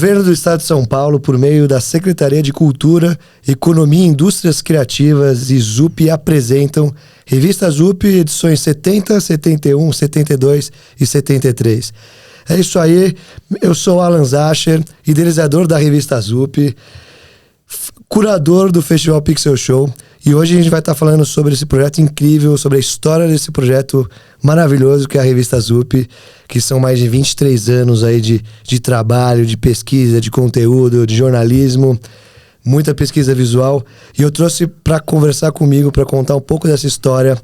Governo do Estado de São Paulo, por meio da Secretaria de Cultura, Economia e Indústrias Criativas e ZUP apresentam Revista ZUP, edições 70, 71, 72 e 73. É isso aí, eu sou Alan Zacher, idealizador da Revista ZUP, curador do Festival Pixel Show, e hoje a gente vai estar falando sobre esse projeto incrível, sobre a história desse projeto maravilhoso que é a Revista ZUP, que são mais de 23 anos aí de trabalho, de pesquisa, de conteúdo, de jornalismo, muita pesquisa visual. E eu trouxe para conversar comigo, para contar um pouco dessa história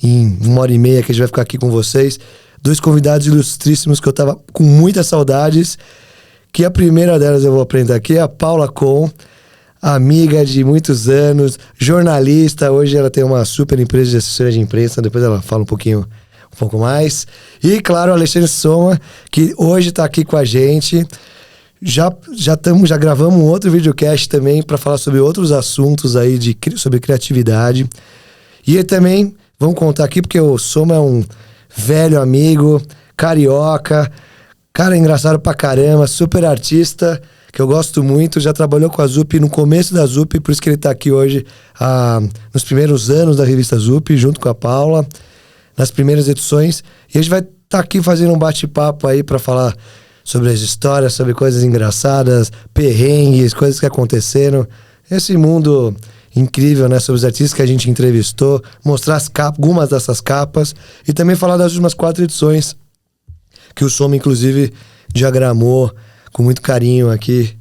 em 1h30 que a gente vai ficar aqui com vocês, dois convidados ilustríssimos que eu tava com muitas saudades, que a primeira delas eu vou apresentar aqui é a Paula Kohn, amiga de muitos anos, jornalista, hoje ela tem uma super empresa de assessoria de imprensa, depois ela fala um pouco mais. E claro, o Alexandre Soma, que hoje está aqui com a gente. Já gravamos um outro videocast também para falar sobre outros assuntos aí sobre criatividade. E também vamos contar aqui, porque o Soma é um velho amigo, carioca, cara engraçado pra caramba, super artista, que eu gosto muito, já trabalhou com a ZUP no começo da ZUP, por isso que ele tá aqui hoje nos primeiros anos da revista ZUP, junto com a Paula, nas primeiras edições. E a gente vai estar aqui fazendo um bate-papo aí para falar sobre as histórias, sobre coisas engraçadas, perrengues, coisas que aconteceram. Esse mundo incrível, né? Sobre os artistas que a gente entrevistou, mostrar algumas dessas capas e também falar das últimas 4 edições que o Soma, inclusive, diagramou com muito carinho aqui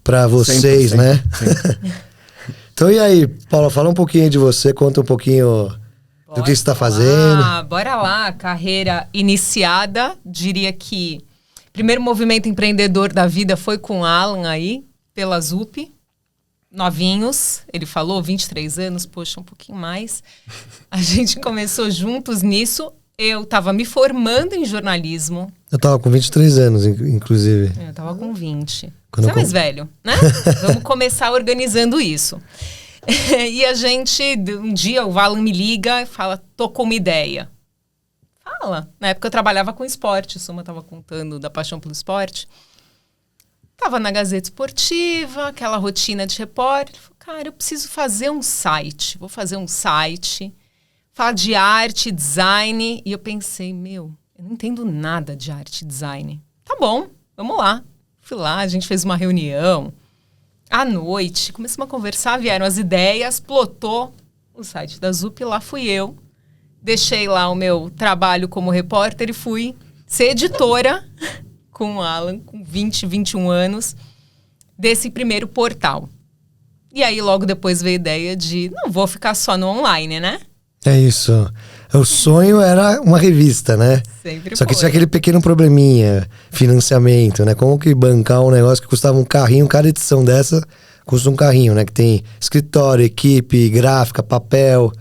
para vocês, 100%, né? 100%. Então, e aí, Paula, fala um pouquinho de você, conta um pouquinho do que você está fazendo. Bora lá, carreira iniciada, diria que primeiro movimento empreendedor da vida foi com o Alan aí, pela ZUP, novinhos, ele falou, 23 anos, poxa, um pouquinho mais. A gente começou juntos nisso, eu estava me formando em jornalismo. Eu tava com 23 anos, inclusive. Eu tava com 20. Quando Você é mais velho, né? Vamos começar organizando isso. E a gente, um dia o Alan me liga e fala, tô com uma ideia. Fala. Na época eu trabalhava com esporte, o Soma tava contando da paixão pelo esporte. Tava na Gazeta Esportiva, aquela rotina de repórter. Falei, cara, eu preciso fazer um site. Vou fazer um site, falar de arte, design. E eu pensei, eu não entendo nada de arte e design. Tá bom, vamos lá. Fui lá, a gente fez uma reunião. À noite, começamos a conversar, vieram as ideias, plotou o site da ZUP, lá fui eu. Deixei lá o meu trabalho como repórter e fui ser editora com o Alan, com 20, 21 anos, desse primeiro portal. E aí, logo depois veio a ideia de, não vou ficar só no online, né? É isso. O sonho era uma revista, né? Sempre Só que foi. tinha aquele pequeno probleminha, financiamento, né? Como que bancar um negócio que custava um carrinho, cada edição dessa custa um carrinho, né? Que tem escritório, equipe, gráfica, papel.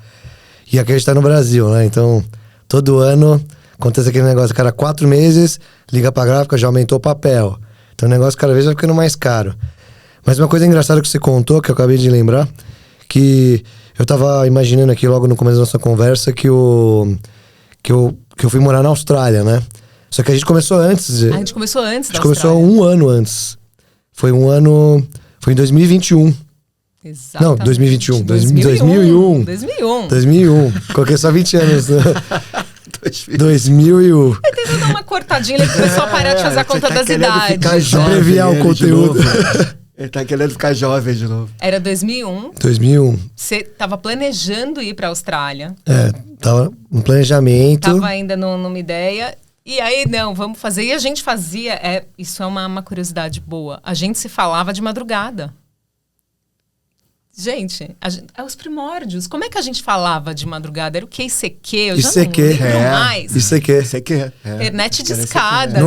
E aqui a gente tá no Brasil, né? Então, todo ano acontece aquele negócio, cada 4 meses, liga pra gráfica, já aumentou o papel. Então o negócio cada vez vai ficando mais caro. Mas uma coisa engraçada que você contou, que eu acabei de lembrar, que eu tava imaginando aqui logo no começo da nossa conversa que eu fui morar na Austrália, né? Só que a gente começou antes. A gente começou antes da Austrália. A gente começou 1 ano antes. Foi em 2021. Exatamente. Não, 2021. 2001. 2001. Coloquei só 20 anos. Né? 2001. Eu tentei dar uma cortadinha, ele começou a parar de fazer a conta das idades. Abreviar o conteúdo. Ele tá querendo ficar jovem de novo. Era 2001. 2001. Você tava planejando ir pra Austrália. Tava no planejamento. Tava ainda numa ideia. E aí, não, vamos fazer. E a gente fazia... isso é uma curiosidade boa. A gente se falava de madrugada. Gente, os primórdios. Como é que a gente falava de madrugada? Era o que? ICQ? Eu já não lembro mais. ICQ. Internet de escada.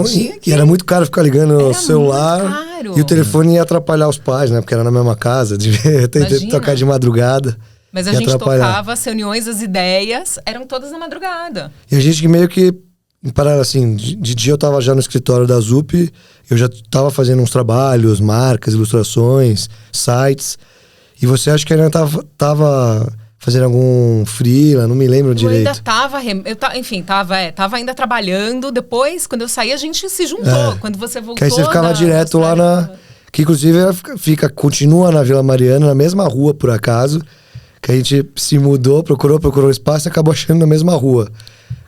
E era muito caro ficar ligando o celular. Muito caro. E o telefone ia atrapalhar os pais, né? Porque era na mesma casa. Devia tocar de madrugada. Mas a gente tocava, as reuniões, as ideias, eram todas na madrugada. E a gente meio que, em paralelo, assim, de dia eu tava já no escritório da ZUP, eu já tava fazendo uns trabalhos, marcas, ilustrações, sites. E você acha que ainda tava fazendo algum freela, não me lembro direito. Eu ainda tava ainda trabalhando. Depois, quando eu saí, a gente se juntou. Quando você voltou... Que aí você ficava direto lá na... Que inclusive ela continua na Vila Mariana, na mesma rua, por acaso, que a gente se mudou, procurou espaço e acabou achando na mesma rua,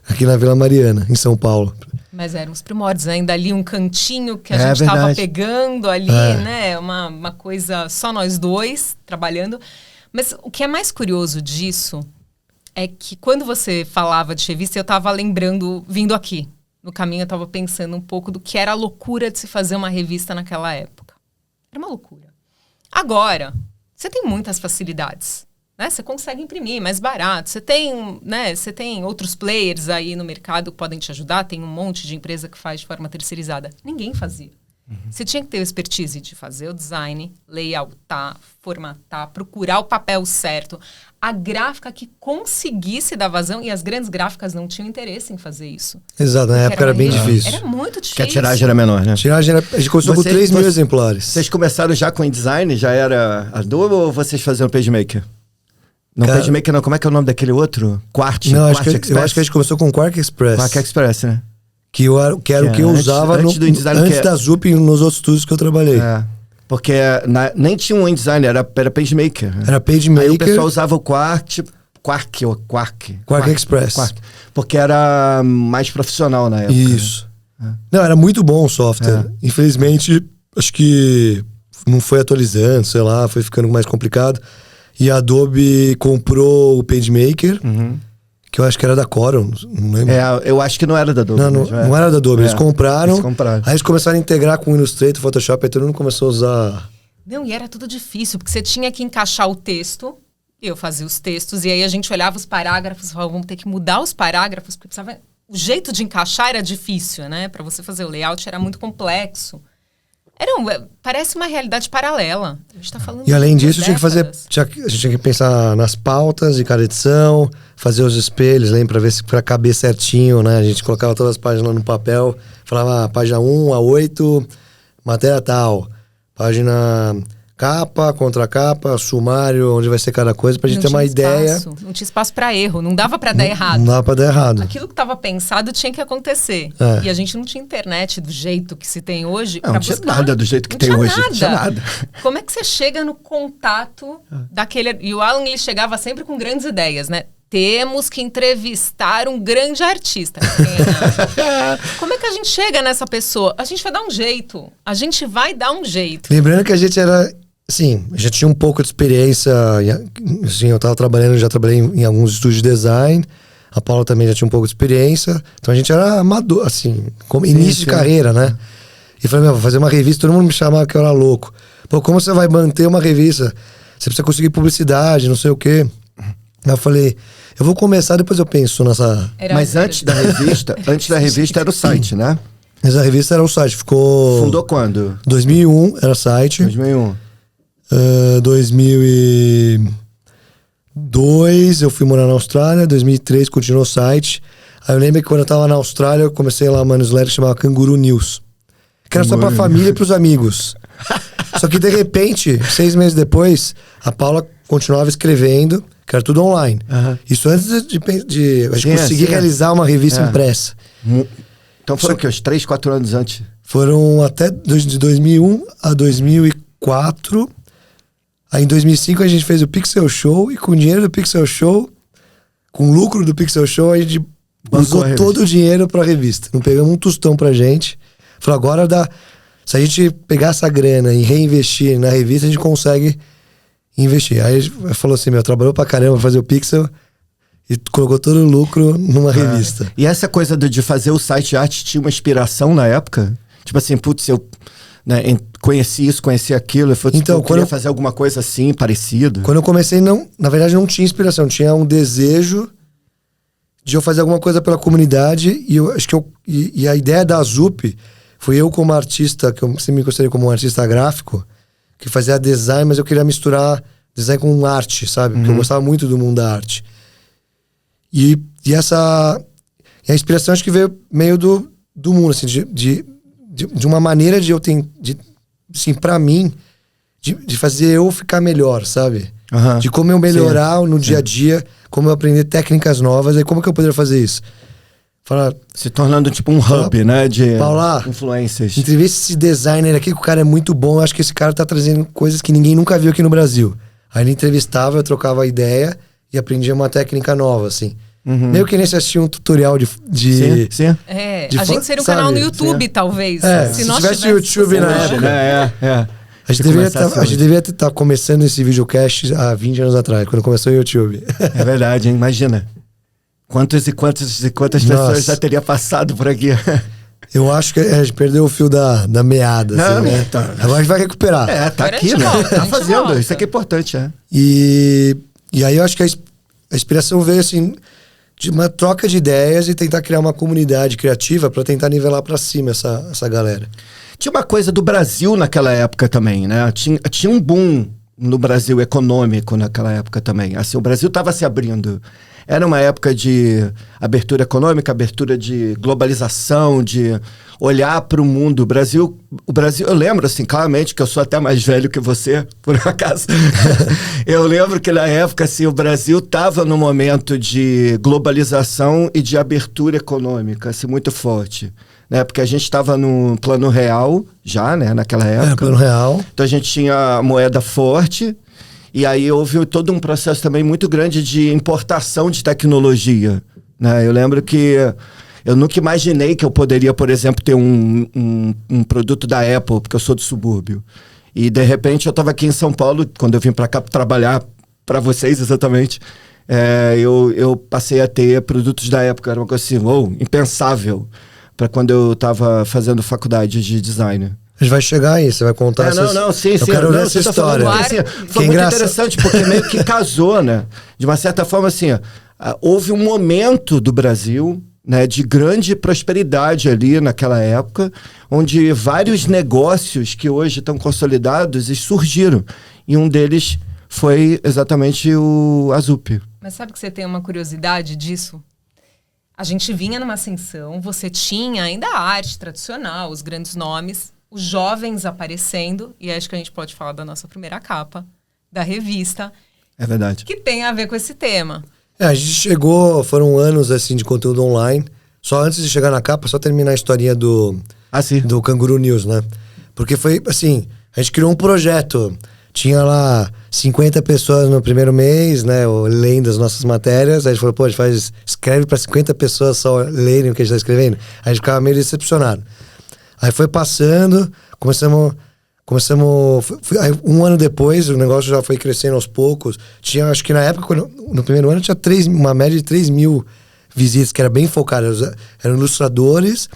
aqui na Vila Mariana, em São Paulo. Mas eram os primórdios, ainda ali um cantinho que a gente estava pegando ali, né? Uma coisa, só nós dois trabalhando. Mas o que é mais curioso disso é que quando você falava de revista, eu estava lembrando, vindo aqui, no caminho eu estava pensando um pouco do que era a loucura de se fazer uma revista naquela época. Era uma loucura. Agora, você tem muitas facilidades, né? Você consegue imprimir mais barato. Você tem, né? Você tem outros players aí no mercado que podem te ajudar. Tem um monte de empresa que faz de forma terceirizada. Ninguém fazia. Você tinha que ter a expertise de fazer o design, layoutar, formatar, procurar o papel certo. A gráfica que conseguisse dar vazão, e as grandes gráficas não tinham interesse em fazer isso. Exato, na época era bem difícil. Era muito difícil. Porque a tiragem era menor, né? A gente começou com 3 mil exemplares. Vocês começaram já com InDesign? Já era Adobe ou vocês faziam PageMaker? Não, Cara, PageMaker não. Como é que é o nome daquele outro? Quark? Não, Quark eu acho que a gente começou com Quark Express. Quark Express, né? Que era o que eu usava antes da Zup e nos outros estúdios que eu trabalhei. Porque nem tinha um InDesign, era PageMaker. Era PageMaker. Aí o pessoal usava o Quark Express. Quark, porque era mais profissional na época. Isso. Não, era muito bom o software. Infelizmente, acho que não foi atualizando, sei lá, foi ficando mais complicado. E a Adobe comprou o PageMaker, que eu acho que era da Corel, não lembro. Eu acho que não era da Adobe. Não era da Adobe, eles compraram. Aí eles começaram a integrar com o Illustrator, Photoshop, aí todo mundo começou a usar. Não, e era tudo difícil, porque você tinha que encaixar o texto, eu fazia os textos, e aí a gente olhava os parágrafos e falava, vamos ter que mudar os parágrafos, porque precisava... O jeito de encaixar era difícil, né? Para você fazer o layout era muito complexo. Parece uma realidade paralela. A gente tá falando. E além disso, a gente tinha que pensar nas pautas de cada edição, fazer os espelhos, lembra, para caber certinho, né? A gente colocava todas as páginas no papel, falava página 1 a 8, matéria tal, página capa, contracapa, sumário, onde vai ser cada coisa, pra gente ter uma ideia. Não tinha espaço pra erro, não dava pra dar errado. Não dava pra dar errado. Aquilo que estava pensado tinha que acontecer. E a gente não tinha internet do jeito que se tem hoje. Não tinha nada do jeito que tem hoje. Não tinha nada. Como é que você chega no contato daquele... E o Alan, ele chegava sempre com grandes ideias, né? Temos que entrevistar um grande artista. Como é que a gente chega nessa pessoa? A gente vai dar um jeito. A gente vai dar um jeito. Lembrando que a gente era... Assim, já tinha um pouco de experiência, assim, já trabalhei em alguns estúdios de design, a Paula também já tinha um pouco de experiência, então a gente era amador, assim, como início de carreira, né? E falei, vou fazer uma revista, todo mundo me chamava que eu era louco. Pô, como você vai manter uma revista? Você precisa conseguir publicidade, não sei o quê. Aí eu falei, eu vou começar, depois eu penso nessa... Mas antes da revista era o site, né? Mas a revista era o site, ficou... Fundou quando? 2001 era site. 2001. 2002 eu fui morar na Austrália, 2003 continuou o site. Aí eu lembro que quando eu tava na Austrália eu comecei lá uma newsletter que chamava Canguru News, que era só pra família e pros amigos. Só que de repente, 6 meses depois, a Paula continuava escrevendo, que era tudo online. Isso antes de a gente conseguir realizar uma revista impressa. Então foram o quê? Uns 3, 4 anos antes? Foram até de 2001 a 2004. Aí em 2005 a gente fez o Pixel Show, e com o dinheiro do Pixel Show, com o lucro do Pixel Show, a gente usou todo o dinheiro pra revista. Não pegamos um tostão pra gente. Falou, agora dá... Se a gente pegar essa grana e reinvestir na revista, a gente consegue investir. Aí a gente falou assim, trabalhou pra caramba pra fazer o Pixel e colocou todo o lucro numa revista. E essa coisa de fazer o site de arte tinha uma inspiração na época? Tipo assim, putz, eu... Né, conheci isso, conheci aquilo, eu queria fazer alguma coisa assim, parecido. Quando eu comecei, na verdade não tinha inspiração, tinha um desejo de eu fazer alguma coisa pela comunidade, e eu acho que e a ideia da Zup foi eu como artista, que eu sempre me considerei como um artista gráfico, que fazia design, mas eu queria misturar design com arte, sabe? Porque eu gostava muito do mundo da arte. E a inspiração acho que veio meio do mundo, assim, de uma maneira de eu ter, assim, pra mim, de fazer eu ficar melhor, sabe? De como eu melhorar no dia a dia, como eu aprender técnicas novas, e como que eu poderia fazer isso? Se tornando tipo um hub, né? De Paula, influências. Entrevista esse designer aqui, que o cara é muito bom. Eu acho que esse cara tá trazendo coisas que ninguém nunca viu aqui no Brasil. Aí ele entrevistava, eu trocava ideia e aprendia uma técnica nova, assim. Meio que nem se assistia um tutorial de sim. A gente seria um canal no YouTube, talvez. Se nós tivesse YouTube na época. A gente devia estar começando esse videocast há 20 anos atrás, quando começou o YouTube. É verdade, hein? Imagina. Quantas pessoas já teria passado por aqui? Eu acho que a gente perdeu o fio da meada. Não, assim, né? Tá. Agora a gente vai recuperar. Tá aqui, né? Tá fazendo. Isso aqui é importante, E aí eu acho que a inspiração veio assim de uma troca de ideias e tentar criar uma comunidade criativa para tentar nivelar para cima essa galera. Tinha uma coisa do Brasil naquela época também, né? Tinha um boom no Brasil econômico naquela época também. Assim, o Brasil estava se abrindo. Era uma época de abertura econômica, abertura de globalização, de olhar para o mundo. O Brasil, eu lembro, assim, claramente, que eu sou até mais velho que você, por acaso. Eu lembro que na época, assim, o Brasil estava num momento de globalização e de abertura econômica, assim, muito forte. Né? Porque a gente estava no plano real já, né? Naquela época. Plano real. Então a gente tinha a moeda forte. E aí houve todo um processo também muito grande de importação de tecnologia, né? Eu lembro que eu nunca imaginei que eu poderia, por exemplo, ter um produto da Apple, porque eu sou do subúrbio. E, de repente, eu estava aqui em São Paulo, quando eu vim para cá trabalhar para vocês, exatamente, eu passei a ter produtos da Apple. Era uma coisa assim, impensável, para quando eu estava fazendo faculdade de design. A gente vai chegar aí, você vai contar sim. Eu quero ver essa história. Assim, foi muito interessante, porque meio que casou, né? De uma certa forma, assim, houve um momento do Brasil, né, de grande prosperidade ali naquela época, onde vários negócios que hoje estão consolidados surgiram. E um deles foi exatamente a ZUP. Mas sabe que você tem uma curiosidade disso? A gente vinha numa ascensão, você tinha ainda a arte tradicional, os grandes nomes, os jovens aparecendo, e acho que a gente pode falar da nossa primeira capa, da revista. É verdade. Que tem a ver com esse tema. A gente chegou, foram anos assim de conteúdo online. Só antes de chegar na capa, só terminar a historinha do Canguru News, né? Porque foi assim, a gente criou um projeto. Tinha lá 50 pessoas no primeiro mês, né? Lendo as nossas matérias. Aí a gente falou, pô, a gente escreve para 50 pessoas só lerem o que a gente está escrevendo. Aí a gente ficava meio decepcionado. Aí foi passando, começamos aí, um ano depois, o negócio já foi crescendo aos poucos. Tinha, acho que na época, no primeiro ano, tinha uma média de 3 mil visitas, que era bem focada. Eram ilustradores,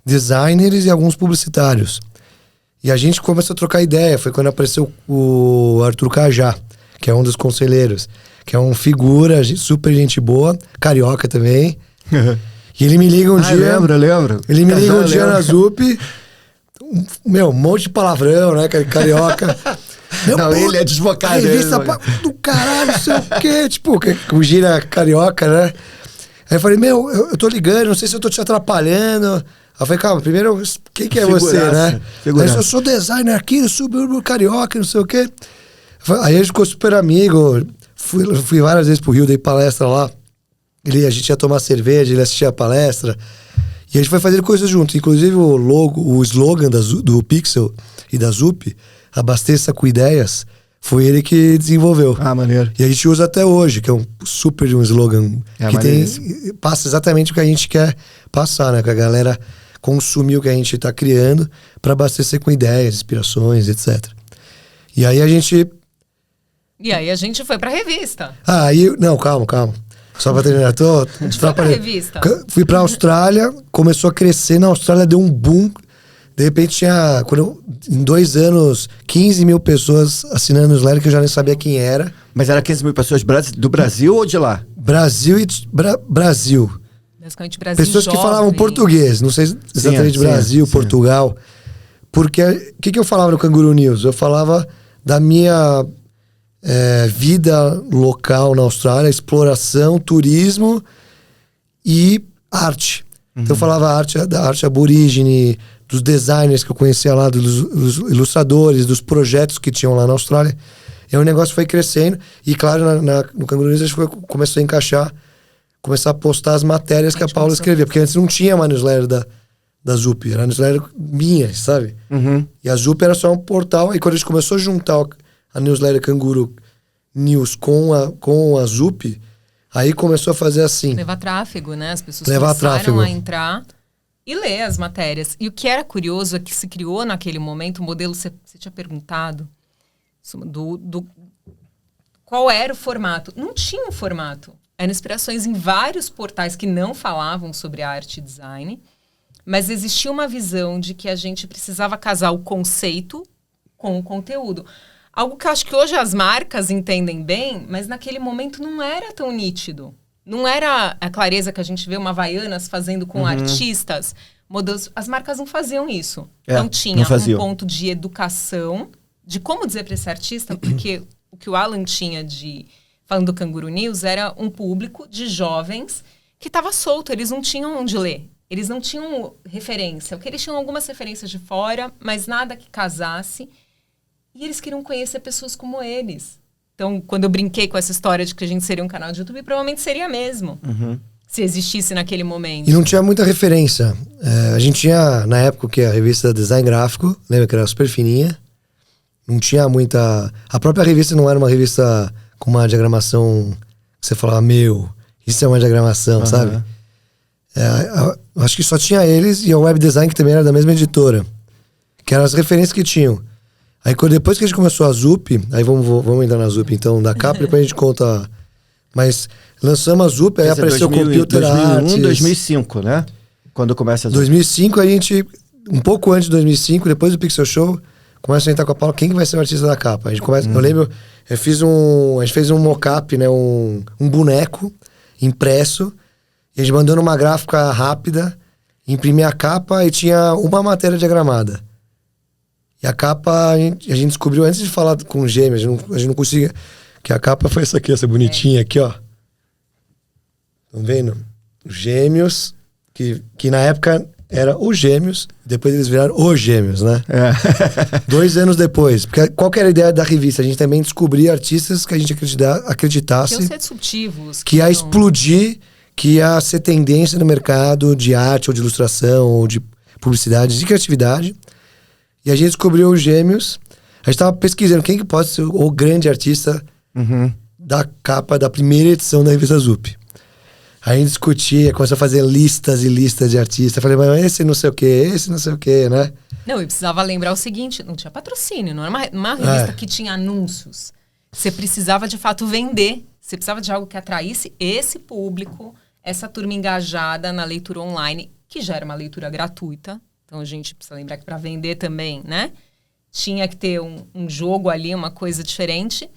designers e alguns publicitários. E a gente começou a trocar ideia. Foi quando apareceu o Arthur Cajá, que é um dos conselheiros, que é uma figura super gente boa, carioca também. E ele me liga um dia... Lembro. Ele me liga um dia na ZUP, um monte de palavrão, né, carioca. Ele é desbocado. Revista do caralho, não sei o quê. Tipo, com gira carioca, né? Aí eu falei, eu tô ligando, não sei se eu tô te atrapalhando. Aí eu falei, calma, primeiro, quem que é você, né? Aí eu sou designer aqui do subúrbio carioca, não sei o quê. Aí a gente ficou super amigo. Fui várias vezes pro Rio, dei palestra lá. A gente ia tomar cerveja, ele assistia a palestra. E a gente foi fazendo coisas juntos. Inclusive o slogan do Pixel e da ZUP, abasteça com ideias, foi ele que desenvolveu. Maneiro. E a gente usa até hoje, que é um super de um slogan que passa exatamente o que a gente quer passar, né? Que a galera consumir o que a gente está criando para abastecer com ideias, inspirações, etc. E aí a gente foi pra revista. Não, calma. Só pra terminar, foi pra revista. Fui pra Austrália, começou a crescer, na Austrália deu um boom. De repente tinha, em 2 anos, 15 mil pessoas assinando o newsletter que eu já nem sabia quem era. Mas era 15 mil pessoas do Brasil ou de lá? Brasil e Brasil. Basicamente Brasil. Pessoas que falavam português, não sei exatamente Brasil, Portugal. Porque o que eu falava no Canguru News? Eu falava da minha... vida local na Austrália, exploração, turismo e arte. Então eu falava da arte aborígene, dos designers que eu conhecia lá, dos ilustradores, dos projetos que tinham lá na Austrália. E aí o negócio foi crescendo e, claro, no Canguru News a gente começou a encaixar começar a postar as matérias que a Paula escrevia. Porque antes não tinha uma newsletter da Zup, era a newsletter minha, sabe? E a Zup era só um portal. E quando a gente começou a juntar a newsletter Canguru News com a Zup, aí começou a fazer assim. Levar tráfego, né? As pessoas começaram a entrar e ler as matérias. E o que era curioso é que se criou naquele momento o modelo, você tinha perguntado, qual era o formato. Não tinha um formato. Eram inspirações em vários portais que não falavam sobre arte e design, mas existia uma visão de que a gente precisava casar o conceito com o conteúdo. Algo que eu acho que hoje as marcas entendem bem, mas naquele momento não era tão nítido. Não era a clareza que a gente vê uma Havaianas fazendo com artistas. Modelos, as marcas não faziam isso. Então tinha um ponto de educação, de como dizer para esse artista, porque o que o Alan tinha falando do Canguru News, era um público de jovens que estava solto, eles não tinham onde ler. Eles não tinham referência. Porque eles tinham algumas referências de fora, mas nada que casasse. E eles queriam conhecer pessoas como eles. Então, quando eu brinquei com essa história de que a gente seria um canal de YouTube, provavelmente seria mesmo. Se existisse naquele momento. E não tinha muita referência. A gente tinha, na época, que a revista Design Gráfico, lembra que era super fininha. Não tinha muita... A própria revista não era uma revista com uma diagramação que você falava, isso é uma diagramação, sabe? Acho que só tinha eles e a Web Design, que também era da mesma editora. Que eram as referências que tinham. Aí depois que a gente começou a Zup, aí vamos entrar na Zup então, da capa, depois a gente conta. Mas lançamos a Zup, aí apareceu o Computer 2001, 2005, né? Quando começa a Zup. 2005 a gente, um pouco antes de 2005, depois do Pixel Show, começa a entrar com a Paula, quem que vai ser o artista da capa? A gente começa, eu lembro, a gente fez um mock-up, né, um boneco impresso, e a gente mandou numa gráfica rápida, imprimia a capa e tinha uma matéria diagramada. E a capa, a gente descobriu, antes de falar com o Gêmeos, a gente não conseguia... Que a capa foi essa bonitinha aqui, ó. Estão vendo? Gêmeos, que na época era o Gêmeos, depois eles viraram os Gêmeos, né? 2 anos depois. Porque qual que era a ideia da revista? A gente também descobria artistas que a gente acreditasse... Que iam ser disruptivos. Que ia explodir, que ia ser tendência no mercado de arte, ou de ilustração, ou de publicidade, de criatividade. E a gente descobriu os Gêmeos. A gente estava pesquisando quem que pode ser o grande artista da capa da primeira edição da revista Zup. Aí a gente discutia, começou a fazer listas e listas de artistas. Eu falei, mas esse não sei o quê, esse não sei o quê, né? Não, e precisava lembrar o seguinte, não tinha patrocínio, não era uma revista que tinha anúncios. Você precisava, de fato, vender. Você precisava de algo que atraísse esse público, essa turma engajada na leitura online, que já era uma leitura gratuita. Então, a gente precisa lembrar que para vender também, né? Tinha que ter um jogo ali, uma coisa diferente.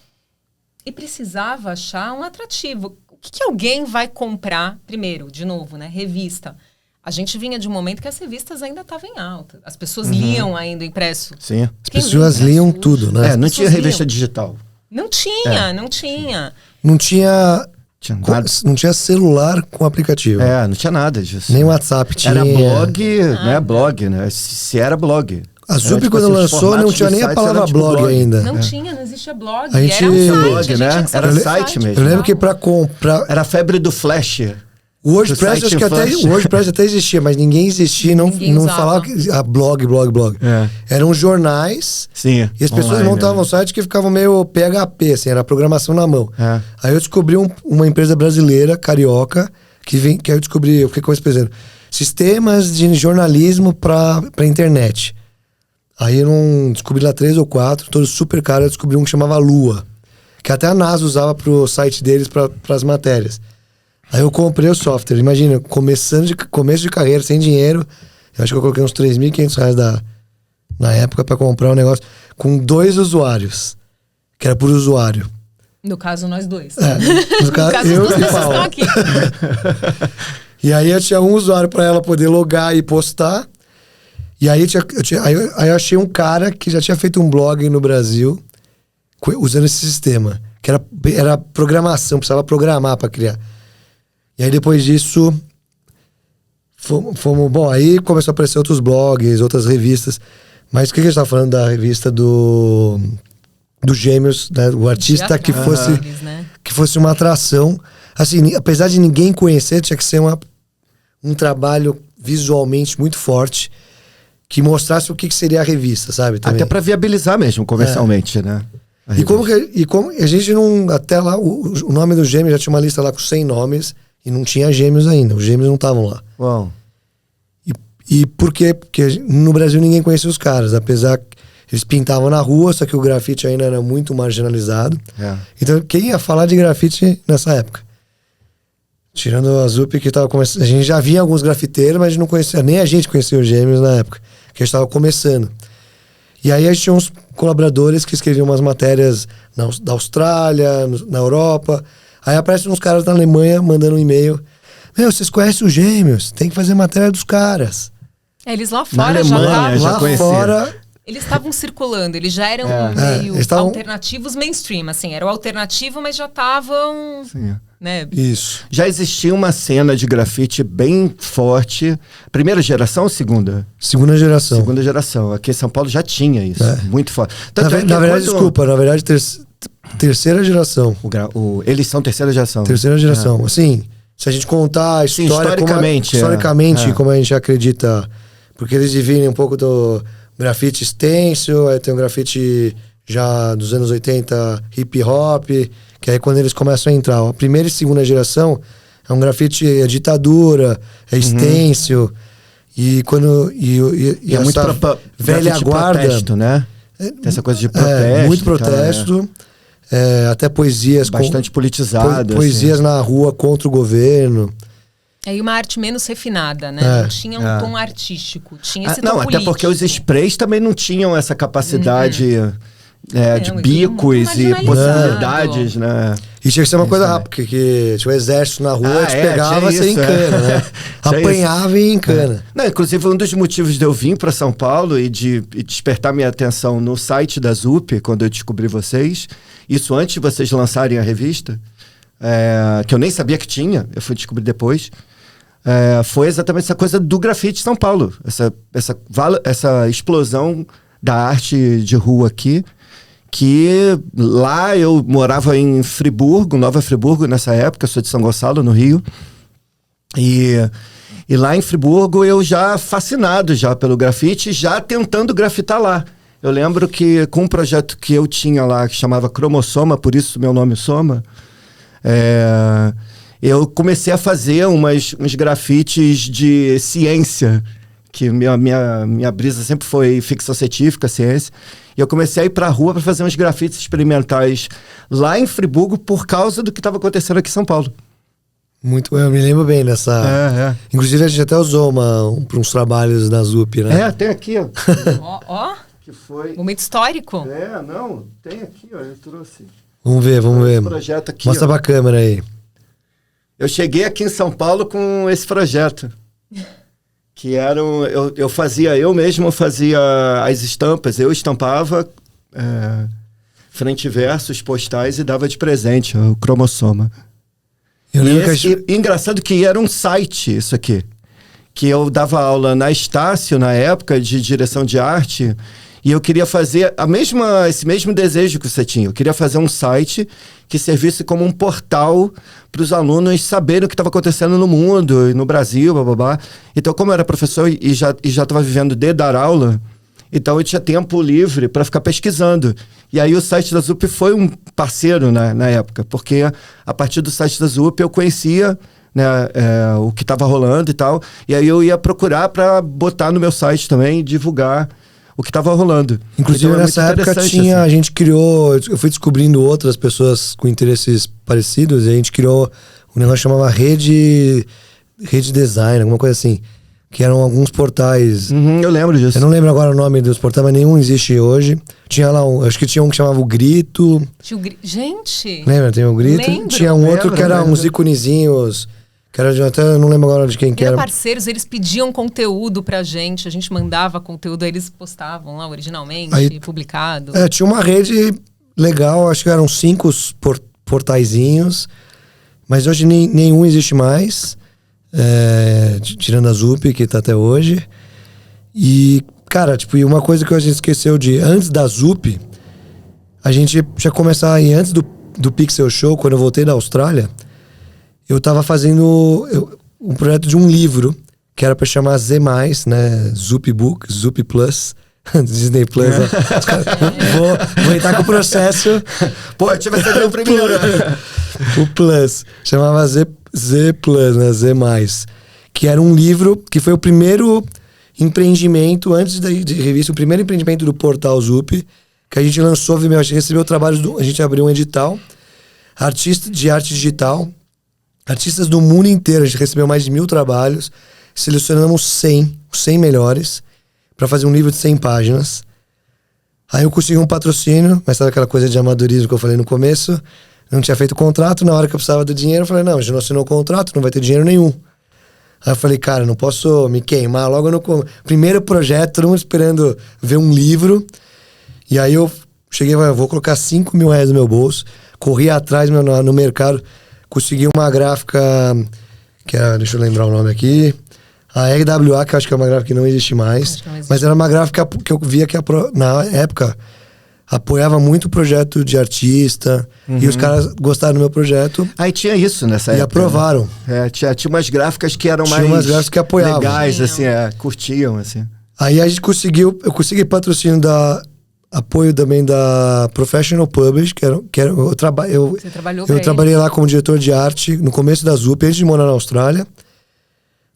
E precisava achar um atrativo. O que alguém vai comprar primeiro? De novo, né? Revista. A gente vinha de um momento que as revistas ainda estavam em alta. As pessoas liam ainda o impresso. Sim. As pessoas liam tudo, né? Não tinha revista digital. Não tinha, não tinha. Não tinha celular com aplicativo. Não tinha nada disso. Nem WhatsApp tinha. Era blog, né? Blog, né? Se era blog. A Zup, quando lançou, não tinha nem a palavra blog ainda. Não tinha, não existia blog. A gente... Era um site, blog, né? Era site mesmo. Eu lembro que pra comprar... Era a febre do Flash. O WordPress, acho que o WordPress até existia, mas ninguém existia, não falava que blog. Eram jornais. Sim. E as pessoas montavam sites que ficavam meio PHP, assim, era programação na mão. Aí eu descobri uma empresa brasileira, carioca, que aí eu descobri, eu fiquei com esse presente, sistemas de jornalismo pra internet. Aí eu não descobri lá 3 ou 4, todos super caros, eu descobri um que chamava Lua, que até a NASA usava pro site deles pras matérias. Aí eu comprei o software, imagina, começo de carreira, sem dinheiro, eu acho que eu coloquei uns R$3.500 na época pra comprar um negócio com 2 usuários, que era por usuário. No caso, nós dois. No caso, eu e Paulo. Estão aqui. E aí eu tinha um usuário pra ela poder logar e postar. E aí eu achei um cara que já tinha feito um blog no Brasil usando esse sistema, que era programação, precisava programar para criar. E aí depois disso fomos bom, aí começou a aparecer outros blogs, outras revistas. Mas o que a gente estava falando da revista do Gêmeos, né? O artista que fosse uma atração. Assim, apesar de ninguém conhecer, tinha que ser um trabalho visualmente muito forte que mostrasse o que seria a revista, sabe? Também. Até pra viabilizar mesmo, comercialmente, né? E como a gente não... Até lá, o nome dos gêmeos, já tinha uma lista lá com 100 nomes e não tinha gêmeos ainda. Os gêmeos não estavam lá. Uau. E por quê? Porque no Brasil ninguém conhecia os caras, apesar que eles pintavam na rua, só que o grafite ainda era muito marginalizado. Então, quem ia falar de grafite nessa época? Tirando a Zup, que tava começando. A gente já via alguns grafiteiros, mas a gente não conhecia, nem a gente conhecia os gêmeos na época, que a gente tava começando. E aí a gente tinha uns colaboradores que escreviam umas matérias da Austrália, na Europa. Aí aparecem uns caras da Alemanha mandando um e-mail. Meu, vocês conhecem os gêmeos? Tem que fazer matéria dos caras. Eles lá fora na Alemanha, já lá fora. Eles estavam circulando, eles já eram meio alternativos mainstream, assim, era o alternativo, mas já estavam, né? Isso. Já existia uma cena de grafite bem forte. Primeira geração ou segunda? Segunda geração. Segunda geração. Aqui em São Paulo já tinha isso, muito forte. Na verdade, desculpa, na verdade, terceira geração. Eles são terceira geração. Terceira geração. Assim, se a gente contar a história, historicamente, como a gente acredita, porque eles dividem um pouco do grafite stencil, aí tem o grafite já dos anos 80 hip hop, que aí quando eles começam a entrar, a primeira e segunda geração é um grafite, é ditadura, é stencil, e quando e é muito velha guarda, protesto, né? Tem essa coisa de protesto, muito protesto, até poesias bastante politizadas, poesias na rua contra o governo. E uma arte menos refinada, né? Não tinha um tom artístico, tinha esse tom político. Até porque os sprays também não tinham essa capacidade de bicos e possibilidades, né? E tinha que ser uma coisa rápida, porque tinha o exército na rua, te pegava sem cana, né? Apanhava e encana. Não, inclusive, um dos motivos de eu vir para São Paulo e de despertar minha atenção no site da Zup, quando eu descobri vocês, isso antes de vocês lançarem a revista, que eu nem sabia que tinha, eu fui descobrir depois, foi exatamente essa coisa do grafite em São Paulo. Essa explosão da arte de rua aqui, que lá eu morava em Friburgo, Nova Friburgo nessa época, eu sou de São Gonçalo, no Rio, e lá em Friburgo eu já fascinado já pelo grafite, já tentando grafitar lá. Eu lembro que com um projeto que eu tinha lá, que chamava Cromossoma, por isso meu nome Soma, eu comecei a fazer uns grafites de ciência, que minha brisa sempre foi ficção científica, ciência, e eu comecei a ir pra rua para fazer uns grafites experimentais lá em Friburgo por causa do que estava acontecendo aqui em São Paulo. Eu me lembro bem dessa... Inclusive a gente até usou para uns trabalhos da Zup, né? Tem aqui, ó. Ó, que foi... Momento histórico. Tem aqui, ó, eu trouxe. Vamos ver. Projeto aqui, mostra pra câmera aí. Eu cheguei aqui em São Paulo com esse projeto. Que era eu mesmo fazia as estampas, eu estampava frente e versos, postais e dava de presente, o Cromossoma. Engraçado que era um site isso aqui, que eu dava aula na Estácio, na época, de direção de arte, e eu queria fazer esse mesmo desejo que você tinha. Eu queria fazer um site que servisse como um portal para os alunos saberem o que estava acontecendo no mundo, no Brasil, blá. Então, como eu era professor e já estava vivendo de dar aula, então eu tinha tempo livre para ficar pesquisando. E aí o site da Zup foi um parceiro na época, porque a partir do site da Zup eu conhecia, né, o que estava rolando e tal, e aí eu ia procurar para botar no meu site também, divulgar o que estava rolando. Inclusive, então, nessa época a gente criou... Eu fui descobrindo outras pessoas com interesses parecidos, e a gente criou um negócio que chamava Rede Design, alguma coisa assim. Que eram alguns portais. Eu lembro disso. Eu não lembro agora o nome dos portais, mas nenhum existe hoje. Tinha lá acho que tinha um que chamava o Grito. Gente! Lembra? Tem o Grito. Lembro. Tinha um outro que era uns iconezinhos... Que era até eu não lembro agora de quem que era. Parceiros, eles pediam conteúdo pra gente, a gente mandava conteúdo, aí eles postavam lá originalmente, publicado. Tinha uma rede legal, acho que eram 5 portaizinhos, mas hoje nenhum existe mais, tirando a Zup, que tá até hoje. E, cara, e uma coisa que a gente esqueceu antes da Zup, a gente já começava aí, antes do Pixel Show, quando eu voltei da Austrália, eu tava fazendo um projeto de um livro que era pra chamar Z+, né? Zup Book, Zup Plus, Disney Plus. Né? Vou entrar com o processo. Pô, eu tive essa o primeiro. O Plus. Chamava Z Plus, né? Z+. Que era um livro que foi o primeiro empreendimento, antes de revista, o primeiro empreendimento do portal Zup, que a gente lançou, a gente recebeu trabalhos, a gente abriu um edital, artista de arte digital, artistas do mundo inteiro, a gente recebeu mais de 1.000 trabalhos, selecionamos 100 melhores, para fazer um livro de 100 páginas. Aí eu consegui um patrocínio, mas sabe aquela coisa de amadorismo que eu falei no começo? Não tinha feito contrato, na hora que eu precisava do dinheiro, eu falei, não, a gente não assinou o contrato, não vai ter dinheiro nenhum. Aí eu falei, cara, não posso me queimar logo no primeiro projeto, todo mundo esperando ver um livro. E aí eu cheguei, eu vou colocar 5 mil reais no meu bolso, corri atrás no mercado, consegui uma gráfica, que era, deixa eu lembrar o nome aqui, a RWA, que eu acho que é uma gráfica que não existe mais, mas era uma gráfica que eu via que na época apoiava muito o projeto de artista, e os caras gostaram do meu projeto. Aí tinha isso nessa época. E aprovaram. Né? Tinha umas gráficas que eram tinha umas gráficas que apoiavam. Legais, assim, curtiam, assim. Aí a gente eu consegui patrocínio apoio também da Professional Publish, eu trabalhei lá como diretor de arte no começo da Zup, antes de morar na Austrália.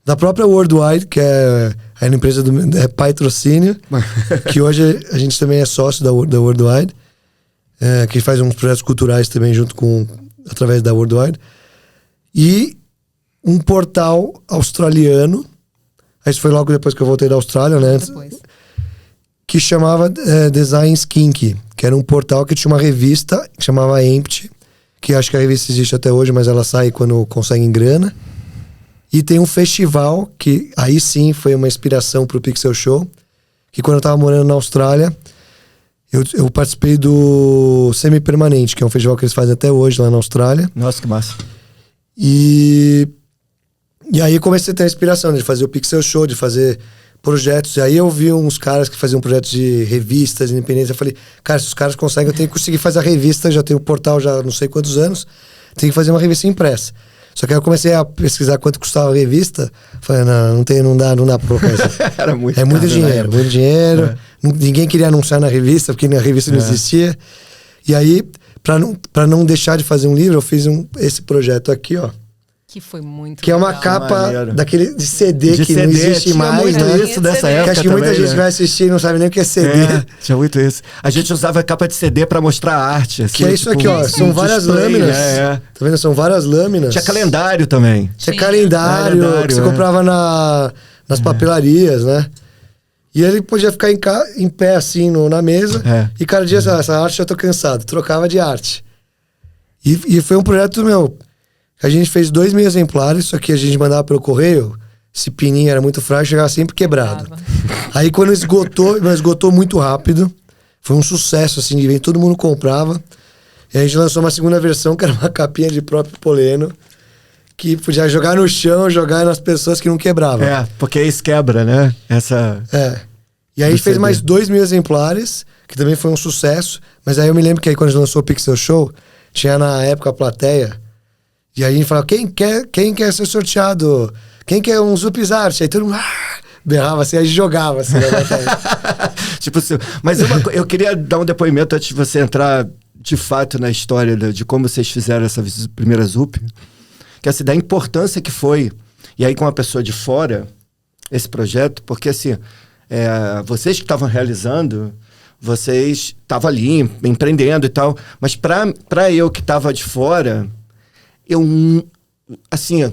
Da própria Worldwide, que é a empresa do patrocínio, que hoje a gente também é sócio da Worldwide, que faz uns projetos culturais também através da Worldwide. E um portal australiano, isso foi logo depois que eu voltei da Austrália, né? Que chamava Design Skink, que era um portal que tinha uma revista que chamava Empty, que acho que a revista existe até hoje, mas ela sai quando conseguem grana. E tem um festival que aí sim foi uma inspiração pro Pixel Show, que quando eu tava morando na Austrália, eu participei do Semi-Permanente, que é um festival que eles fazem até hoje lá na Austrália. Nossa, que massa. E aí eu comecei a ter a inspiração de fazer o Pixel Show, de fazer projetos. E aí eu vi uns caras que faziam projetos de revistas independentes. Eu falei, cara, se os caras conseguem, eu tenho que conseguir fazer a revista. Já tenho o portal já não sei quantos anos. Tenho que fazer uma revista impressa. Só que aí eu comecei a pesquisar quanto custava a revista. Falei, não dá pra colocar isso. Era muito muito dinheiro. Ninguém queria anunciar na revista, porque na revista não existia. E aí, pra não deixar de fazer um livro, eu fiz esse projeto aqui, ó. Que foi muito Que é uma capa daquele de CD que não existe mais, muito né? isso dessa época. Que acho que muita também, gente vai assistir e não sabe nem o que é CD. Tinha muito isso. A gente usava a capa de CD pra mostrar a arte. Assim, que é isso aqui, ó. São várias lâminas. Tá vendo? São várias lâminas. Tinha calendário também. Tinha calendário que você comprava nas papelarias, né? E ele podia ficar em pé, assim, na mesa. E cada dia, essa arte eu tô cansado. Trocava de arte. E foi um projeto, a gente fez 2.000 exemplares, só que a gente mandava pelo correio, esse pininho era muito frágil, chegava sempre quebrado. Aí quando esgotou muito rápido, foi um sucesso, assim, todo mundo comprava. E a gente lançou uma segunda versão, que era uma capinha de próprio poleno, que podia jogar no chão, jogar nas pessoas que não quebravam. Porque aí quebra, né? E aí a gente fez mais 2.000 exemplares, que também foi um sucesso. Mas aí eu me lembro que aí quando a gente lançou o Pixel Show, tinha na época a plateia. E aí a gente falava, quem quer ser sorteado? Quem quer um Zupzart? Aí todo mundo berrava assim, aí jogava assim. Tipo assim, mas eu queria dar um depoimento antes de você entrar de fato na história de como vocês fizeram essa primeira Zup. Que assim, da importância que foi, e aí com uma pessoa de fora, esse projeto, porque assim, vocês que estavam realizando, vocês estavam ali empreendendo e tal, mas pra eu que estava de fora, assim,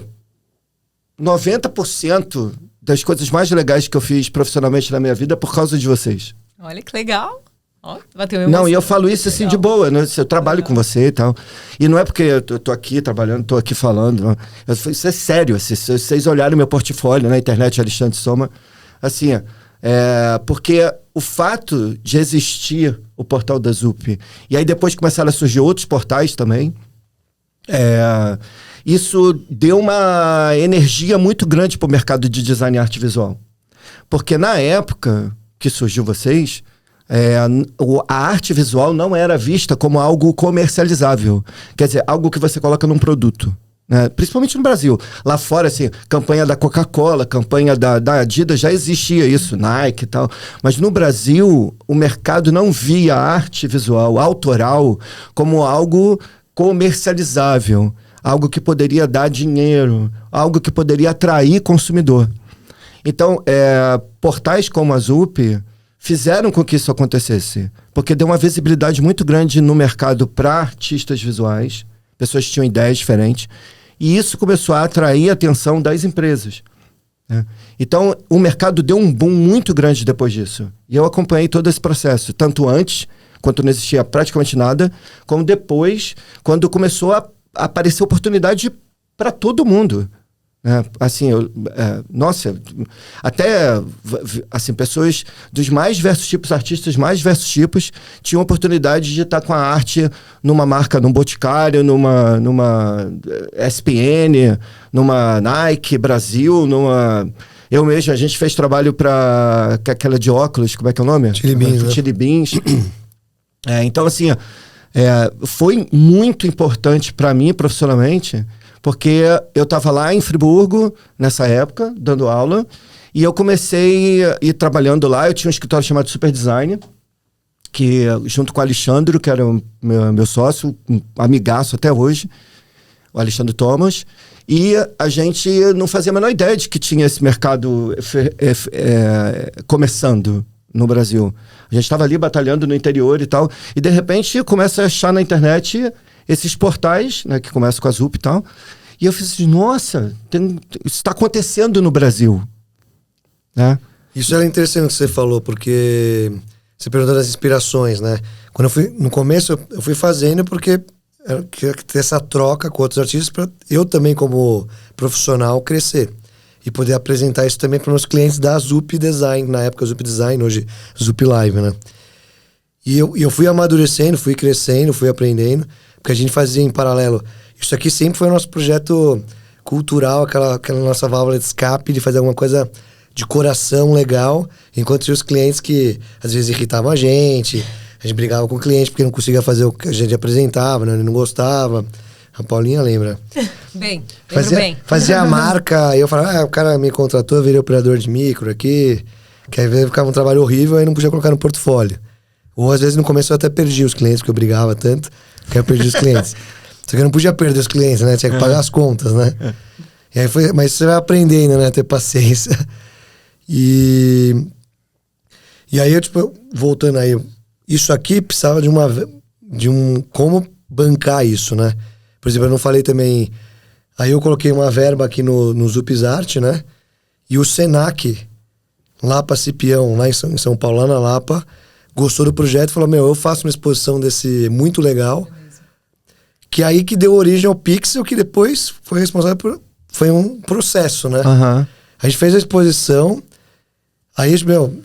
90% das coisas mais legais que eu fiz profissionalmente na minha vida é por causa de vocês. Olha que legal. Bateu não, e eu falo isso assim de boa, né? Eu trabalho com você e tal. E não é porque eu tô aqui trabalhando, tô aqui falando. Não. Isso é sério. Assim, se vocês olharem meu portfólio na internet, Alexandre Soma, assim, porque o fato de existir o portal da Zup, e aí depois começaram a surgir outros portais também, isso deu uma energia muito grande para o mercado de design e arte visual. Porque na época que surgiu vocês, a arte visual não era vista como algo comercializável. Quer dizer, algo que você coloca num produto, né? Principalmente no Brasil. Lá fora, assim, campanha da Coca-Cola, campanha da Adidas, já existia isso, Nike e tal. Mas no Brasil, o mercado não via a arte visual, autoral, como algo comercializável, algo que poderia dar dinheiro, algo que poderia atrair consumidor. Então, portais como a ZUP fizeram com que isso acontecesse, porque deu uma visibilidade muito grande no mercado para artistas visuais, pessoas que tinham ideias diferentes, e isso começou a atrair a atenção das empresas, né? Então, o mercado deu um boom muito grande depois disso. E eu acompanhei todo esse processo, tanto antes, quando não existia praticamente nada, como depois, quando começou a aparecer oportunidade para todo mundo. Assim, nossa, até assim, pessoas dos mais diversos tipos, artistas mais diversos tipos, tinham oportunidade de estar com a arte numa marca, num Boticário, numa SPN, numa Nike Brasil, eu mesmo, a gente fez trabalho para aquela de óculos, como é que é o nome? Chili Beans, né? Chili Beans. Então, assim, foi muito importante para mim profissionalmente, porque eu estava lá em Friburgo, nessa época, dando aula, e eu comecei a ir trabalhando lá. Eu tinha um escritório chamado Super Design, que junto com o Alexandre, que era o meu sócio, um amigaço até hoje, o Alexandre Thomas, e a gente não fazia a menor ideia de que tinha esse mercado começando no Brasil. A gente estava ali batalhando no interior e tal, e de repente começa a achar na internet esses portais, né, que começam com a ZUP e tal, e eu fiz assim, nossa, isso está acontecendo no Brasil, né? Isso era interessante o que você falou, porque você perguntou das inspirações, né? Quando eu fui, no começo, eu fui fazendo porque eu queria ter essa troca com outros artistas para eu também, como profissional, crescer. E poder apresentar isso também para meus clientes da ZUP Design, na época ZUP Design, hoje ZUP Live, né? E eu fui amadurecendo, fui crescendo, fui aprendendo, porque a gente fazia em paralelo. Isso aqui sempre foi o nosso projeto cultural, aquela nossa válvula de escape, de fazer alguma coisa de coração legal, enquanto tinha os clientes que às vezes irritavam a gente brigava com o cliente porque não conseguia fazer o que a gente apresentava, né? Ele não gostava. A Paulinha lembra. Bem. Fazia a marca, e eu falava, o cara me contratou, eu virei operador de micro aqui, que às vezes ficava um trabalho horrível, aí não podia colocar no portfólio. Ou às vezes no começo eu até perdi os clientes, porque eu brigava tanto, que eu perdi os clientes. Só que eu não podia perder os clientes, né? Tinha que pagar as contas, né? E aí mas você vai aprendendo, né? Ter paciência. E aí eu, tipo, voltando aí, isso aqui precisava de como bancar isso, né? Por exemplo, eu não falei também. Aí eu coloquei uma verba aqui no Zupizarte, né? E o Senac, Lapa Cipião, lá em São Paulo, lá na Lapa, gostou do projeto e falou: eu faço uma exposição desse muito legal. Que aí que deu origem ao Pixel, que depois foi responsável por. Foi um processo, né? Uhum. A gente fez a exposição. Aí,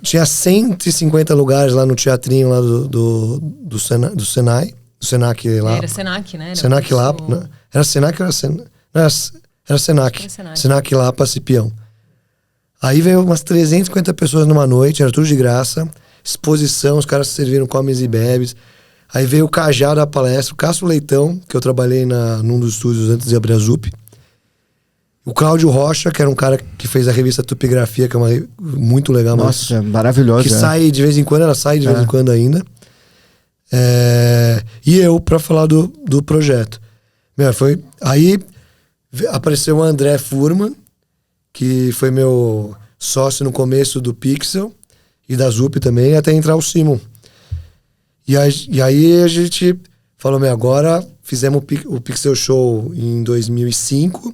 tinha 150 lugares lá no teatrinho lá do Senai. Do Senac lá. Era Senac, né? Senac lá. Era Senac ou era Senac? Era Senac. Senac lá para Cipião. Aí veio umas 350 pessoas numa noite, era tudo de graça. Exposição, os caras serviram comes e bebes. Aí veio o Cajá da palestra, o Cássio Leitão, que eu trabalhei num dos estúdios antes de abrir a ZUP. O Cláudio Rocha, que era um cara que fez a revista Tupigrafia, que é muito legal. Nossa, maravilhosa. Que sai de vez em quando, ela sai de vez em quando ainda. E eu, pra falar do projeto. Aí apareceu o André Furman, que foi meu sócio no começo do Pixel e da ZUP também, até entrar o Simon. E aí a gente falou, agora fizemos o Pixel Show em 2005,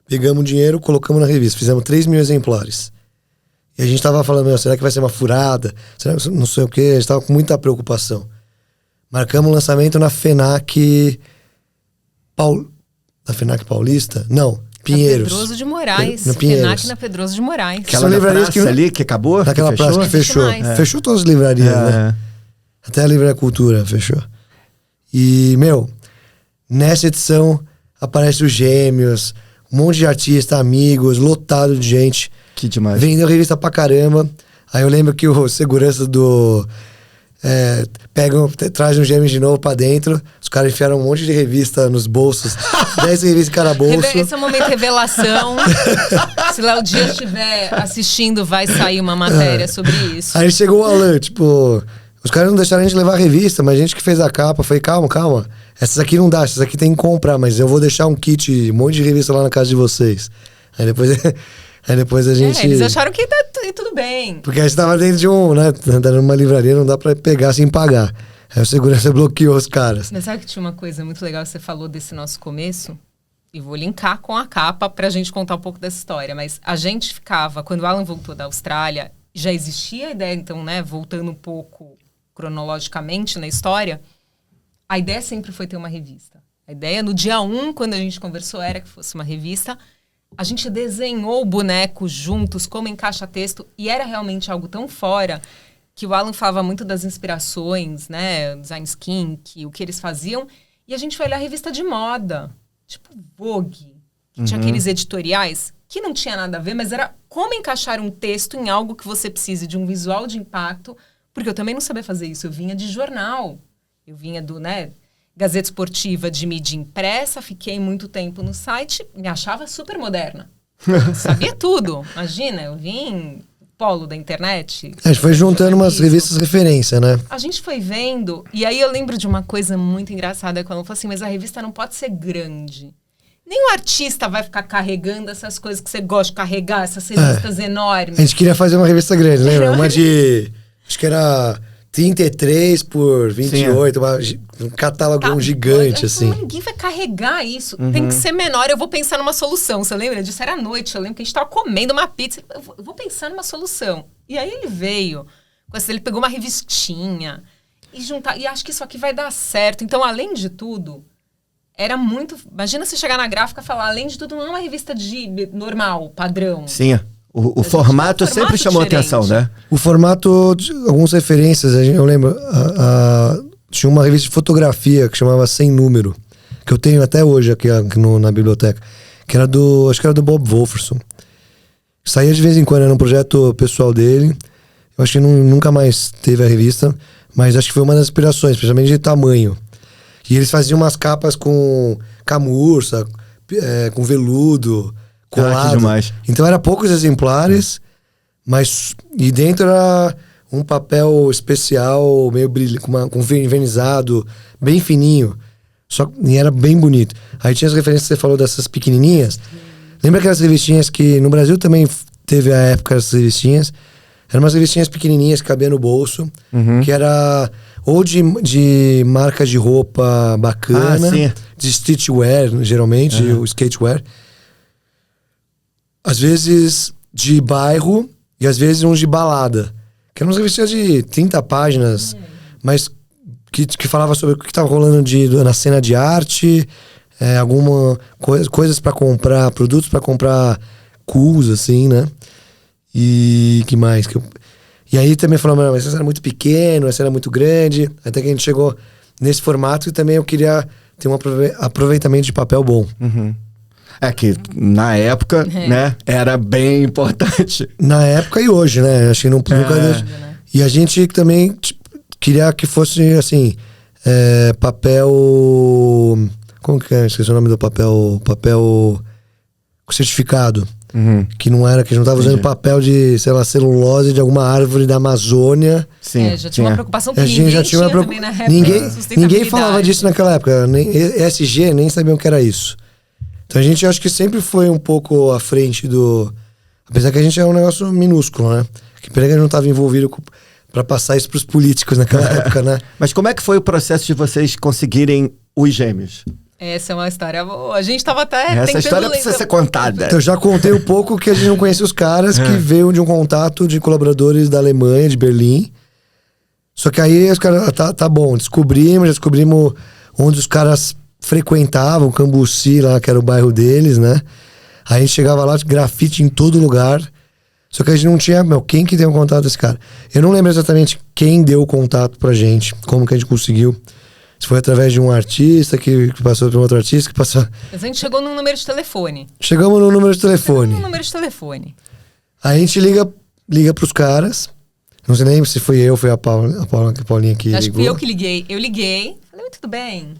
pegamos dinheiro, colocamos na revista, fizemos 3.000 exemplares. E a gente tava falando, será que vai ser uma furada? Será que não sei o quê? A gente tava com muita preocupação. Marcamos o lançamento na FENAC na FENAC Paulista? Não, Pinheiros. Na Pedroso de Moraes. Na Pinheiros. FENAC na Pedroso de Moraes. Aquela livrarias que ali que acabou? Naquela que fechou? praça que fechou. Fechou todas as livrarias, né? Até a Livraria Cultura fechou. E, nessa edição aparece os Gêmeos, um monte de artistas, amigos, lotado de gente. Que demais. Vendeu revista pra caramba. Aí eu lembro que o segurança do trazem os gêmeos de novo pra dentro. Os caras enfiaram um monte de revista nos bolsos. 10 revistas em cada bolso. Esse é o momento revelação. Se Léo Dias estiver assistindo, vai sair uma matéria sobre isso. Aí chegou o Alan, tipo... Os caras não deixaram a gente levar a revista, mas a gente que fez a capa. Eu falei, calma. Essas aqui não dá, essas aqui tem que comprar. Mas eu vou deixar um kit, um monte de revista lá na casa de vocês. Aí depois a gente... eles acharam que tá tudo bem. Porque a gente tava dentro de numa livraria, não dá pra pegar sem pagar. Aí o segurança bloqueou os caras. Mas sabe que tinha uma coisa muito legal que você falou desse nosso começo? E vou linkar com a capa pra gente contar um pouco dessa história. Mas a gente ficava, quando o Alan voltou da Austrália, já existia a ideia, então, né, voltando um pouco cronologicamente na história, a ideia sempre foi ter uma revista. A ideia, no dia 1, quando a gente conversou, era que fosse uma revista. A gente desenhou o boneco juntos, como em caixa-texto, e era realmente algo tão fora que o Alan falava muito das inspirações, né, design skink, o que eles faziam, e a gente foi olhar a revista de moda, tipo Vogue, que tinha aqueles editoriais que não tinha nada a ver, mas era como encaixar um texto em algo que você precise de um visual de impacto, porque eu também não sabia fazer isso, eu vinha de jornal, eu vinha do, né, Gazeta Esportiva de mídia impressa, fiquei muito tempo no site, me achava super moderna. Sabia tudo. Imagina, eu vim polo da internet. A gente foi juntando umas revistas referência, né? A gente foi vendo, e aí eu lembro de uma coisa muito engraçada, quando eu falei assim, mas a revista não pode ser grande. Nem o artista vai ficar carregando essas coisas que você gosta de carregar, essas revistas enormes. A gente queria fazer uma revista grande, lembra? Uma de... Acho que era 33 por 28, um catálogo gigante, assim. Ninguém vai carregar isso. Tem que ser menor, eu vou pensar numa solução. Você lembra disso? Era à noite, eu lembro que a gente tava comendo uma pizza. Eu vou pensar numa solução. E aí ele veio, ele pegou uma revistinha e acho que isso aqui vai dar certo. Então, além de tudo, era muito... Imagina você chegar na gráfica e falar, além de tudo, não é uma revista normal, padrão. Sim, o formato sempre chamou atenção, né? O formato, algumas referências, eu lembro, tinha uma revista de fotografia que chamava Sem Número, que eu tenho até hoje aqui na biblioteca, que era acho que era do Bob Wolferson. Saía de vez em quando, era um projeto pessoal dele, eu acho que nunca mais teve a revista, mas acho que foi uma das inspirações, principalmente de tamanho. E eles faziam umas capas com camurça, com veludo, colado. Que demais. Então era poucos exemplares, mas e dentro era um papel especial, meio com envernizado, bem fininho. E era bem bonito. Aí tinha as referências que você falou dessas pequenininhas. Lembra aquelas revistinhas que no Brasil também teve a época dessas revistinhas? Eram umas revistinhas pequenininhas que cabiam no bolso, que era ou de marca de roupa bacana, de streetwear, geralmente, o skatewear. Às vezes de bairro e às vezes uns de balada. Que eram umas revistinhas de 30 páginas, mas que falava sobre o que estava rolando na cena de arte, coisas para comprar, produtos para comprar cools, assim, né? E que mais? E aí também falou, mas essa era muito pequeno, essa era muito grande. Até que a gente chegou nesse formato e também eu queria ter um aproveitamento de papel bom. É que na época, né, era bem importante. Na época e hoje, né? Acho que nunca... E a gente também queria que fosse, assim, papel... Como que é? Esqueci o nome do papel. Papel certificado. Que não era, que a gente não estava usando papel de, sei lá, celulose de alguma árvore da Amazônia. Sim, já tinha uma preocupação que ninguém já tinha também na época. Ninguém falava disso naquela época. ESG nem sabiam o que era isso. Então a gente acho que sempre foi um pouco à frente do... Apesar que a gente é um negócio minúsculo, né? Que pena que a gente não estava envolvido para passar isso para os políticos naquela época, né? Mas como é que foi o processo de vocês conseguirem os gêmeos? Essa é uma história boa. A gente tava até Essa história precisa ser contada. Então, eu já contei um pouco que a gente não conhecia os caras, que veio de um contato de colaboradores da Alemanha, de Berlim. Só que aí os caras, tá bom, já descobrimos onde os caras frequentavam, Cambuci lá, que era o bairro deles, né? Aí a gente chegava lá, grafite em todo lugar. Só que a gente não tinha, quem que deu um contato desse cara? Eu não lembro exatamente quem deu o contato pra gente, como que a gente conseguiu. Se foi através de um artista que passou para um outro artista que passou... Mas a gente chegou num número de telefone. Chegamos no número de telefone. Aí a gente liga pros caras Não sei nem se foi eu, foi a Paulinha que Acho que ligou. fui eu que liguei. Eu liguei, falei, tudo bem.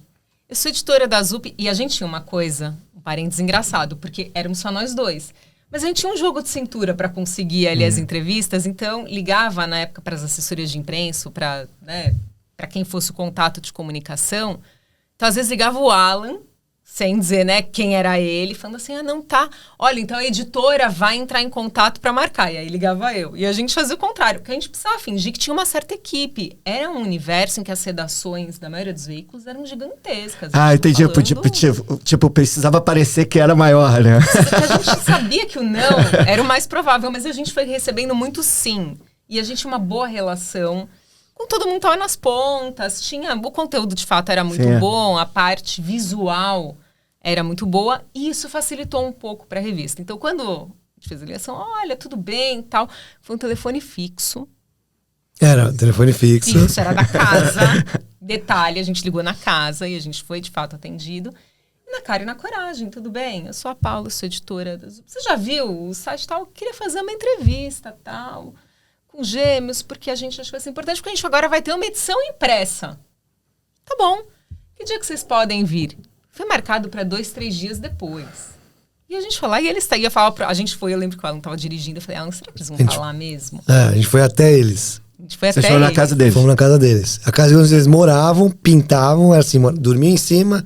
Eu sou editora da ZUP e a gente tinha uma coisa, um parênteses engraçado, porque éramos só nós dois. Mas a gente tinha um jogo de cintura para conseguir ali as entrevistas, então ligava na época para as assessorias de imprensa, para quem fosse o contato de comunicação. Então, às vezes, ligava o Alan, sem dizer, né, quem era ele, falando assim, não, tá. Olha, então a editora vai entrar em contato para marcar. E aí ligava eu. E a gente fazia o contrário, porque a gente precisava fingir que tinha uma certa equipe. Era um universo em que as redações da maioria dos veículos eram gigantescas. Entendi. Tipo, precisava parecer que era maior, né? Porque a gente sabia que o não era o mais provável, mas a gente foi recebendo muito sim. E a gente tinha uma boa relação. Com todo mundo tava nas pontas, o conteúdo de fato era muito bom, a parte visual era muito boa, e isso facilitou um pouco para a revista. Então, quando a gente fez a ligação, olha, tudo bem e tal, foi um telefone fixo. Era um telefone fixo. Isso, era da casa. Detalhe, a gente ligou na casa e a gente foi, de fato, atendido. E na cara e na coragem, tudo bem? Eu sou a Paula, sou editora. Você já viu o site tal? Eu queria fazer uma entrevista, tal, com Gêmeos, porque a gente achou isso importante, porque a gente agora vai ter uma edição impressa. Tá bom. Que dia que vocês podem vir? Foi marcado para 2, 3 dias depois. E a gente foi lá e eles ia falar a gente foi, eu lembro que o Alan estava dirigindo, eu falei, Alan, será que eles vão falar mesmo? A gente foi até eles. A gente foi Vocês até foram eles. na casa deles? Fomos na casa deles. A casa onde eles moravam, pintavam, era assim, dormiam em cima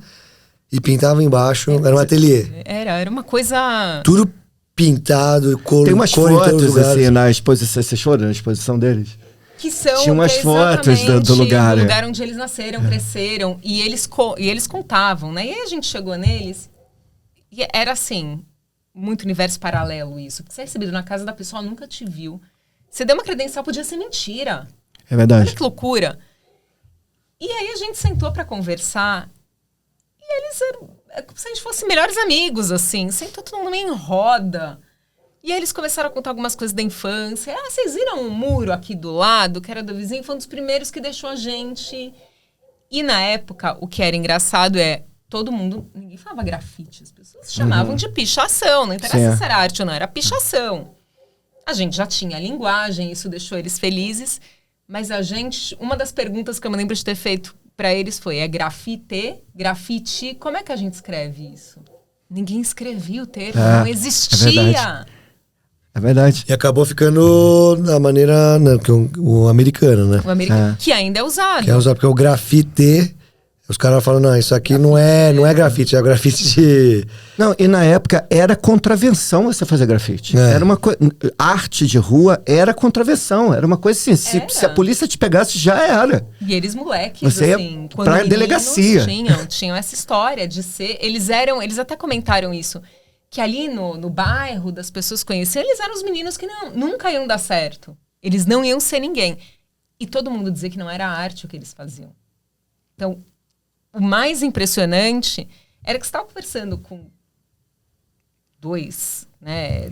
e pintavam embaixo, era um ateliê. Era uma coisa... Tudo pintado, Tem umas cor em todos os fotos, lugares. assim, na exposição. Vocês foram na exposição deles? Que são Tinha umas fotos do lugar. O lugar onde eles nasceram, cresceram. E eles contavam, né? E aí a gente chegou neles e era assim, muito universo paralelo isso. Porque você é recebido na casa da pessoa, nunca te viu. Você deu uma credencial, podia ser mentira. É verdade. Olha que loucura. E aí a gente sentou pra conversar e eles eram... É como se a gente fosse melhores amigos, assim. Sentou todo mundo meio em roda. E aí eles começaram a contar algumas coisas da infância. Vocês viram um muro aqui do lado, que era do vizinho? Foi um dos primeiros que deixou a gente. E na época, o que era engraçado todo mundo... Ninguém falava grafite. As pessoas chamavam de pichação. Não interessa se era arte ou não, era pichação. A gente já tinha a linguagem, isso deixou eles felizes. Mas uma das perguntas que eu me lembro de ter feito para eles foi, grafite, como é que a gente escreve isso? Ninguém escrevia o termo, não existia. É verdade. E acabou ficando da maneira, o americano, né? O americano, que ainda é usado. Que é usado, porque o grafite, os caras falam, não, isso aqui não é grafite, é grafite de... Não, e na época era contravenção você fazer grafite. Era uma coisa... Arte de rua era contravenção. Era uma coisa assim, se a polícia te pegasse, já era. E eles, moleques, você assim, ia quando pra delegacia. Tinham essa história de ser... Eles até comentaram isso, que ali no bairro das pessoas conheciam, eles eram os meninos que nunca iam dar certo. Eles não iam ser ninguém. E todo mundo dizia que não era arte o que eles faziam. Então, o mais impressionante era que você estava conversando com 2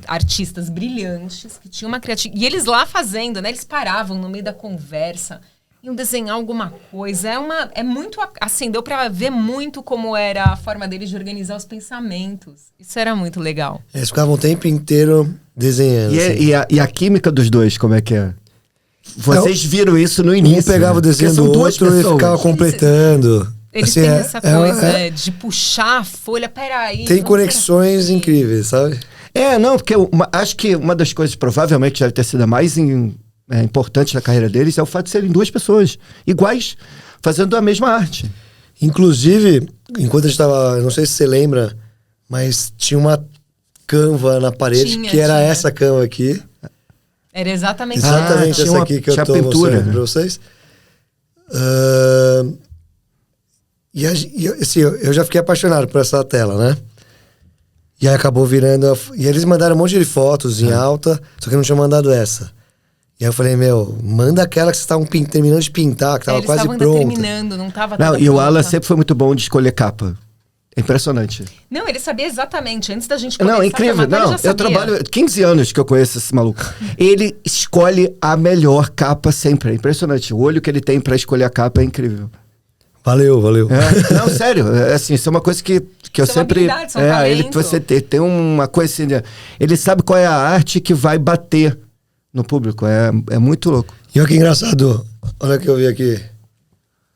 artistas brilhantes que tinham uma criatividade. E eles lá fazendo, né? Eles paravam no meio da conversa, iam desenhar alguma coisa. É muito... Assim, deu para ver muito como era a forma deles de organizar os pensamentos. Isso era muito legal. Eles ficavam o tempo inteiro desenhando. E a química dos dois, como é que é? Vocês viram isso no início. Um pegava o desenho do outro e ficava completando. Eles assim, têm essa coisa de puxar a folha, peraí. Tem conexões incríveis, sabe? Porque acho que uma das coisas provavelmente deve ter sido a mais importante na carreira deles é o fato de serem 2 pessoas iguais, fazendo a mesma arte. Inclusive, enquanto a gente tava, não sei se você lembra, mas tinha uma Canva na parede, que era essa Canva aqui. Era exatamente essa aqui que eu tô mostrando pra vocês. E assim, eu já fiquei apaixonado por essa tela, né? E aí acabou virando... E eles mandaram um monte de fotos em alta, só que não tinham mandado essa. E aí eu falei, manda aquela que vocês estavam terminando de pintar, que tava quase pronta. Terminando, não tava toda E o pronta. Alan sempre foi muito bom de escolher capa. É impressionante. Não, ele sabia exatamente, antes da gente começar. Não, incrível. Eu trabalho 15 anos que eu conheço esse maluco. Ele escolhe a melhor capa sempre. É impressionante. O olho que ele tem pra escolher a capa é incrível. Valeu. Não, sério. Assim, isso é uma coisa que eu sempre... Você tem uma coisa assim... Ele sabe qual é a arte que vai bater no público. É muito louco. E olha que engraçado. Olha que eu vi aqui.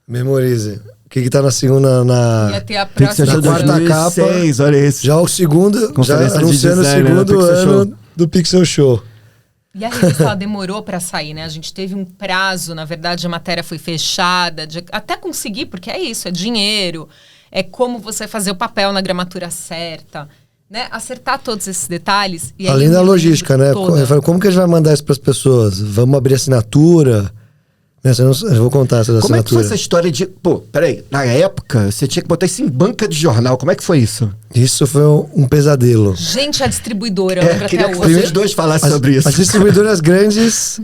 Memorize. O que tá na segunda... Ia ter a Pixel próxima Show quarta capa. 2006, olha isso. Já o segundo, já Conferência de anunciando o design, né, segundo Pixel ano Show. do Pixel Show. E a revista ela demorou para sair, né? A gente teve um prazo, na verdade a matéria foi fechada, até conseguir, porque é isso, é dinheiro, é como você fazer o papel na gramatura certa, né? Acertar todos esses detalhes. E aí Além eu da me logística, né? lembro toda. Eu falei, como que a gente vai mandar isso pras pessoas? Vamos abrir assinatura? Eu vou contar essa da Como é que foi assinatura. essa história de... Pô, peraí. Na época, você tinha que botar isso em banca de jornal. Como é que foi isso? Isso foi um pesadelo. Gente, a distribuidora, eu lembro Queria até que hoje. vocês dois falassem sobre isso. As distribuidoras grandes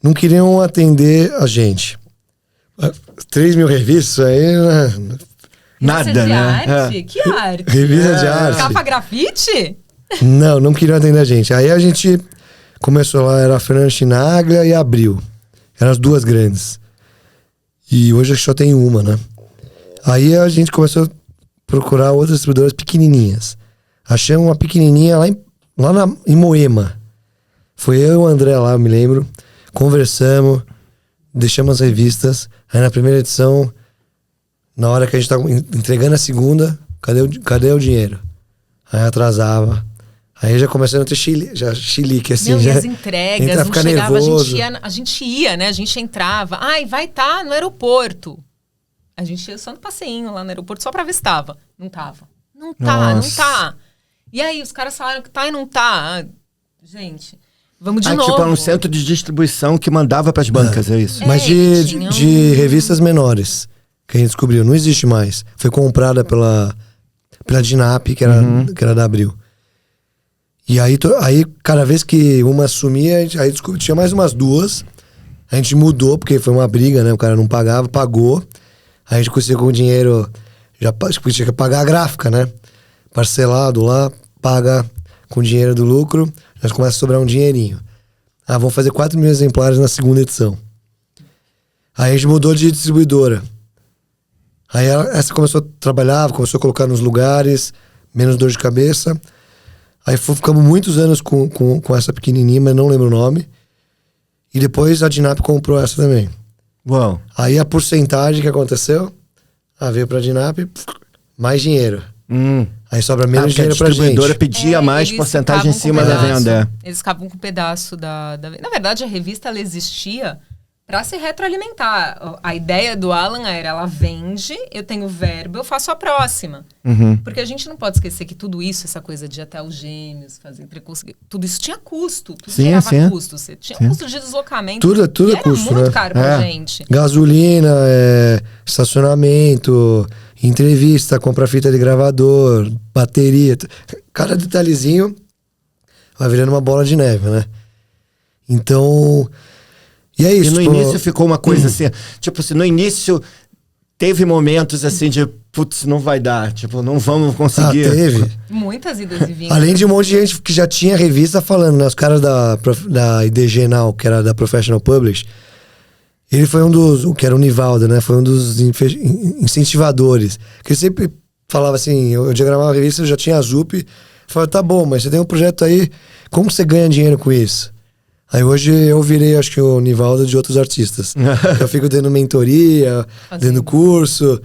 não queriam atender a gente. 3 mil revistas aí, né? Nada, Revista de né? arte? Que arte? Revista de arte. Capa grafite? Não queriam atender a gente. Aí a gente começou lá, era a Fernanda Chinaglia e a Abril. Eram as duas grandes. E hoje só tem uma, né? Aí a gente começou a procurar outras distribuidoras pequenininhas. Achamos uma pequenininha lá em Moema. Foi eu e o André lá, eu me lembro. Conversamos, deixamos as revistas. Aí na primeira edição, na hora que a gente tava entregando a segunda, cadê o dinheiro? Aí atrasava. Aí já começando a ter chilique, assim. Não, já e as entregas, entra a não ficar chegava, nervoso. a gente ia, né? A gente entrava. Ai, vai estar no aeroporto. A gente ia só no passeinho lá no aeroporto, só pra ver se tava. Não tava. Não tá, Nossa. não tá. E aí, os caras falaram que tá e não tá. Gente, vamos de Aí, novo. tipo, era um centro de distribuição que mandava pras bancas, é isso? Mas e tinha de revistas menores, que a gente descobriu. Não existe mais. Foi comprada pela Dinap, que era da Abril. E aí, cada vez que uma sumia, aí tinha mais umas duas. A gente mudou, porque foi uma briga, né? O cara não pagava, pagou. Aí a gente conseguiu o dinheiro, já tinha que pagar a gráfica, né? Parcelado lá, paga com o dinheiro do lucro, já começa a sobrar um dinheirinho. Vamos fazer 4 mil exemplares na segunda edição. Aí a gente mudou de distribuidora. Aí essa começou a trabalhar, começou a colocar nos lugares, menos dor de cabeça. Aí ficamos muitos anos com essa pequenininha, mas não lembro o nome. E depois a Dinap comprou essa também. Uau. Aí a porcentagem que aconteceu, veio pra Dinap, mais dinheiro. Aí sobra menos Porque a dinheiro pra distribuidora gente. pedia mais eles porcentagem em ficavam com cima da pedaço. venda. Eles ficavam com um pedaço da venda. Na verdade, a revista ela existia para se retroalimentar. A ideia do Alan era, ela vende, eu tenho verbo, eu faço a próxima. Porque a gente não pode esquecer que tudo isso, essa coisa de ir até os Gêmeos, fazer entrecurso, tudo isso tinha custo. Tudo Sim, gerava sim. custo. Você tinha custo de deslocamento. Tudo e é custo, era muito né? caro pra gente. Gasolina, estacionamento, entrevista, compra fita de gravador, bateria. Cada detalhezinho vai virando uma bola de neve, né? Então... E é isso. E no tipo, início ficou uma coisa assim, tipo assim, no início teve momentos assim de, putz, não vai dar, tipo, não vamos conseguir. teve. Muitas idas e vindas. Além de um monte de gente que já tinha revista falando, né? Os caras da IDG Now, que era da Professional Publish, ele foi um dos, o que era o Nivaldo, né? Foi um dos incentivadores. Que ele sempre falava assim, eu diagramava a revista, eu já tinha a ZUP, falava, tá bom, mas você tem um projeto aí, como você ganha dinheiro com isso? Aí hoje eu virei, acho que o Nivaldo de outros artistas. Eu fico dando mentoria, dando curso.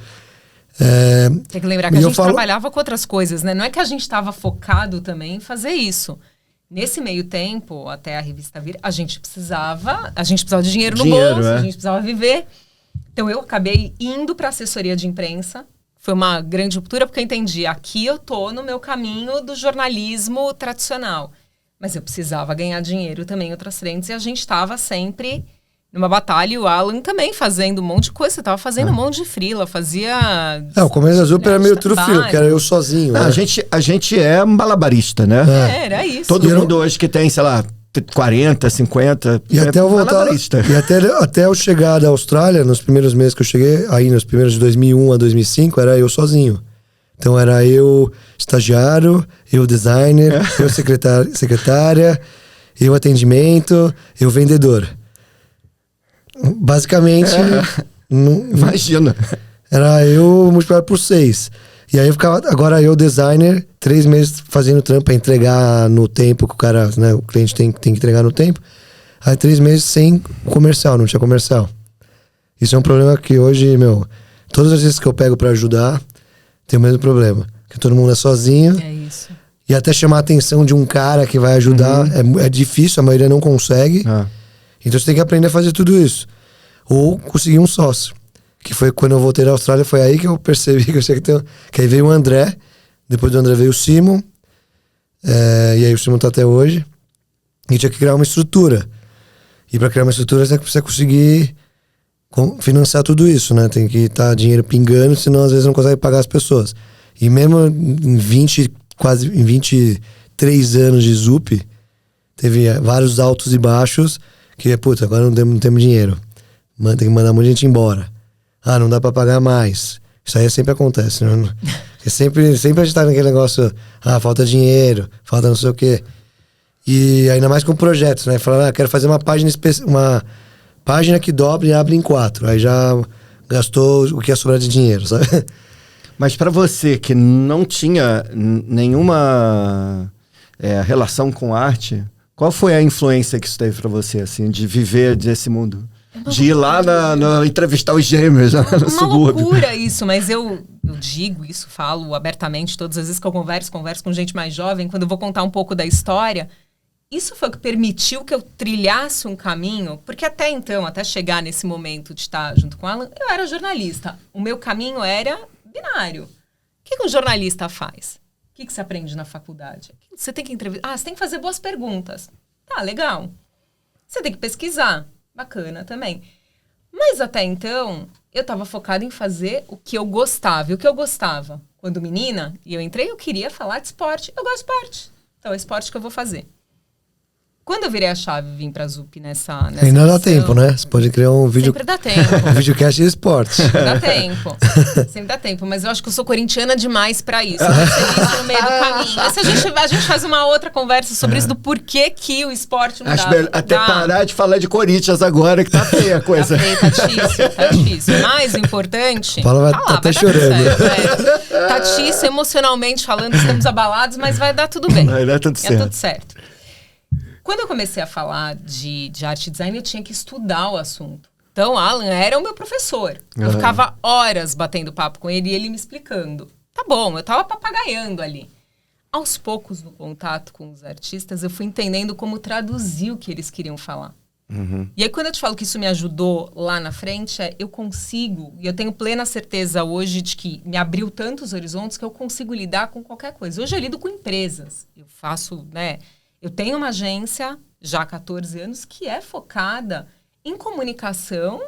Tem que lembrar que a gente trabalhava com outras coisas, né? Não é que a gente estava focado também em fazer isso. Nesse meio tempo, até a revista vir, a gente precisava de dinheiro no bolso, a gente precisava viver. Então eu acabei indo para assessoria de imprensa. Foi uma grande ruptura, porque eu entendi, aqui eu tô no meu caminho do jornalismo tradicional. Mas eu precisava ganhar dinheiro também em outras frentes, e a gente estava sempre numa batalha, e o Alan também fazendo um monte de coisa. Você estava fazendo um monte de freela, fazia... o começo da ZUP era meio tudo freela, que era eu sozinho. Não, né? a gente é um malabarista, né? Era isso. Todo mundo hoje que tem, sei lá, 40, 50, E até eu voltar, malabarista. e até eu chegar da Austrália, nos primeiros meses que eu cheguei, aí nos primeiros de 2001 a 2005, era eu sozinho. Então era eu estagiário, eu designer, eu secretária, eu atendimento, eu vendedor. Basicamente, Imagina. era eu multiplicado por 6. E aí eu ficava, agora eu designer, 3 meses fazendo trampo pra entregar no tempo que o cara, né, o cliente tem que entregar no tempo. Aí 3 meses sem comercial, não tinha comercial. Isso é um problema que hoje, todas as vezes que eu pego pra ajudar, tem o mesmo problema. Que todo mundo é sozinho. É isso. E até chamar a atenção de um cara que vai ajudar é difícil, a maioria não consegue. Então você tem que aprender a fazer tudo isso. Ou conseguir um sócio. Que foi quando eu voltei da Austrália, foi aí que eu percebi que eu tinha que ter... Que aí veio o André, depois do André veio o Simon, e aí o Simon tá até hoje. E tinha que criar uma estrutura. E para criar uma estrutura você precisa conseguir financiar tudo isso, né? Tem que estar dinheiro pingando, senão às vezes não consegue pagar as pessoas. E mesmo em 23 anos de Zup, teve vários altos e baixos, que, puta, agora não temos dinheiro. Tem que mandar muita gente embora. Ah, não dá pra pagar mais. Isso aí sempre acontece, né? Sempre a gente tá naquele negócio, falta dinheiro, falta não sei o quê. E ainda mais com projetos, né? Falando, quero fazer uma página que dobra e abre em 4. Aí já gastou o que ia sobrar de dinheiro, sabe? Mas para você que não tinha nenhuma relação com arte, qual foi a influência que isso teve para você, assim, de viver desse mundo? De ir lá entrevistar os gêmeos no subúrbio. Uma loucura isso, mas eu digo isso, falo abertamente todas as vezes que eu converso com gente mais jovem, quando eu vou contar um pouco da história. Isso foi o que permitiu que eu trilhasse um caminho, porque até então, até chegar nesse momento de estar junto com o Alan, eu era jornalista. O meu caminho era binário. O que um jornalista faz? O que você aprende na faculdade? Você tem que entrevistar. Você tem que fazer boas perguntas. Tá, legal. Você tem que pesquisar. Bacana também. Mas até então, eu estava focada em fazer o que eu gostava. E o que eu gostava? Quando menina, e eu entrei, eu queria falar de esporte. Eu gosto de esporte. Então é esporte que eu vou fazer. Quando eu virei a chave e vim pra Zup nessa ainda dá tempo, né? Você pode criar um vídeo... Sempre dá tempo. Um videocast de esportes. Sempre dá tempo. Sempre dá tempo. Mas eu acho que eu sou corintiana demais pra isso. Eu percebi isso no meio do caminho. Mas a gente faz uma outra conversa sobre isso, do porquê que o esporte não Acho dá. melhor até parar de falar de Corinthians agora, que tá feia a coisa. Tá difícil. Mas o importante... Paula tá até chorando. Tá difícil emocionalmente falando, estamos abalados, mas vai dar tudo bem. Vai dar tudo certo. É tudo certo. Quando eu comecei a falar de arte e design, eu tinha que estudar o assunto. Então, Alan era o meu professor. Eu ficava horas batendo papo com ele e ele me explicando. Tá bom, eu tava papagaiando ali. Aos poucos, no contato com os artistas, eu fui entendendo como traduzir o que eles queriam falar. E aí, quando eu te falo que isso me ajudou lá na frente, eu consigo, e eu tenho plena certeza hoje de que me abriu tantos horizontes que eu consigo lidar com qualquer coisa. Hoje eu lido com empresas. Eu faço, né... Eu tenho uma agência, já há 14 anos, que é focada em comunicação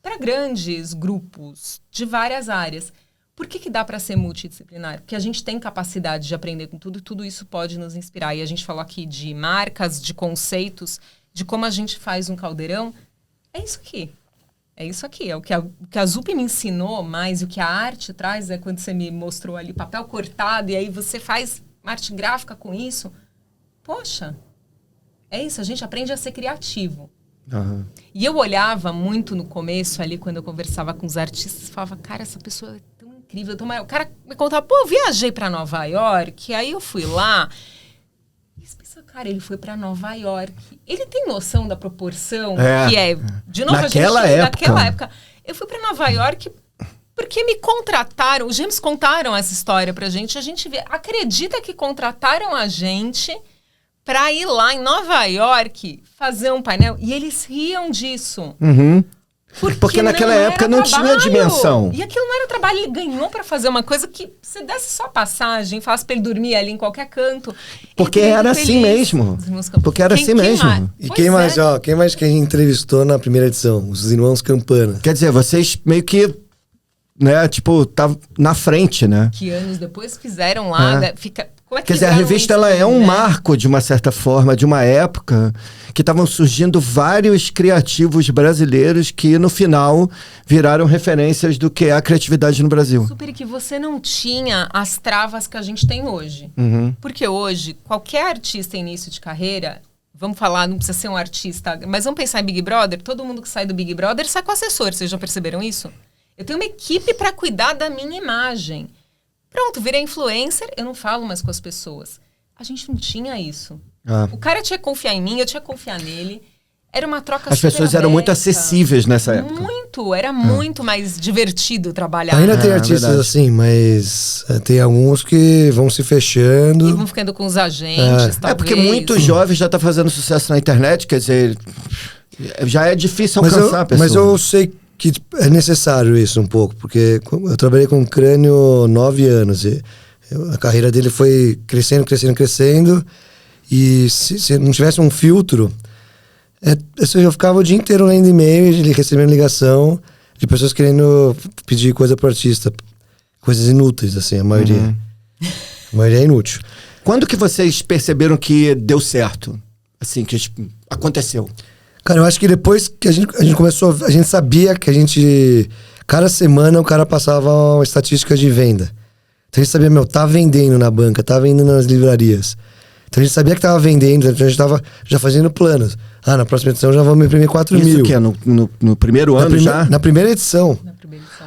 para grandes grupos de várias áreas. Por que dá para ser multidisciplinar? Porque a gente tem capacidade de aprender com tudo e tudo isso pode nos inspirar. E a gente falou aqui de marcas, de conceitos, de como a gente faz um caldeirão. É isso aqui. É isso aqui. É o que a Zup me ensinou mais, e o que a arte traz é quando você me mostrou ali papel cortado e aí você faz arte gráfica com isso. Poxa, é isso, a gente aprende a ser criativo. E eu olhava muito no começo ali, quando eu conversava com os artistas, falava, cara, essa pessoa é tão incrível. O cara me contava, eu viajei pra Nova York, aí eu fui lá. E você pensa, cara, ele foi pra Nova York. Ele tem noção da proporção que é... De novo, naquela época. Eu fui pra Nova York porque me contrataram, os gêmeos contaram essa história pra gente, a gente acredita que contrataram a gente... para ir lá em Nova York fazer um painel. E eles riam disso. Porque naquela época não tinha dimensão. E aquilo não era trabalho. Ele ganhou para fazer uma coisa que se desse só passagem, falasse para ele dormir ali em qualquer canto. Porque era assim mesmo. Porque era assim mesmo. E quem mais que a gente entrevistou na primeira edição? Os irmãos Campana. Quer dizer, vocês meio que, né, tipo, tá na frente, né? Que anos depois fizeram lá, Quer dizer, a revista ela é um marco, de uma certa forma, de uma época que estavam surgindo vários criativos brasileiros que, no final, viraram referências do que é a criatividade no Brasil. Super, que você não tinha as travas que a gente tem hoje. Porque hoje, qualquer artista em início de carreira, vamos falar, não precisa ser um artista, mas vamos pensar em Big Brother, todo mundo que sai do Big Brother sai com assessor, vocês já perceberam isso? Eu tenho uma equipe para cuidar da minha imagem. Pronto, virei influencer, eu não falo mais com as pessoas. A gente não tinha isso. O cara tinha que confiar em mim, eu tinha que confiar nele. Era uma troca As super pessoas eram muito aberta. acessíveis nessa época. Era muito mais divertido trabalhar. Ainda tem artistas verdade. assim, mas tem alguns que vão se fechando. E vão ficando com os agentes, talvez. Porque muito jovem já tá fazendo sucesso na internet, quer dizer, já é difícil alcançar a pessoa. Mas eu sei que é necessário isso um pouco, porque eu trabalhei com o Crânio 9 anos e a carreira dele foi crescendo, e se não tivesse um filtro, eu ficava o dia inteiro lendo e-mail, recebendo ligação de pessoas querendo pedir coisa pro artista, coisas inúteis, assim, a maioria. A maioria é inútil. Quando que vocês perceberam que deu certo? Assim, que aconteceu? Cara, eu acho que depois que a gente começou, a gente sabia que cada semana o cara passava uma estatística de venda. Então a gente sabia, tá vendendo na banca, tá vendendo nas livrarias. Então a gente sabia que tava vendendo, então a gente tava já fazendo planos. Na próxima edição já vamos imprimir 4 mil. Isso que é no primeiro ano já? Na primeira edição.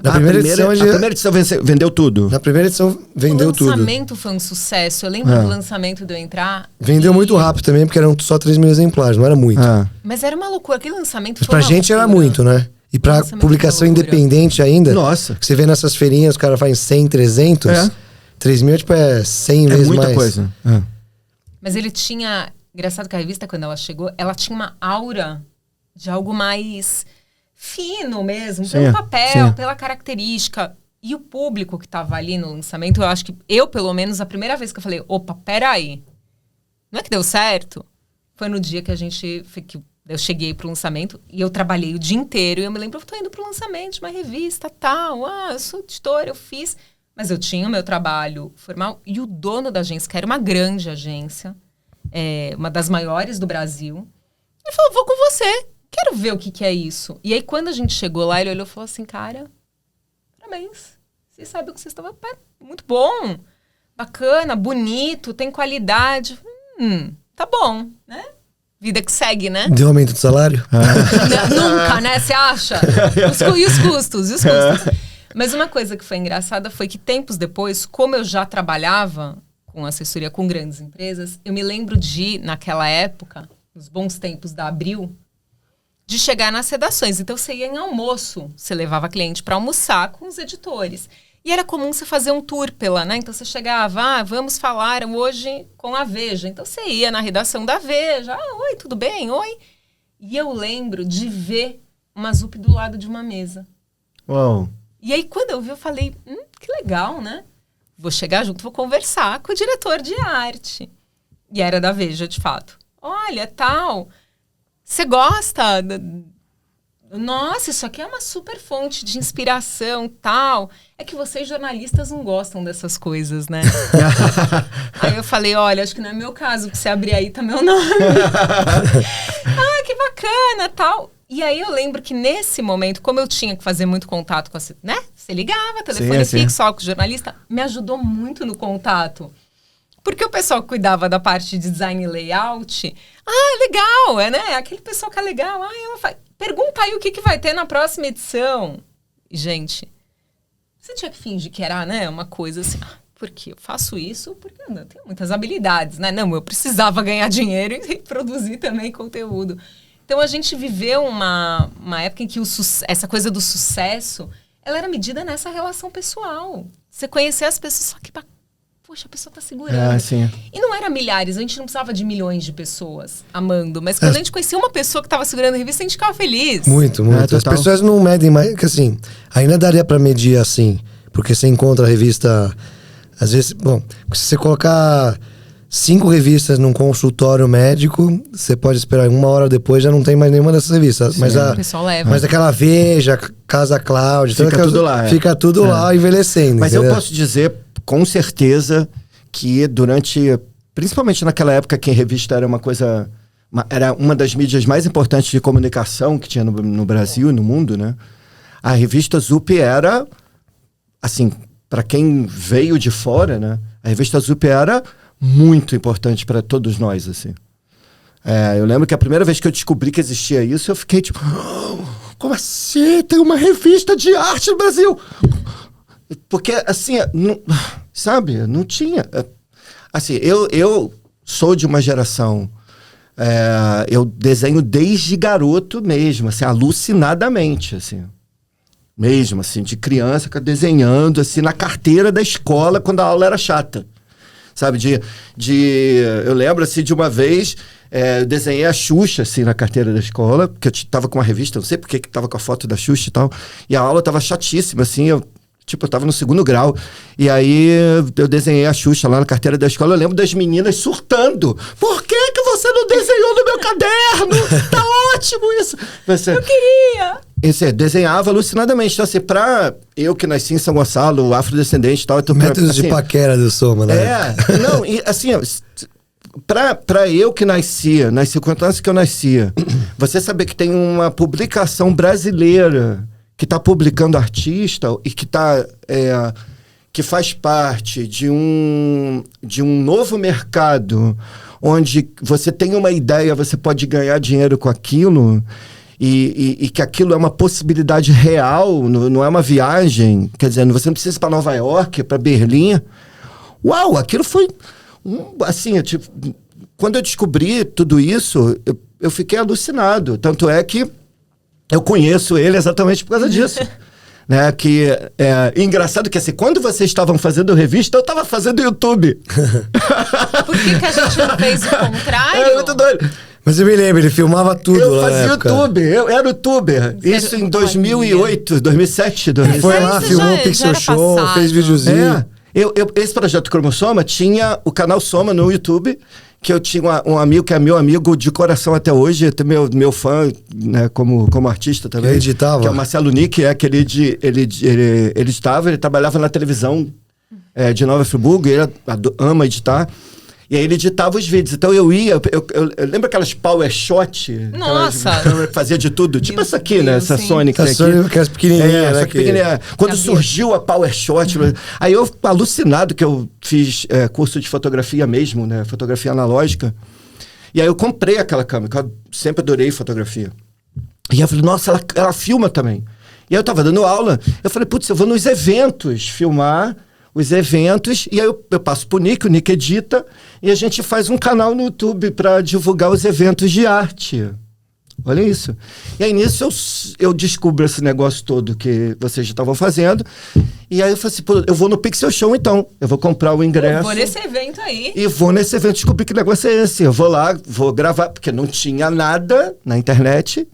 Na primeira edição a primeira edição vendeu tudo? Na primeira edição vendeu tudo. O lançamento foi um sucesso. Eu lembro do lançamento de eu entrar. Vendeu muito rápido também, porque eram só 3 mil exemplares, não era muito. Mas era uma loucura. Aquele lançamento Mas foi pra gente loucura. era muito, né? E pra Nossa, publicação muita loucura. independente ainda. Nossa. Que você vê nessas feirinhas, os caras fazem 100, 300. 3 mil é 100 vezes mais. É muita coisa. Mas ele tinha... Engraçado que a revista, quando ela chegou, ela tinha uma aura de algo mais fino mesmo. Pelo papel, pela característica. E o público que tava ali no lançamento, eu acho que pelo menos, a primeira vez que eu falei, opa, peraí. Não é que deu certo? Foi no dia que eu cheguei pro lançamento e eu trabalhei o dia inteiro. E eu me lembro, eu tô indo pro lançamento de uma revista, tal. Eu sou editora, eu fiz... Mas eu tinha o meu trabalho formal e o dono da agência, que era uma grande agência, uma das maiores do Brasil, ele falou, vou com você, quero ver o que é isso. E aí, quando a gente chegou lá, ele olhou e falou assim, cara, parabéns, vocês sabem o que vocês estão... Muito bom, bacana, bonito, tem qualidade. Tá bom, né? Vida que segue, né? Deu aumento de salário? Nunca, né? Você acha? E os custos? Mas uma coisa que foi engraçada foi que tempos depois, como eu já trabalhava com assessoria com grandes empresas, eu me lembro naquela época, nos bons tempos da Abril, de chegar nas redações. Então você ia em almoço, você levava cliente para almoçar com os editores. E era comum você fazer um tour né? Então você chegava, vamos falar hoje com a Veja. Então você ia na redação da Veja, oi, tudo bem? Oi. E eu lembro de ver uma Zup do lado de uma mesa. Uau. E aí, quando eu vi, eu falei, que legal, né? Vou chegar junto, vou conversar com o diretor de arte. E era da Veja, de fato. Olha, tal, você gosta? Nossa, isso aqui é uma super fonte de inspiração, tal. É que vocês, jornalistas, não gostam dessas coisas, né? Aí eu falei, olha, acho que não é meu caso, porque você abrir aí tá meu nome. Que bacana, tal. E aí eu lembro que nesse momento, como eu tinha que fazer muito contato com né? Você ligava, telefone fixo, só com o jornalista, me ajudou muito no contato. Porque o pessoal que cuidava da parte de design e layout, legal, né? Aquele pessoal que é legal, pergunta aí o que vai ter na próxima edição. E, gente, você tinha que fingir que era, né, uma coisa assim, porque eu faço isso porque eu tenho muitas habilidades, né? Não, eu precisava ganhar dinheiro e produzir também conteúdo. Então, a gente viveu uma época em que essa coisa do sucesso, ela era medida nessa relação pessoal. Você conhecer as pessoas, só que, poxa, a pessoa tá segurando. E não era milhares, a gente não precisava de milhões de pessoas amando. Mas quando a gente conhecia uma pessoa que tava segurando a revista, a gente ficava feliz. Muito. As pessoas não medem mais, que assim, ainda daria pra medir assim, porque você encontra a revista, às vezes, se você colocar 5 revistas num consultório médico, você pode esperar 1 hora depois, já não tem mais nenhuma dessas revistas. Mas o pessoal leva. Mas aquela Veja, Casa Cláudia, fica tudo lá. Fica tudo lá envelhecendo. Mas entendeu? eu posso dizer com certeza que principalmente naquela época que a revista era era uma das mídias mais importantes de comunicação que tinha no Brasil e no mundo, né? A revista Zup era, assim, para quem veio de fora, né? A revista Zup era muito importante para todos nós, assim. Eu lembro que a primeira vez que eu descobri que existia isso, eu fiquei tipo, como assim? Tem uma revista de arte no Brasil? Porque, assim, não tinha. Assim, eu sou de uma geração eu desenho desde garoto mesmo, assim, alucinadamente, assim. Mesmo, assim, de criança, desenhando, assim, na carteira da escola, quando a aula era chata. Sabe, eu lembro, assim, de uma vez, eu desenhei a Xuxa, assim, na carteira da escola, porque eu tava com uma revista, não sei porque que tava com a foto da Xuxa e tal, e a aula tava chatíssima, assim, eu tava no 2º grau, e aí eu desenhei a Xuxa lá na carteira da escola, eu lembro das meninas surtando. Por que você não desenhou no meu caderno? Tá ótimo isso! Eu queria! Desenhava alucinadamente. Então, assim, pra eu que nasci em São Gonçalo, afrodescendente e tal... Métodos assim, de paquera do Soma, né? Não, e assim, pra eu que nascia, nas circunstâncias que eu nascia, você saber que tem uma publicação brasileira que tá publicando artista e que tá... que faz parte de um novo mercado onde você tem uma ideia, você pode ganhar dinheiro com aquilo... E que aquilo é uma possibilidade real, não é uma viagem. Quer dizer, você não precisa ir para Nova York, para Berlim. Uau, aquilo foi... assim, quando eu descobri tudo isso, eu fiquei alucinado. Tanto é que eu conheço ele exatamente por causa disso. Né? Que engraçado que assim, quando vocês estavam fazendo revista, eu estava fazendo YouTube. Por que a gente não fez o contrário? É muito doido. Mas eu me lembro, ele filmava tudo eu lá fazia YouTube, eu era youtuber. Isso em 2008, 2007, 2007. Foi lá, filmou o Pixel Show, passado. fez videozinho. Esse projeto Cromossoma tinha o canal Soma no YouTube, que eu tinha um amigo que é meu amigo de coração até hoje, até meu fã, né, como artista também. Ele editava? Que é o Marcelo Nick, ele editava, ele trabalhava na televisão de Nova Friburgo, ele ama editar. E aí ele editava os vídeos. Então eu lembro aquelas Power Shot? Nossa! Fazia de tudo. Tipo essa aqui, né? Essa sim. Sony que tem aqui. Aquelas pequenininhas, né? Pequenininha. Quando surgiu a Power Shot, aí eu alucinado que eu fiz curso de fotografia mesmo, né? Fotografia analógica. E aí eu comprei aquela câmera, que eu sempre adorei fotografia. E aí eu falei, nossa, ela filma também. E aí eu tava dando aula, eu falei, putz, eu vou nos eventos filmar os eventos, e aí eu passo pro Nick, o Nick edita, e a gente faz um canal no YouTube para divulgar os eventos de arte. Olha isso. E aí nisso eu descubro esse negócio todo que vocês já estavam fazendo, e aí eu falei assim, pô, eu vou no Pixel Show então, eu vou comprar o ingresso. Eu vou nesse evento aí. E vou nesse evento descobrir que negócio é esse. Eu vou lá, vou gravar, porque não tinha nada na internet.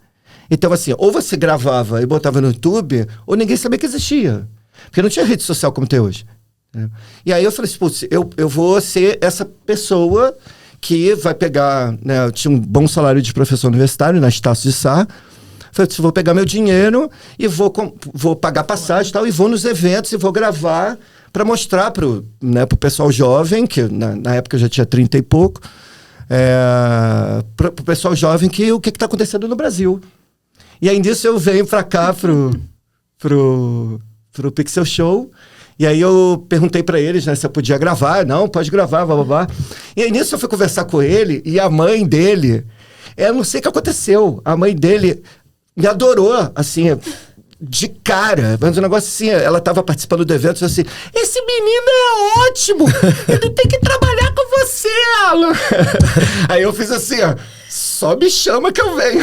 Então assim, ou você gravava e botava no YouTube, ou ninguém sabia que existia. Porque não tinha rede social como tem hoje. E aí eu falei assim, putz, eu vou ser essa pessoa que vai pegar, né, eu tinha um bom salário de professor universitário na Estácio de Sá, falei assim, vou pegar meu dinheiro e vou pagar passagem e tal, e vou nos eventos e vou gravar para mostrar pro pessoal jovem, que na época eu já tinha 30 e pouco, pro pessoal jovem o que está acontecendo no Brasil. E aí nisso eu venho para cá pro Pixel Show. E aí eu perguntei pra eles, né, se eu podia gravar. Não, pode gravar, blá, blá, blá. E aí nisso eu fui conversar com ele, e a mãe dele, eu não sei o que aconteceu, a mãe dele me adorou, assim, de cara. Mas um negócio assim, ela tava participando do evento, assim, esse menino é ótimo, ele tem que trabalhar com você, Alan. Aí eu fiz assim, ó, só me chama que eu venho.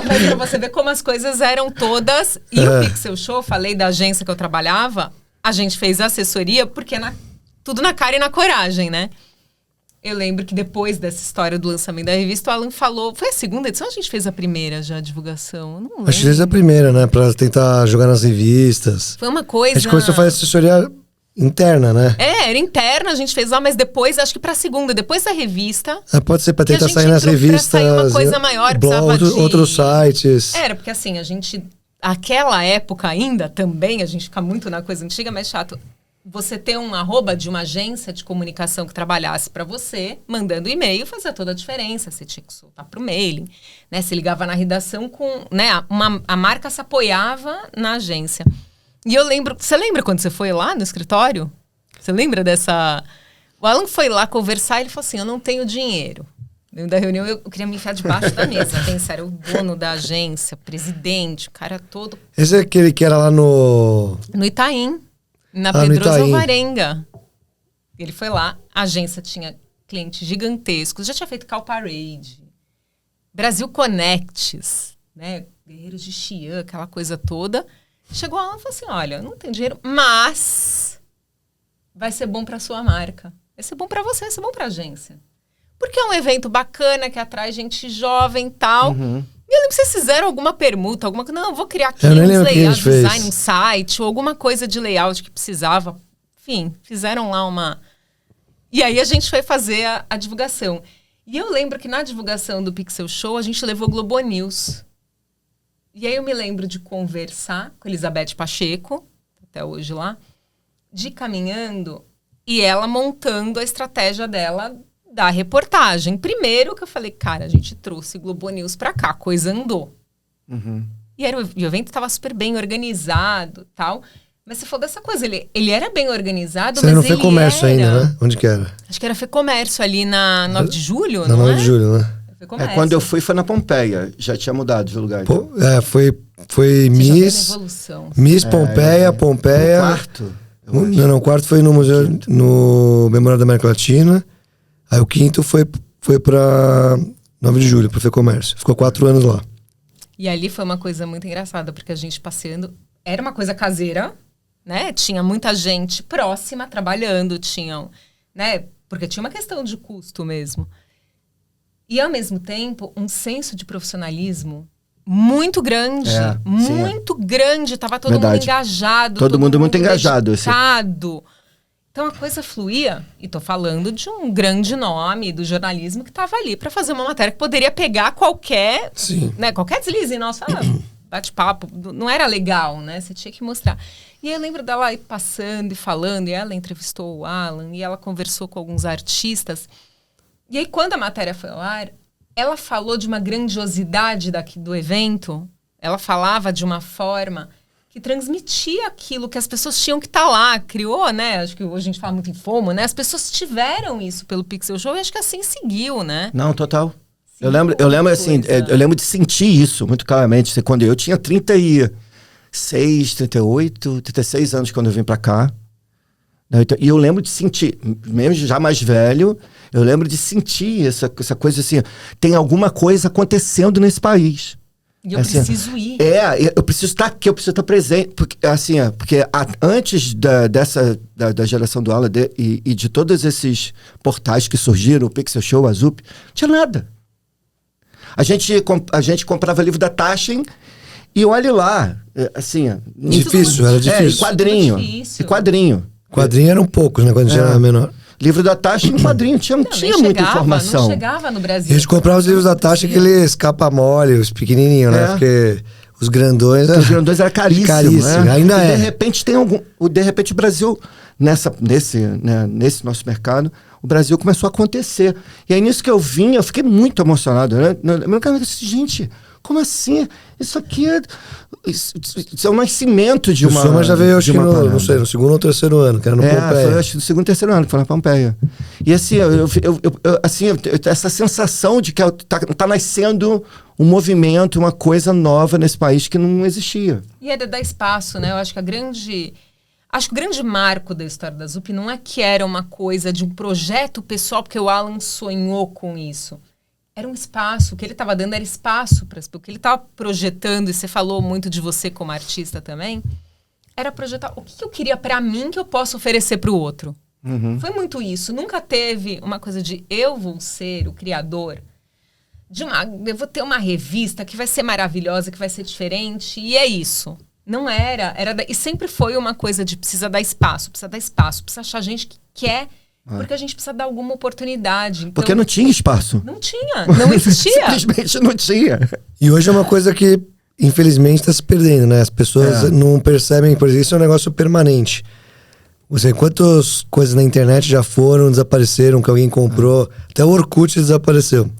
Mas pra você ver como as coisas eram todas. E o Pixel Show, falei da agência que eu trabalhava, a gente fez assessoria, porque tudo na cara e na coragem, né? Eu lembro que depois dessa história do lançamento da revista, o Alan falou... Foi a segunda edição ou a gente fez a primeira já, a divulgação? Eu não lembro. Acho que fez a primeira, né? Pra tentar jogar nas revistas. Foi uma coisa... A gente começou a fazer assessoria interna, né? Era interna, a gente fez lá, mas depois, acho que pra segunda, depois da revista... Pode ser pra tentar sair nas revistas... Pra sair uma coisa maior, outros sites... Era, porque assim, a gente... Aquela época ainda, também, a gente fica muito na coisa antiga, mas chato... Você ter um @ de uma agência de comunicação que trabalhasse para você, mandando e-mail, fazia toda a diferença. Você tinha que soltar pro mailing, né? Se ligava na redação com... Né? A marca se apoiava na agência. E eu lembro... Você lembra quando você foi lá no escritório? Você lembra dessa... O Alan foi lá conversar e ele falou assim, eu não tenho dinheiro. Da reunião eu queria me enfiar debaixo da mesa. Pensa, era o dono da agência, o presidente, o cara todo... Esse é aquele que era lá no... No Itaim. Na Pedroso Alvarenga. Ele foi lá, a agência tinha clientes gigantescos, já tinha feito Cal Parade, Brasil Connects, né? Guerreiros de Xi'an, aquela coisa toda. Chegou lá e falou assim, olha, não tem dinheiro, mas vai ser bom para sua marca. Vai ser bom para você, vai ser bom para a agência. Porque é um evento bacana, que atrai gente jovem e tal. Uhum. E eu lembro que vocês fizeram alguma permuta, alguma coisa. Não, eu vou criar aqui Eu nem uns lembro o que a layout, gente fez. design, um site, ou alguma coisa de layout que precisava. Enfim, fizeram lá uma... E aí a gente foi fazer a divulgação. E eu lembro que na divulgação do Pixel Show, a gente levou Globo News. E aí eu me lembro de conversar com Elizabeth Pacheco, até hoje lá, de caminhando, e ela montando a estratégia dela da reportagem. Primeiro que eu falei, cara, a gente trouxe Globo News pra cá, a coisa andou. Uhum. E o evento estava super bem organizado, tal. Mas você falou dessa coisa, ele era bem organizado, Você mas não ele foi comércio era... ainda, né? Onde que era? Acho que era Fecomércio, ali na 9 de julho, Na não 9 é? de julho, né? Fecomércio. Quando eu fui foi na Pompeia. Já tinha mudado de lugar. Pô, foi Você já vê na Miss evolução. Pompeia, Pompeia. No quarto? eu acho. Não, o quarto foi no Museu, no Memorial da América Latina. Aí o quinto foi pra 9 de julho, pro Fecomércio. Ficou 4 anos lá. E ali foi uma coisa muito engraçada, porque a gente passeando... Era uma coisa caseira, né? Tinha muita gente próxima trabalhando, tinham... né? Porque tinha uma questão de custo mesmo. E, ao mesmo tempo, um senso de profissionalismo muito grande. Muito grande. Tava todo mundo engajado. Todo mundo muito engajado. Dedicado. Então, a coisa fluía. E tô falando de um grande nome do jornalismo que tava ali para fazer uma matéria que poderia pegar qualquer... Sim. Né, qualquer deslize nosso. Bate-papo. Não era legal, né? Você tinha que mostrar. E aí eu lembro dela aí passando e falando. E ela entrevistou o Alan. E ela conversou com alguns artistas. E aí, quando a matéria foi ao ar, ela falou de uma grandiosidade do evento. Ela falava de uma forma que transmitia aquilo que as pessoas tinham que estar lá. Criou, né? Acho que hoje a gente fala muito em FOMO, né? As pessoas tiveram isso pelo Pixel Show e acho que assim seguiu, né? Não, total. Sim, eu lembro assim, eu lembro de sentir isso muito claramente. Quando eu tinha 36, 38, 36 anos quando eu vim pra cá. E eu lembro de sentir, mesmo já mais velho, eu lembro de sentir essa coisa assim, tem alguma coisa acontecendo nesse país. E eu preciso ir. Eu preciso estar aqui, eu preciso estar presente. Porque, assim, antes da geração do Alan e de todos esses portais que surgiram, o Pixel Show, a Zup, não tinha nada. A gente comprava livro da Taschen e olha lá, assim... Era difícil. E quadrinho. E quadrinho. Quadrinho eram poucos, né? Quando a gente era menor. Livro da Taschen e quadrinho. Não tinha muita informação. Não chegava no Brasil. E a gente comprava os livros da Taxa, aqueles capa mole, os pequenininhos, né? Porque os grandões... Os grandões eram caríssimos. Caríssimo, né? ainda é. De repente tem algum... De repente o Brasil, nesse nosso mercado, o Brasil começou a acontecer. E aí nisso que eu vim, eu fiquei muito emocionado, né? Eu disse, gente, como assim? Isso aqui isso é um nascimento de uma... O Soma já veio, acho que no segundo ou terceiro ano, que era no Pompeia. Foi acho que no segundo ou terceiro ano que foi na Pompeia. E assim, essa sensação de que tá nascendo um movimento, uma coisa nova nesse país que não existia. E é de dar espaço, né? Eu acho que o grande marco da história da Zup não é que era uma coisa de um projeto pessoal, porque o Alan sonhou com isso. Era um espaço, o que ele estava dando era espaço para o que ele estava projetando, e você falou muito de você como artista também, era projetar o que eu queria para mim que eu posso oferecer para o outro. Uhum. Foi muito isso. Nunca teve uma coisa de eu vou ser o criador eu vou ter uma revista que vai ser maravilhosa, que vai ser diferente, e é isso. Não era e sempre foi uma coisa de precisa dar espaço, precisa achar gente que quer, porque a gente precisa dar alguma oportunidade. Então, porque não tinha espaço. Não tinha, não existia. Simplesmente não tinha. E hoje é uma coisa que, infelizmente, está se perdendo, né? As pessoas não percebem, por exemplo, isso é um negócio permanente. Você, quantas coisas na internet já desapareceram, que alguém comprou, até o Orkut desapareceu.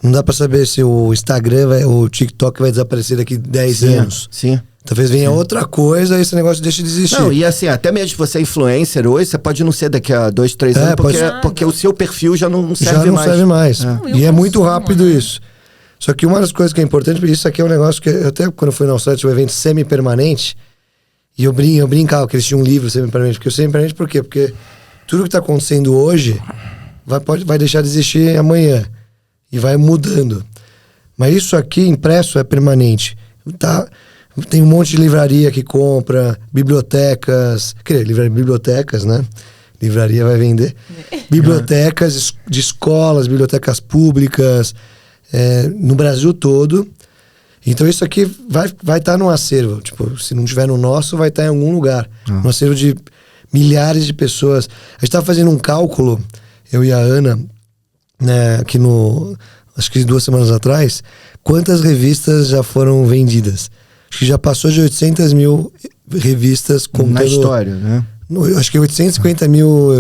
Não dá pra saber se o Instagram, o TikTok vai desaparecer daqui 10 anos. Sim. Talvez venha outra coisa e esse negócio deixe de existir. Não, e assim, até mesmo se você é influencer hoje, você pode não ser daqui a 2, 3 anos, porque o seu perfil já não serve mais. Serve mais. E é muito rápido isso. Só que uma das coisas que é importante, porque isso aqui é um negócio que até quando eu fui na Austrália, tinha um evento semi-permanente, e eu brincava que eles tinham um livro semi-permanente. Porque o semi-permanente, por quê? Porque tudo que tá acontecendo hoje vai deixar de existir amanhã. E vai mudando. Mas isso aqui, impresso, é permanente. Tá? Tem um monte de livraria que compra, bibliotecas... bibliotecas, né? Livraria vai vender. Bibliotecas de escolas, bibliotecas públicas, no Brasil todo. Então isso aqui vai estar no acervo. Tipo, se não tiver no nosso, vai estar em algum lugar. No acervo de milhares de pessoas. A gente estava fazendo um cálculo, eu e a Ana, né, aqui acho que 2 semanas atrás, quantas revistas já foram vendidas. Acho que já passou de 800 mil revistas contando... Na história, né? Acho que 850 mil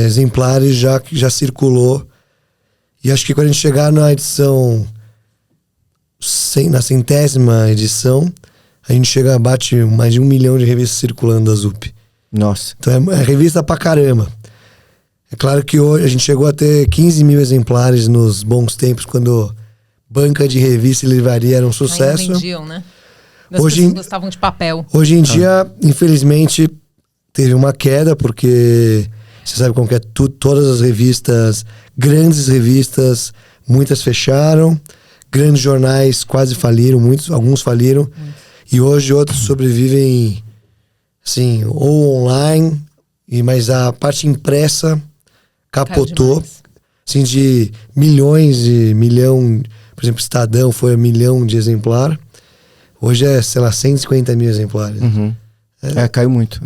exemplares já circulou. E acho que quando a gente chegar na edição... na 100ª edição, a gente bate mais de 1 milhão de revistas circulando da ZUP. Nossa. Então é revista pra caramba. É claro que hoje a gente chegou a ter 15 mil exemplares nos bons tempos, quando banca de revista e livraria era um sucesso. Ainda vendiam, né? As pessoas gostavam de papel. Hoje em dia, infelizmente, teve uma queda, porque você sabe como que é todas as revistas, grandes revistas, muitas fecharam, grandes jornais quase faliram, alguns faliram, e hoje outros sobrevivem, assim, ou online, mas a parte impressa capotou, assim, de milhão, por exemplo, Estadão foi 1 milhão de exemplar, hoje é, sei lá, 150 mil exemplares. Caiu muito.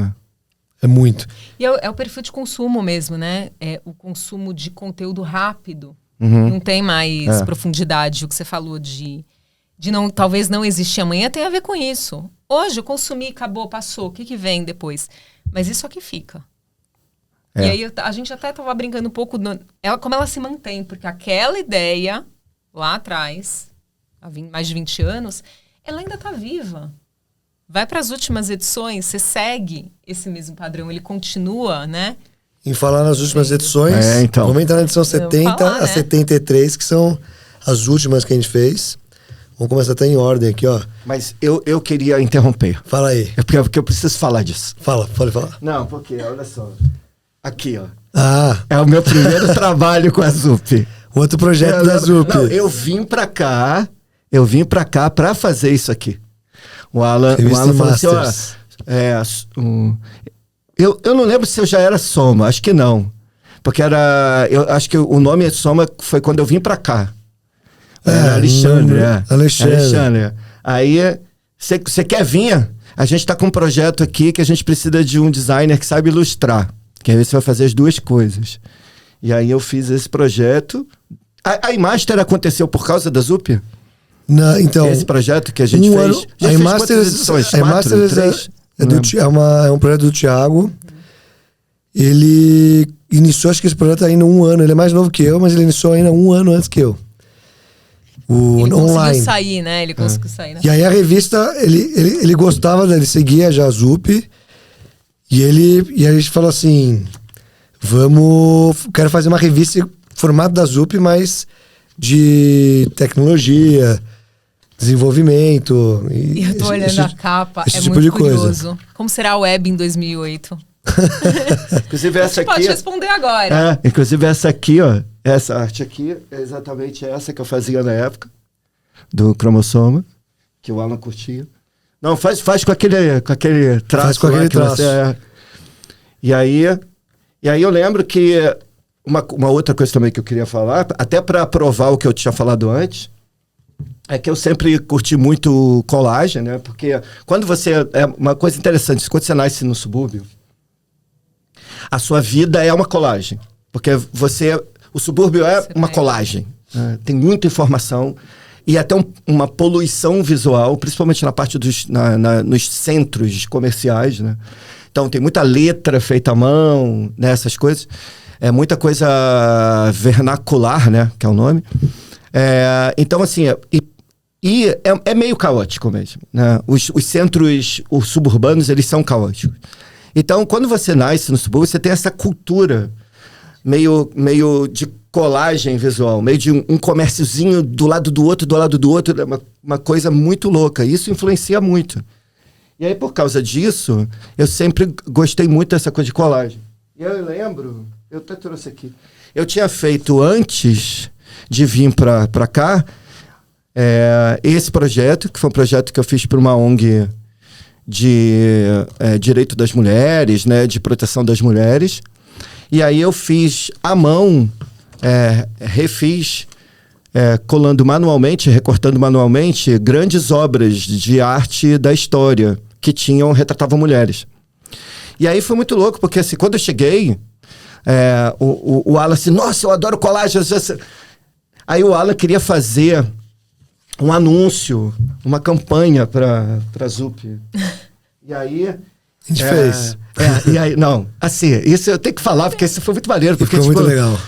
É muito. E é o perfil de consumo mesmo, né? É o consumo de conteúdo rápido. Não tem mais profundidade. O que você falou de talvez não existir amanhã tem a ver com isso. Hoje eu consumi, acabou, passou. O que vem depois? Mas isso aqui fica. E aí a gente até estava brincando um pouco como ela se mantém, porque aquela ideia lá atrás, há mais de 20 anos, ela ainda está viva. Vai para as últimas edições, você segue esse mesmo padrão, ele continua, né? Em falar nas últimas edições, então. Vamos entrar na edição 70 a 73, que são as últimas que a gente fez. Vamos começar até em ordem aqui, ó. Mas eu queria interromper. Fala aí. Porque eu preciso falar disso. Pode falar. Não, porque, olha só. Aqui, ó. É o meu primeiro trabalho com a ZUP. Outro projeto da ZUP. Não, eu vim pra cá pra fazer isso aqui. O Alan falou assim, eu não lembro se eu já era Soma, acho que não. Porque eu acho que o nome Soma foi quando eu vim pra cá. Era Alexandre. Alexandre. Aí, você quer vir? A gente tá com um projeto aqui que a gente precisa de um designer que sabe ilustrar. Que aí você vai fazer as duas coisas. E aí eu fiz esse projeto. A iMaster aconteceu por causa da ZUP? Não, então, esse projeto que a gente fez. A iMaster é um projeto do Thiago. Ele iniciou, acho que esse projeto ainda 1 ano. Ele é mais novo que eu, mas ele iniciou ainda 1 ano antes que eu. Ele conseguiu sair, né? Ele conseguiu sair, né? E aí a revista, ele gostava, ele seguia já a ZUP. E a gente falou assim, quero fazer uma revista formato da ZUP, mas de tecnologia, desenvolvimento. E eu tô olhando a capa, esse tipo muito de curioso. Coisa. Como será a web em 2008? Inclusive essa aqui... Pode responder agora. Inclusive essa aqui, ó. Essa arte aqui é exatamente essa que eu fazia na época, do Cromossoma, que o Alan curtia. Não, faz com aquele traço. Faz com aquele traço. E aí eu lembro que uma outra coisa também que eu queria falar, até para provar o que eu tinha falado antes, é que eu sempre curti muito colagem, né? Porque quando é uma coisa interessante, quando você nasce no subúrbio, a sua vida é uma colagem. Porque o subúrbio é uma colagem. Né? Tem muita informação e até uma poluição visual, principalmente na parte nos centros comerciais, né? Então tem muita letra feita à mão, né? Essas coisas. É muita coisa vernacular, né? Que é o nome. Então, assim, é meio caótico mesmo, né? Os centros suburbanos, eles são caóticos. Então, quando você nasce no subúrbio, você tem essa cultura meio de colagem visual, meio de um comérciozinho do lado do outro, uma coisa muito louca. Isso influencia muito. E aí, por causa disso, eu sempre gostei muito dessa coisa de colagem. E eu lembro, eu até trouxe aqui, eu tinha feito antes de vir para cá esse projeto, que foi um projeto que eu fiz para uma ONG de direito das mulheres, né, de proteção das mulheres. E aí eu fiz à mão, refiz, colando manualmente, recortando manualmente, grandes obras de arte da história que retratavam mulheres. E aí foi muito louco, porque assim, quando eu cheguei, o Alan assim, nossa, eu adoro colagem. Aí o Alan queria fazer um anúncio, uma campanha para ZUP. E aí... A gente fez. E aí, não, assim, isso eu tenho que falar, porque isso foi muito maneiro. Porque, ficou muito legal.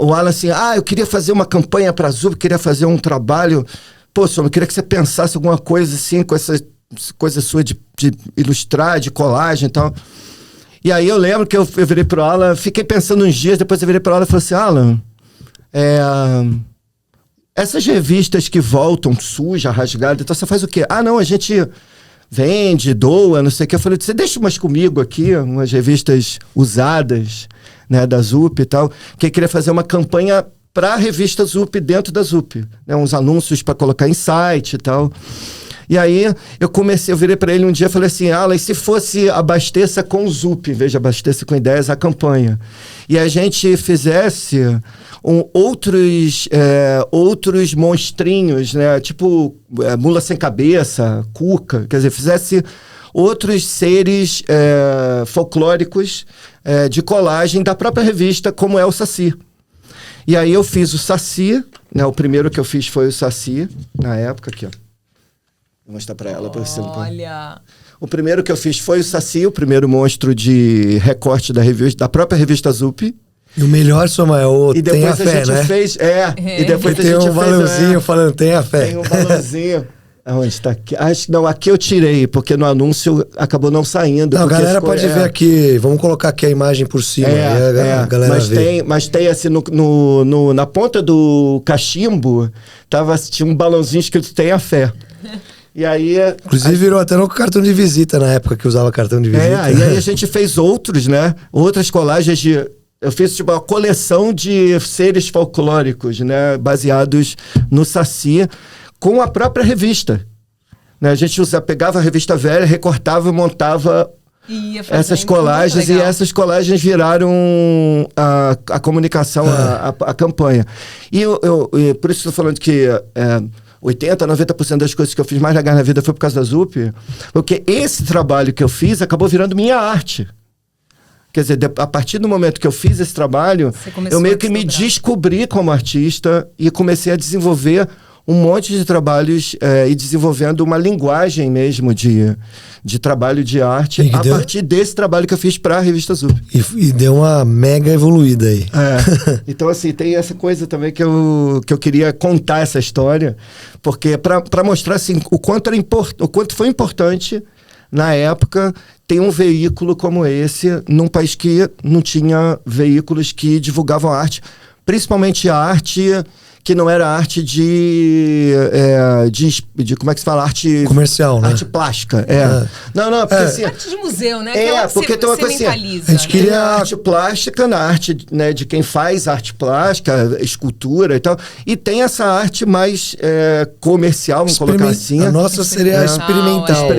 O Alan assim, eu queria fazer uma campanha para ZUP, queria fazer um trabalho. Pô, Sônia, eu queria que você pensasse alguma coisa assim, com essa coisa sua de ilustrar, de colagem e tal. E aí eu lembro que eu virei pro Alan, fiquei pensando uns dias, depois eu virei pro Alan e falei assim, Alan, essas revistas que voltam suja, rasgada, então você faz o quê? Não, a gente vende, doa, não sei o que. Eu falei, você deixa umas comigo aqui, umas revistas usadas, né, da ZUP e tal, que eu queria fazer uma campanha para a revista ZUP dentro da ZUP, né, uns anúncios para colocar em site e tal. E aí eu virei para ele um dia e falei assim, Alan, e se fosse abasteça com ZUP, em vez de abasteça com ideias, a campanha? E a gente fizesse outros monstrinhos, né? Tipo mula sem cabeça, cuca, quer dizer, fizesse outros seres folclóricos de colagem da própria revista, como é o Saci. E aí eu fiz o Saci, né? O primeiro que eu fiz foi o Saci, na época, aqui, ó. Vou mostrar pra ela. Olha! O primeiro que eu fiz foi o Saci, o primeiro monstro de recorte da própria revista ZUP. E o melhor, Samuel, e depois tem a fé, gente né? Fez, e depois tem um balãozinho falando, tem a fé. Tem um balãozinho. Aonde está aqui? Aqui eu tirei, porque no anúncio acabou não saindo. Não, a galera pode ver aqui, vamos colocar aqui a imagem por cima. A galera mas tem assim, na ponta do cachimbo, tinha um balãozinho escrito tem a fé. E aí... Inclusive virou até no cartão de visita, na época que usava cartão de visita. E aí a gente fez outros, né? Outras colagens eu fiz tipo uma coleção de seres folclóricos, né? Baseados no Saci, com a própria revista. Né? A gente pegava a revista velha, recortava e montava essas colagens, e essas colagens viraram a comunicação, a campanha. E por isso estou falando que 80%, 90% das coisas que eu fiz mais legais na vida foi por causa da ZUP, porque esse trabalho que eu fiz acabou virando minha arte. Quer dizer, a partir do momento que eu fiz esse trabalho, eu meio que me descobri como artista e comecei a desenvolver um monte de trabalhos e desenvolvendo uma linguagem mesmo de trabalho de arte partir desse trabalho que eu fiz para a revista ZUP. E deu uma mega evoluída aí. Então, assim, tem essa coisa também que eu queria contar essa história, porque para mostrar assim, o quanto foi importante na época ter um veículo como esse num país que não tinha veículos que divulgavam a arte, principalmente a arte que não era arte de como é que se fala? Arte comercial, né? Arte plástica, Não, porque assim... Arte de museu, né? Aquela porque tem uma coisa assim, a gente queria arte plástica na arte, né, de quem faz arte plástica, escultura e tal, e tem essa arte mais comercial, vamos colocar assim. A nossa seria experimental,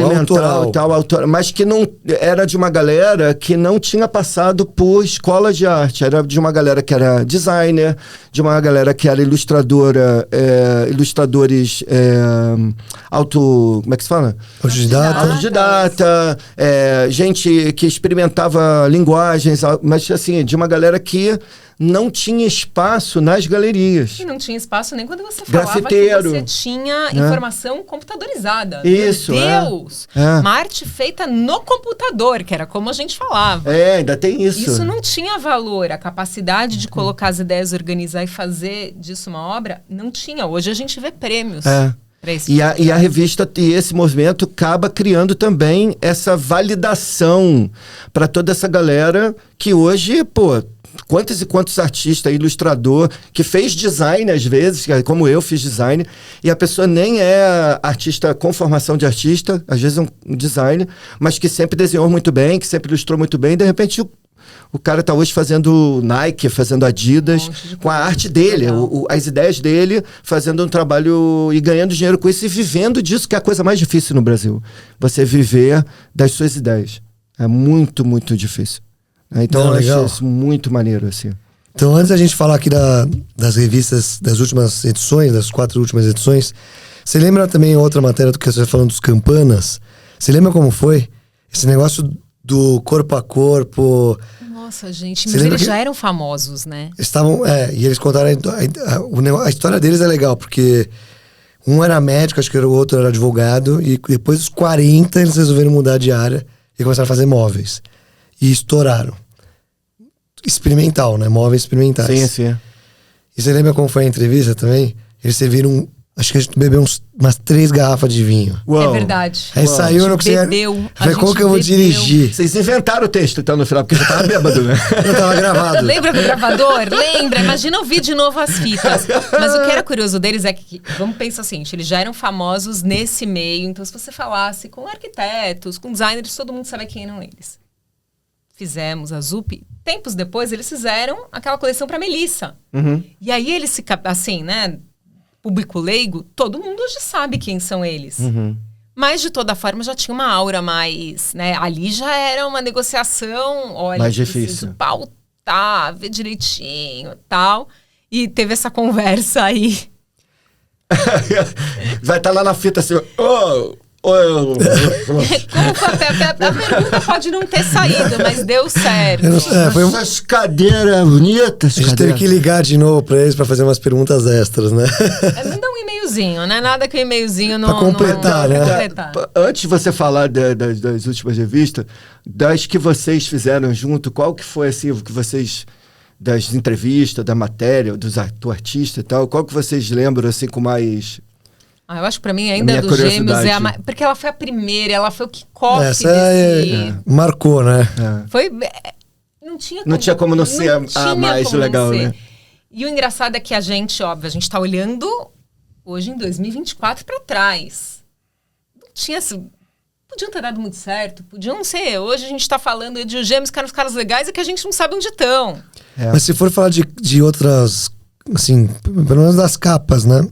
autoral, mas que não era de uma galera que não tinha passado por escola de arte, era de uma galera que era designer, de uma galera que era ilustradores como é que se fala? Autodidata, gente que experimentava linguagens, mas assim, de uma galera que não tinha espaço nas galerias. E não tinha espaço nem quando você falava grafiteiro, que você tinha informação computadorizada. Isso, Meu Deus! Uma arte feita no computador, que era como a gente falava. Ainda tem isso. Isso não tinha valor. A capacidade de colocar as ideias, organizar e fazer disso uma obra, não tinha. Hoje a gente vê prêmios. E a revista e esse movimento acaba criando também essa validação para toda essa galera que hoje, quantos e quantos artistas, ilustrador, que fez design às vezes, como eu fiz design, e a pessoa nem é artista com formação de artista, às vezes é um designer, mas que sempre desenhou muito bem, que sempre ilustrou muito bem, e de repente o cara tá hoje fazendo Nike, fazendo Adidas, com a arte dele, as ideias dele, fazendo um trabalho e ganhando dinheiro com isso e vivendo disso, que é a coisa mais difícil no Brasil. Você viver das suas ideias. É muito, muito difícil. Então eu acho isso muito maneiro, assim. Então, antes da gente falar aqui das revistas, das últimas edições, das 4 últimas edições, você lembra também outra matéria do que você está falando dos Campanas? Você lembra como foi? Esse negócio do corpo a corpo... Nossa, gente, mas eles já eram famosos, né? Estavam, e eles contaram a história deles é legal, porque um era médico, acho que o outro era advogado, e depois dos 40 eles resolveram mudar de área e começaram a fazer móveis. E estouraram. Experimental, né? Móveis experimentais. Sim, sim. E você lembra como foi a entrevista também? Eles serviram, acho que a gente bebeu umas 3 garrafas de vinho. Uou. É verdade. Aí saiu, eu não conseguia... Falei, como que eu vou dirigir? Vocês inventaram o texto, então, no final, porque já tava bêbado, né? Eu tava gravado. Lembra do gravador? Lembra? Imagina ouvir de novo as fitas. Mas o que era curioso deles é que, vamos pensar assim, eles já eram famosos nesse meio, então se você falasse com arquitetos, com designers, todo mundo sabe quem eram eles. Fizemos a Zup. Tempos depois, eles fizeram aquela coleção pra Melissa. Uhum. E aí eles, assim, né, público leigo, todo mundo hoje sabe quem são eles. Uhum. Mas, de toda forma, já tinha uma aura mais, né? Ali já era uma negociação, olha, mais preciso difícil. Pautar, ver direitinho e tal. E teve essa conversa aí. Vai estar lá na fita assim, Como a pergunta pode não ter saído, mas deu certo. Essas cadeiras bonitas. A gente teve que ligar de novo pra eles pra fazer umas perguntas extras, né? Manda um e-mailzinho, né? Nada que o e-mailzinho não... Pra completar, não, né? completar. Antes de você falar das últimas revistas, das que vocês fizeram junto, qual que foi, assim, que vocês... Das entrevistas, da matéria, do artista e tal, qual que vocês lembram, assim, com mais... Eu acho que pra mim ainda dos Gêmeos é a mais... Porque ela foi a primeira, ela foi o kickoff Essa desse... marcou, né? Foi... Não tinha como não ser a mais legal, né? E o engraçado é que a gente, óbvio, a gente tá olhando hoje em 2024 pra trás. Não tinha... Podiam ter dado muito certo, podiam não ser. Hoje a gente tá falando de os Gêmeos que eram os caras legais e que a gente não sabe onde estão. Mas se for falar de outras, assim, pelo menos das capas, né?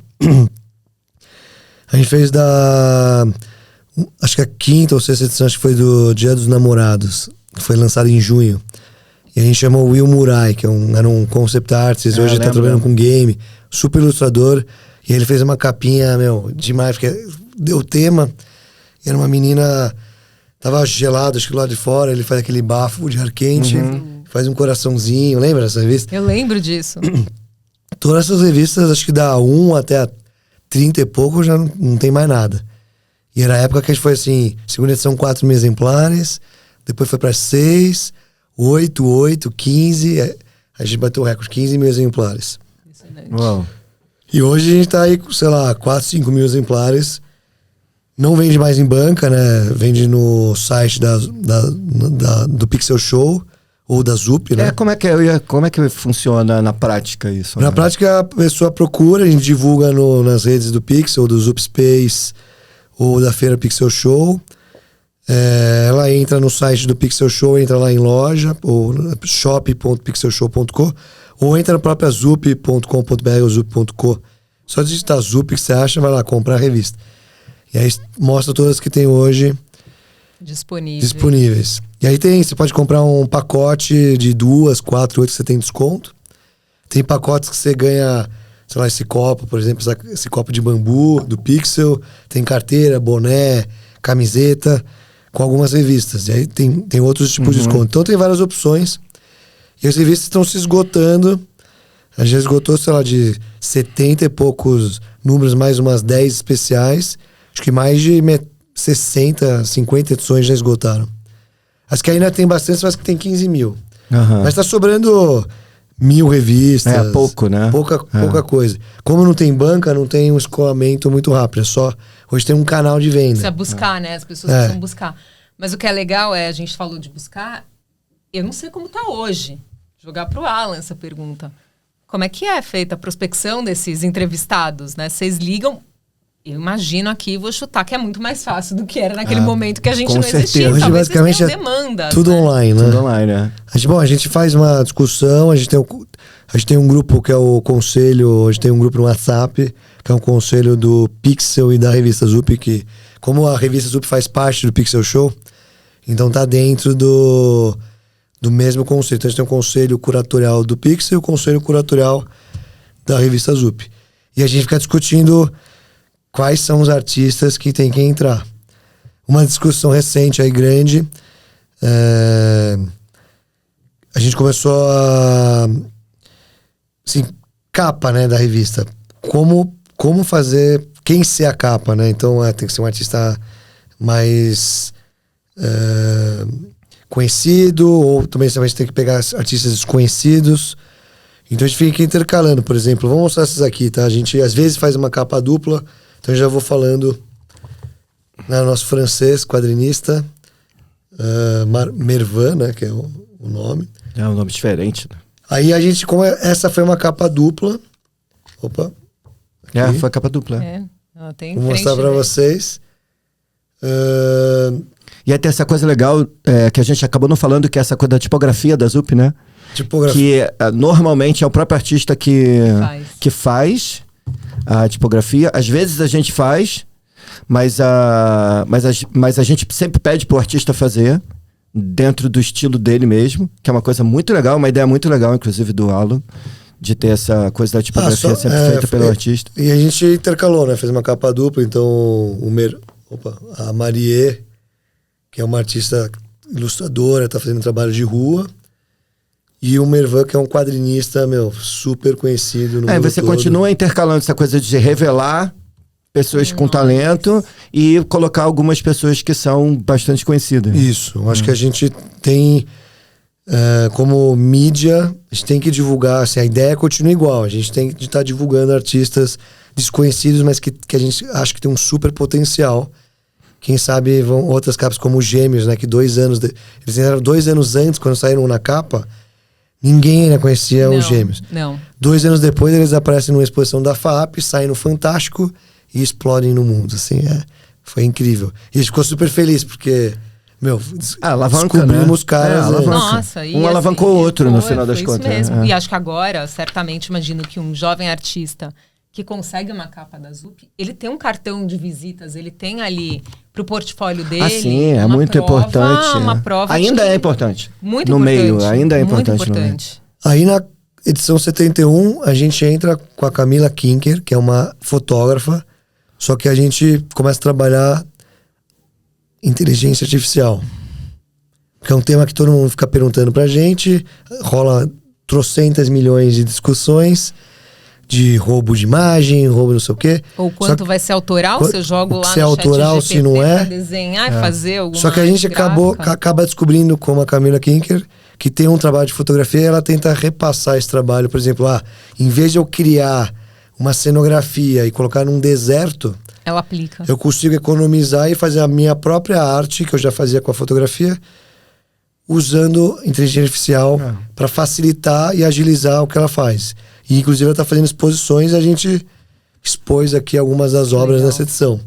A gente fez acho que a 5ª ou 6ª edição, acho que foi do Dia dos Namorados, que foi lançado em junho. E a gente chamou o Will Murai, que era um concept artist, hoje ele tá trabalhando com game, super ilustrador. E ele fez uma capinha, demais, porque deu tema. E era uma menina, tava gelado, acho que lá de fora, ele faz aquele bafo de ar quente, faz um coraçãozinho, lembra dessa revista? Eu lembro disso. Todas essas revistas, acho que da 1 até a 30 e pouco já não tem mais nada. E era a época que a gente foi assim, segunda edição 4 mil exemplares, depois foi para 6, 8, 15, a gente bateu o recorde, 15 mil exemplares. Uau. E hoje a gente tá aí, sei lá, 4, 5 mil exemplares. Não vende mais em banca, né? Vende no site do Pixel Show ou da Zup, né? Como é que funciona na prática isso? Na prática, a pessoa procura, a gente divulga nas redes do Pixel, do Zup Space ou da Feira Pixel Show. Ela entra no site do Pixel Show, entra lá em loja, ou shop.pixelshow.com, ou entra na própria zup.com.br ou zup.co. Só digitar Zup que você acha, vai lá comprar a revista. E aí mostra todas que tem hoje disponíveis. E aí você pode comprar um pacote de 2, 4, 8 que você tem desconto. Tem pacotes que você ganha, sei lá, esse copo, por exemplo, esse copo de bambu do Pixel. Tem carteira, boné, camiseta, com algumas revistas. E aí tem outros tipos de desconto. Então tem várias opções. E as revistas estão se esgotando. A gente já esgotou, sei lá, de 70 e poucos números, mais umas 10 especiais. Acho que mais de 60, 50 edições já esgotaram. As que ainda tem bastante, mas que tem 15 mil. Mas tá sobrando 1000 revistas. É pouco, né? Pouca coisa. Como não tem banca, não tem um escoamento muito rápido. Hoje tem um canal de venda. Precisa buscar, né? As pessoas precisam buscar. Mas o que é legal a gente falou de buscar, eu não sei como tá hoje. jogar para o Alan essa pergunta. Como é que é feita a prospecção desses entrevistados, né? Vocês ligam... Eu imagino aqui, vou chutar, que é muito mais fácil do que era naquele momento que a gente não existia. Hoje, basicamente, vocês demandas, tudo online, né? Tudo online, né? A gente faz uma discussão, a gente tem um grupo que é o conselho, a gente tem um grupo no WhatsApp, que é um conselho do Pixel e da Revista Zup, que, como a Revista Zup faz parte do Pixel Show, então tá dentro do mesmo conselho. Então a gente tem um conselho curatorial do Pixel e o conselho curatorial da Revista Zup. E a gente fica discutindo quais são os artistas que tem que entrar. Uma discussão recente aí, grande, a gente começou a... Assim, capa, né, da revista. Como fazer... Quem ser a capa, né? Então, tem que ser um artista mais conhecido, ou também a gente tem que pegar artistas desconhecidos. Então, a gente fica intercalando, por exemplo. Vamos mostrar essas aqui, tá? A gente, às vezes, faz uma capa dupla. Então, eu já vou falando... Nosso francês, quadrinista, Mervan, né? Que é o nome. É um nome diferente, né? Aí a gente, essa foi uma capa dupla. Opa. Aqui. Foi a capa dupla. Ela tem vou mostrar pra vocês. E aí tem essa coisa legal que a gente acabou não falando, que é essa coisa da tipografia da Zup, né? Tipografia. Que normalmente é o próprio artista que faz a tipografia. Às vezes a gente faz, mas a gente sempre pede pro artista fazer dentro do estilo dele mesmo, que é uma coisa muito legal, uma ideia muito legal, inclusive, do Alan, de ter essa coisa da tipografia sempre feita pelo artista. E a gente intercalou, né? Fez uma capa dupla, então a Marie, que é uma artista ilustradora, tá fazendo trabalho de rua, e o Mervan, que é um quadrinista, super conhecido no mundo você todo. Continua intercalando essa coisa de revelar pessoas com talento e colocar algumas pessoas que são bastante conhecidas. Isso, eu acho que a gente tem, como mídia, a gente tem que divulgar, assim, a ideia continua igual, a gente tem que estar divulgando artistas desconhecidos, mas que a gente acha que tem um super potencial. Quem sabe vão outras capas como os Gêmeos, né, que 2 anos... Eles entraram 2 anos antes, quando saíram na capa, ninguém ainda conhecia os Gêmeos. Não. 2 anos depois, eles aparecem numa exposição da FAAP, saem no Fantástico e explodem no mundo, assim, foi incrível. E a gente ficou super feliz, porque, descobrimos os caras. Nossa, alavancou o outro, no final das contas. Isso mesmo. E acho que agora, certamente, imagino que um jovem artista que consegue uma capa da Zup, ele tem um cartão de visitas, ele tem ali pro portfólio dele. Sim, é muito importante. Uma prova ainda é importante. Muito no importante. Meio, ainda é muito importante. Aí na edição 71, a gente entra com a Camila Kinker, que é uma fotógrafa, só que a gente começa a trabalhar inteligência artificial. Que é um tema que todo mundo fica perguntando pra gente, rola trocentas milhões de discussões de roubo de imagem, roubo não sei o quê. Ou quanto vai ser autoral, se eu jogo lá se no autoral, ChatGPT se não é. pra desenhar e fazer alguma Só que a gente gráfica. acaba descobrindo, como a Camila Kinker, que tem um trabalho de fotografia e ela tenta repassar esse trabalho. Por exemplo, em vez de eu criar uma cenografia e colocar num deserto, ela aplica. Eu consigo economizar e fazer a minha própria arte, que eu já fazia com a fotografia, usando inteligência artificial para facilitar e agilizar o que ela faz. E, inclusive, ela está fazendo exposições e a gente expôs aqui algumas das obras nessa edição.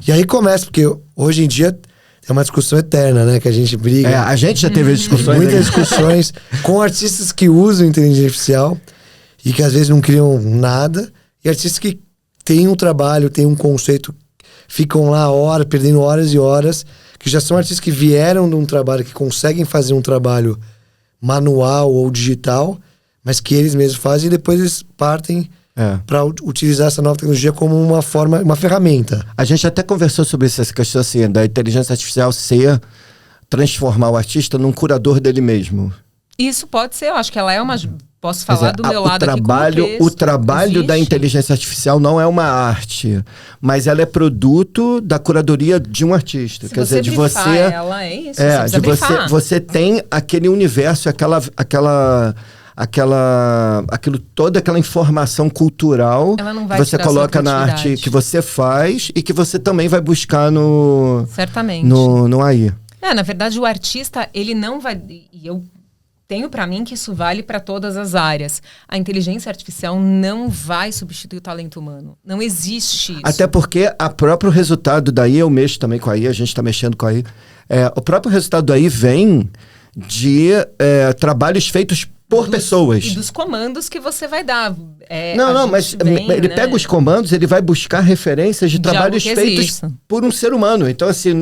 E aí começa, porque hoje em dia é uma discussão eterna, né? Que a gente briga. A gente já teve discussões. Muitas discussões com artistas que usam inteligência artificial e que às vezes não criam nada, e artistas que têm um trabalho, têm um conceito, ficam lá perdendo horas e horas, que já são artistas que vieram de um trabalho, que conseguem fazer um trabalho manual ou digital, mas que eles mesmos fazem, e depois eles partem para utilizar essa nova tecnologia como uma ferramenta. A gente até conversou sobre essa questão assim, da inteligência artificial transformar o artista num curador dele mesmo. Isso pode ser, eu acho que ela é uma... Posso falar do meu lado aqui o trabalho da inteligência artificial não é uma arte, mas ela é produto da curadoria de um artista. Quer dizer, de você... ela é isso, você tem aquele universo, toda aquela informação cultural que você coloca na arte que você faz e que você também vai buscar certamente. no AI. Na verdade, o artista, ele não vai... tenho para mim que isso vale para todas as áreas. A inteligência artificial não vai substituir o talento humano. Não existe isso. Até porque o próprio resultado daí, eu mexo também com a AI, a gente está mexendo com a AI. O próprio resultado daí vem de trabalhos feitos por pessoas. E dos comandos que você vai dar. Mas ele pega os comandos, ele vai buscar referências de trabalhos feitos por um ser humano. Então, assim,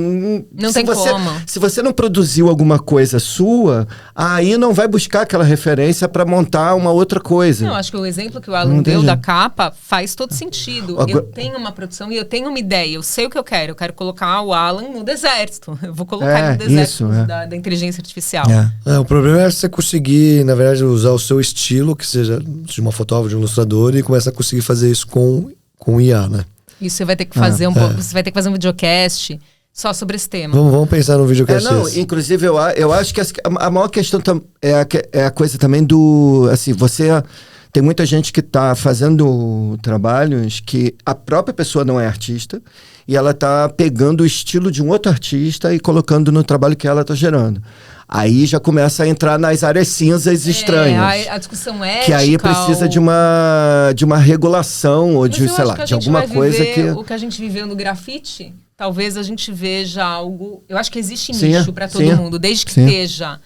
não tem como. Se você não produziu alguma coisa sua, aí não vai buscar aquela referência para montar uma outra coisa. Não, acho que o exemplo que o Alan deu da capa faz todo sentido. Eu tenho uma produção e eu tenho uma ideia, eu sei o que eu quero colocar o Alan no deserto. Eu vou colocar no deserto da inteligência artificial. O problema é você conseguir, na verdade, usar o seu estilo, que seja de uma fotógrafa, de um ilustrador, e começa a conseguir fazer isso com IA, né? Isso você vai ter que fazer você vai ter que fazer um videocast só sobre esse tema. Vamos pensar no videocast. Inclusive, eu acho que a maior questão é a coisa também do... Assim, tem muita gente que está fazendo trabalhos que a própria pessoa não é artista e ela está pegando o estilo de um outro artista e colocando no trabalho que ela está gerando. Aí já começa a entrar nas áreas cinzas estranhas. A discussão ética. Que aí precisa de uma regulação ou de, sei lá, de alguma coisa que... O que a gente viveu no grafite, talvez a gente veja algo... Eu acho que existe nicho para todo mundo, desde que esteja...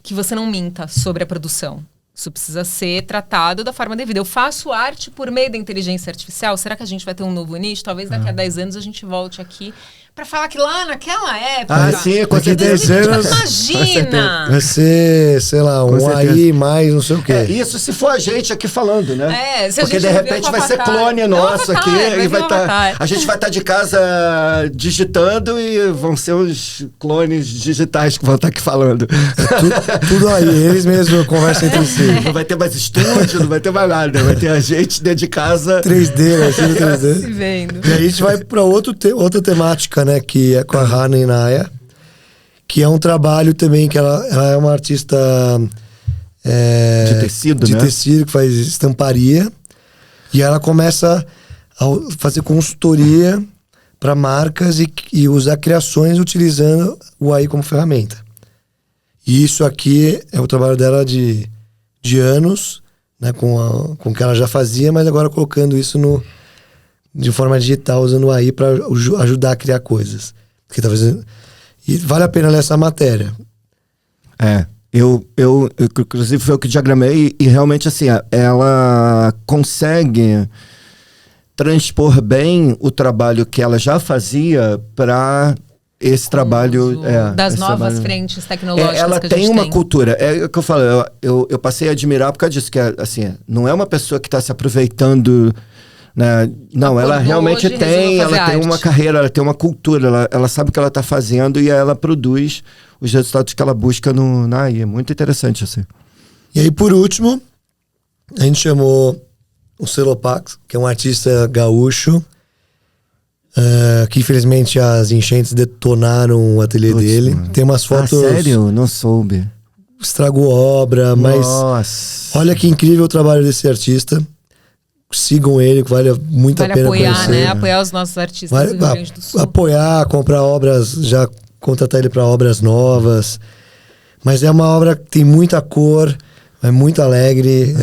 que você não minta sobre a produção. Isso precisa ser tratado da forma devida. Eu faço arte por meio da inteligência artificial. Será que a gente vai ter um novo nicho? Talvez daqui a 10 anos a gente volte aqui para falar que lá naquela época... sim, com daqui 10 anos... Imagina! Vai ser, sei lá, AI mais não sei o quê. Isso se for a gente aqui falando, né? Porque de repente vai ser clone nosso aqui. E a gente vai estar de casa digitando e vão ser os clones digitais que vão estar aqui falando. Tudo aí, eles mesmos conversam entre si. Não vai ter mais estúdio, não vai ter mais nada. Vai ter a gente dentro de casa. 3D, assim, 3D. Se vendo. E aí a gente vai para outra temática, né? Que é com a Hana Inaya, que é um trabalho também que ela é uma artista de tecido, né? Tecido, que faz estamparia. E ela começa a fazer consultoria para marcas e usar criações utilizando o AI como ferramenta. E isso aqui é o trabalho dela de anos, né, com o que ela já fazia, mas agora colocando isso de forma digital, usando o AI para ajudar a criar coisas. Porque talvez, e vale a pena ler essa matéria. Eu inclusive foi o que diagramei e realmente assim, ela consegue transpor bem o trabalho que ela já fazia para esse trabalho das novas frentes tecnológicas ela que a gente tem uma cultura, é o que eu falo, eu passei a admirar por causa disso, que assim, não é uma pessoa que está se aproveitando, né? Não, ela realmente tem uma carreira, ela tem uma cultura, ela sabe o que ela está fazendo e ela produz os resultados que ela busca na AI. É muito interessante assim. E aí, por último, a gente chamou o Celopax, que é um artista gaúcho, que infelizmente as enchentes detonaram o ateliê dele. Mano. Tem umas fotos... sério? Não soube. Estragou obra, mas... Nossa. Olha que incrível o trabalho desse artista. Sigam ele, que vale muito a pena apoiar, conhecer. Né? Apoiar os nossos artistas do Rio Grande do Sul. Apoiar, comprar obras, já contratar ele para obras novas. Mas é uma obra que tem muita cor, é muito alegre.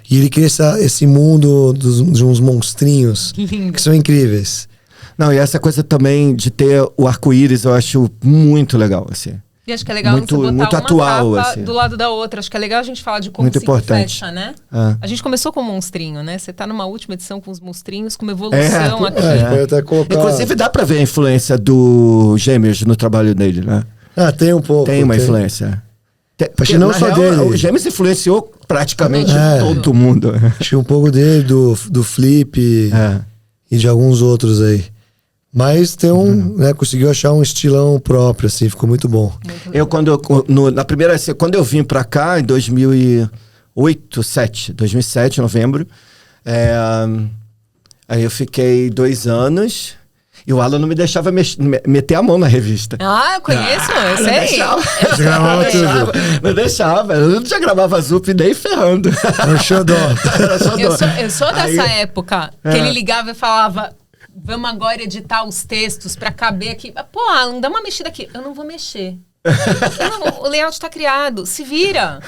E ele cria esse mundo de uns monstrinhos que são incríveis. Não, e essa coisa também de ter o arco-íris eu acho muito legal, assim. E acho que é legal muito, você botar muito uma atual, capa assim. do lado da outra. Acho que é legal a gente falar de como muito se importante. fecha, né? A gente começou com o monstrinho, né? Você tá numa última edição com os monstrinhos, com uma evolução aqui. Pode até colocar... Inclusive dá pra ver a influência do Gêmeos no trabalho dele, né? Tem um pouco. Tem uma influência. Acho que não só dele. O Gêmeos influenciou praticamente todo mundo. Acho que um pouco dele, do Flip e de alguns outros aí. Mas tem né, conseguiu achar um estilão próprio, assim, ficou muito bom. Quando eu vim pra cá, em 2007, novembro, aí eu fiquei 2 anos e o Alan não me deixava meter a mão na revista. Eu conheço, eu sei. Não deixava. Eu não gravava Zup nem ferrando. Era xodó. Eu sou dessa época que ele ligava e falava... Vamos agora editar os textos pra caber aqui. Pô, Alan, dá uma mexida aqui. Eu não vou mexer. Não, o layout tá criado, se vira.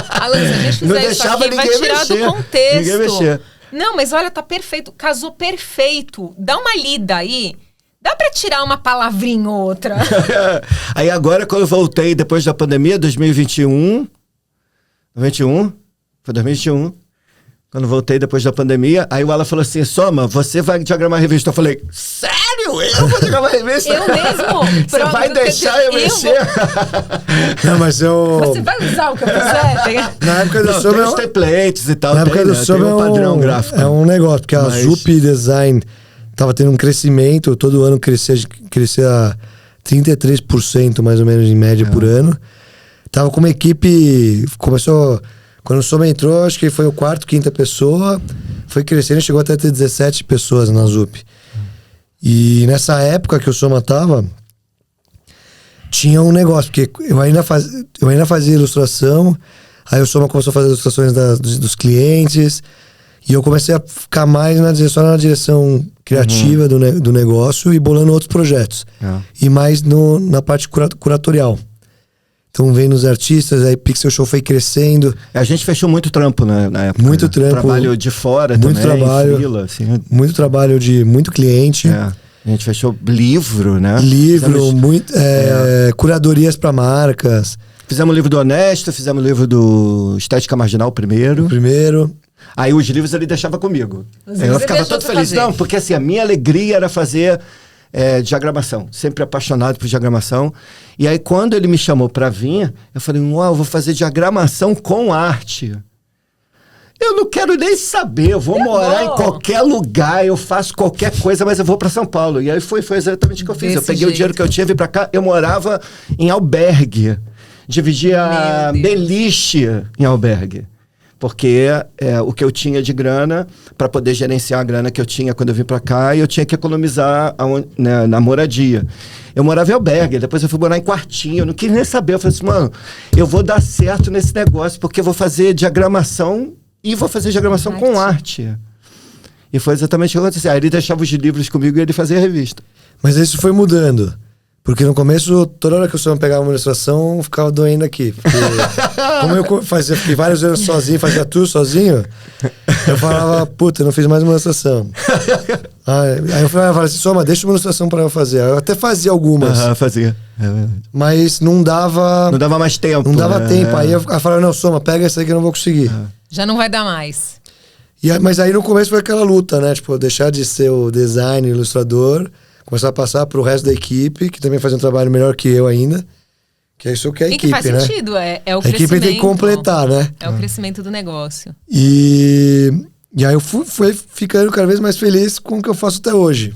Alan, se a gente Não fizer isso deixava aqui, vai ninguém tirar mexer. do contexto. Ninguém mexer. Não, mas olha, tá perfeito, casou perfeito. Dá uma lida aí. Dá pra tirar uma palavrinha ou outra. Aí agora, quando eu voltei depois da pandemia, 2021... 21? Foi 2021. Quando eu voltei depois da pandemia, aí o Alan falou assim, Soma, você vai diagramar a revista. Eu falei, sério? Eu vou diagramar a revista? Eu mesmo? Você vai deixar eu mexer? Não, mas eu... Você vai usar o que eu fizer? Na época do Não, Soma... tem os templates e tal. Na época tem, do né? Soma Tem um padrão gráfico. é um negócio, porque a Mas- Zup Design tava tendo um crescimento, todo ano crescia 33% mais ou menos em média por ano. Tava com uma equipe, começou... Quando o Soma entrou, acho que foi o quarto, quinta pessoa, foi crescendo e chegou até a ter 17 pessoas na Zup. E nessa época que o Soma tava, tinha um negócio, porque eu ainda fazia ilustração, aí o Soma começou a fazer ilustrações dos clientes, e eu comecei a ficar mais só na direção criativa do negócio e bolando outros projetos. E mais na parte curatorial. Então, vendo os artistas, aí Pixel Show foi crescendo. A gente fechou muito trampo na época. Muito né? trampo. Trabalho de fora Muito também, trabalho. freela, assim. Muito trabalho de muito cliente. É. A gente fechou livro, né? Livro, curadorias para marcas. Fizemos o livro do Honesto, fizemos o livro do Estética Marginal primeiro. Aí os livros ele deixava comigo. Os Eu livros ficava ele todo deixou feliz. fazer. Não, porque assim, a minha alegria era fazer diagramação. Sempre apaixonado por diagramação. E aí quando ele me chamou pra vir, eu falei, uau, eu vou fazer diagramação com arte. Eu não quero nem saber, eu vou morar em qualquer lugar, eu faço qualquer coisa, mas eu vou pra São Paulo. E aí foi exatamente o que eu fiz. Eu peguei o dinheiro que eu tinha, vim pra cá, eu morava em albergue. Dividia beliche em albergue. Porque o que eu tinha de grana, para poder gerenciar a grana que eu tinha quando eu vim para cá, eu tinha que economizar na moradia. Eu morava em albergue, depois eu fui morar em quartinho, eu não queria nem saber. Eu falei assim, mano, eu vou dar certo nesse negócio, porque eu vou fazer diagramação e vou fazer diagramação com arte. E foi exatamente o que aconteceu. Aí ele deixava os livros comigo e ele fazia a revista. Mas isso foi mudando. Porque no começo, toda hora que o Soma pegava uma ilustração, ficava doendo aqui. Porque como eu fiquei vários anos sozinho, fazia tudo sozinho, eu falava, puta, eu não fiz mais uma ilustração. Aí eu falava assim, Soma, deixa uma ilustração pra eu fazer. Eu até fazia algumas. Fazia. Mas não dava... Não dava mais tempo. Não dava tempo. Aí eu falava, não, Soma, pega essa aí que eu não vou conseguir. Já não vai dar mais. Mas aí no começo foi aquela luta, né? Tipo, deixar de ser o designer, ilustrador... Começar a passar pro resto da equipe, que também faz um trabalho melhor que eu ainda. Que é isso que é a equipe, né? E que faz sentido, é o crescimento. A equipe tem que completar, né? É o crescimento do negócio. E aí eu fui ficando cada vez mais feliz com o que eu faço até hoje.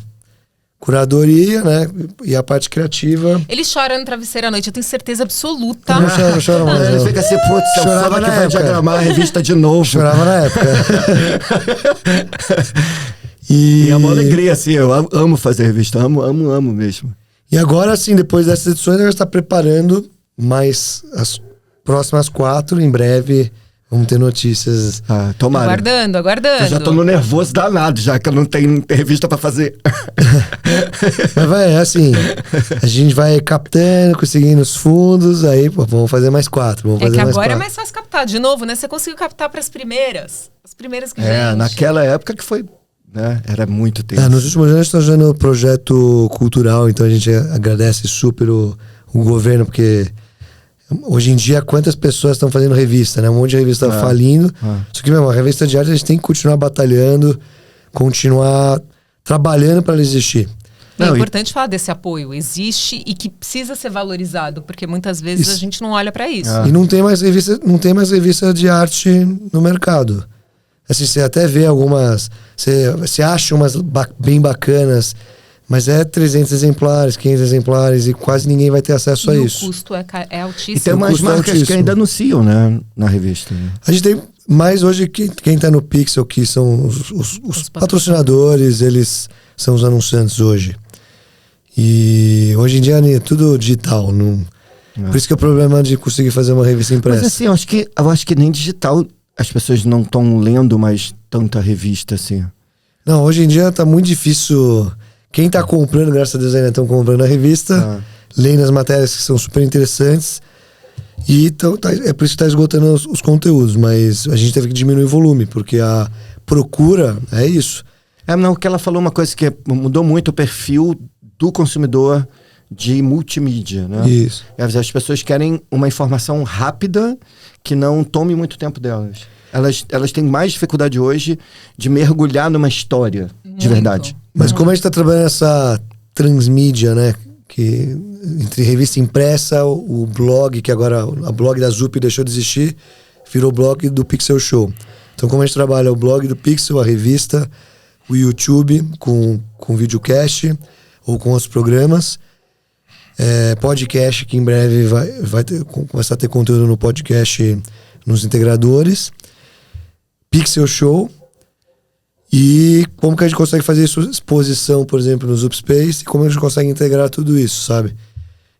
Curadoria, né? E a parte criativa. Ele chora no travesseiro à noite, eu tenho certeza absoluta. Não choro mais. Ele fica assim, putz, é o Chorava Soma na que vai época. diagramar a revista de novo. Chorava na época. E é uma alegria, assim, eu amo fazer revista, amo mesmo. E agora, assim, depois dessas edições, a gente está preparando mais as próximas 4, em breve. Vamos ter notícias. Tomara. Aguardando. Eu já tô no nervoso danado, já que eu não tenho revista pra fazer. Mas é assim, a gente vai captando, conseguindo os fundos, aí pô, vamos fazer mais 4. Vamos fazer que mais agora 4. é mais fácil captar, de novo, né? Você conseguiu captar para as primeiras. As primeiras que gente. Naquela época que foi, né? Era muito tempo. Nos últimos anos a gente está fazendo projeto cultural, então a gente agradece super o governo, porque hoje em dia quantas pessoas estão fazendo revista, né? Um monte de revista falindo. Só que mesmo, a revista de arte a gente tem que continuar batalhando, continuar trabalhando para ela existir. É importante falar desse apoio. Existe e que precisa ser valorizado, porque muitas vezes a gente não olha para isso. E não tem mais revista de arte no mercado. Assim, você até vê algumas, você acha umas bem bacanas, mas é 300 exemplares, 500 exemplares e quase ninguém vai ter acesso a isso. O custo é altíssimo. E tem umas marcas que ainda anunciam, né, na revista. A gente tem mais hoje quem tá no Pixel, que são os patrocinadores, eles são os anunciantes hoje. E hoje em dia é tudo digital. Por isso que é o problema de conseguir fazer uma revista impressa. Mas assim, eu acho que nem digital as pessoas não estão lendo mais tanta revista assim. Não, hoje em dia tá muito difícil. Quem tá comprando, graças a Deus ainda estão comprando a revista, leem as matérias que são super interessantes. E então, é por isso que está esgotando os conteúdos, mas a gente teve que diminuir o volume, porque a procura é isso. Não, que ela falou uma coisa que mudou muito o perfil do consumidor de multimídia, né? Isso. As pessoas querem uma informação rápida que não tome muito tempo delas. Elas têm mais dificuldade hoje de mergulhar numa história, de verdade. Mas como a gente está trabalhando essa transmídia, né? Que entre revista impressa, o blog, que agora a blog da Zup deixou de existir, virou o blog do Pixel Show. Então como a gente trabalha o blog do Pixel, a revista, o YouTube com videocast ou com os programas, podcast, que em breve vai começar a ter conteúdo no podcast nos integradores, Pixel Show, e como que a gente consegue fazer isso, exposição, por exemplo, no Zupspace, e como a gente consegue integrar tudo isso, sabe?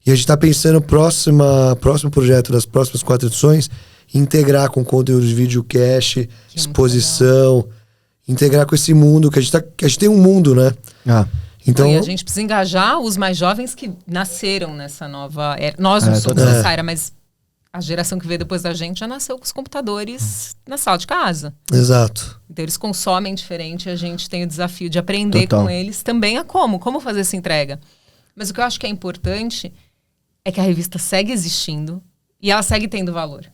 E a gente tá pensando próximo projeto das próximas 4 edições, integrar com conteúdo de videocast, exposição, integrar com esse mundo, que a gente tem um mundo, né? Então, e a gente precisa engajar os mais jovens que nasceram nessa nova era. Nós não somos nessa era, mas a geração que veio depois da gente já nasceu com os computadores na sala de casa. Exato. Então eles consomem diferente, a gente tem o desafio de aprender com eles também a como fazer essa entrega. Mas o que eu acho que é importante é que a revista segue existindo e ela segue tendo valor.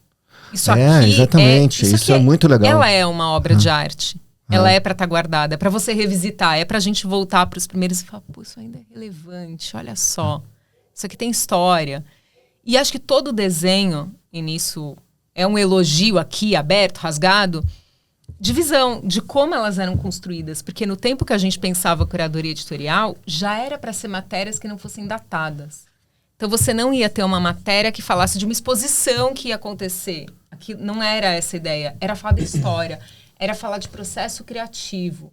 Isso aqui exatamente. Isso é muito legal. Ela é uma obra de arte. Ela é para estar guardada, é para você revisitar, é pra gente voltar para os primeiros e falar, pô, isso ainda é relevante, olha só. Isso aqui tem história. E acho que todo desenho, e nisso é um elogio aqui, aberto, rasgado, de visão, de como elas eram construídas. Porque no tempo que a gente pensava curadoria editorial, já era para ser matérias que não fossem datadas. Então você não ia ter uma matéria que falasse de uma exposição que ia acontecer. Aqui não era essa ideia, era falar da história. Era falar de processo criativo.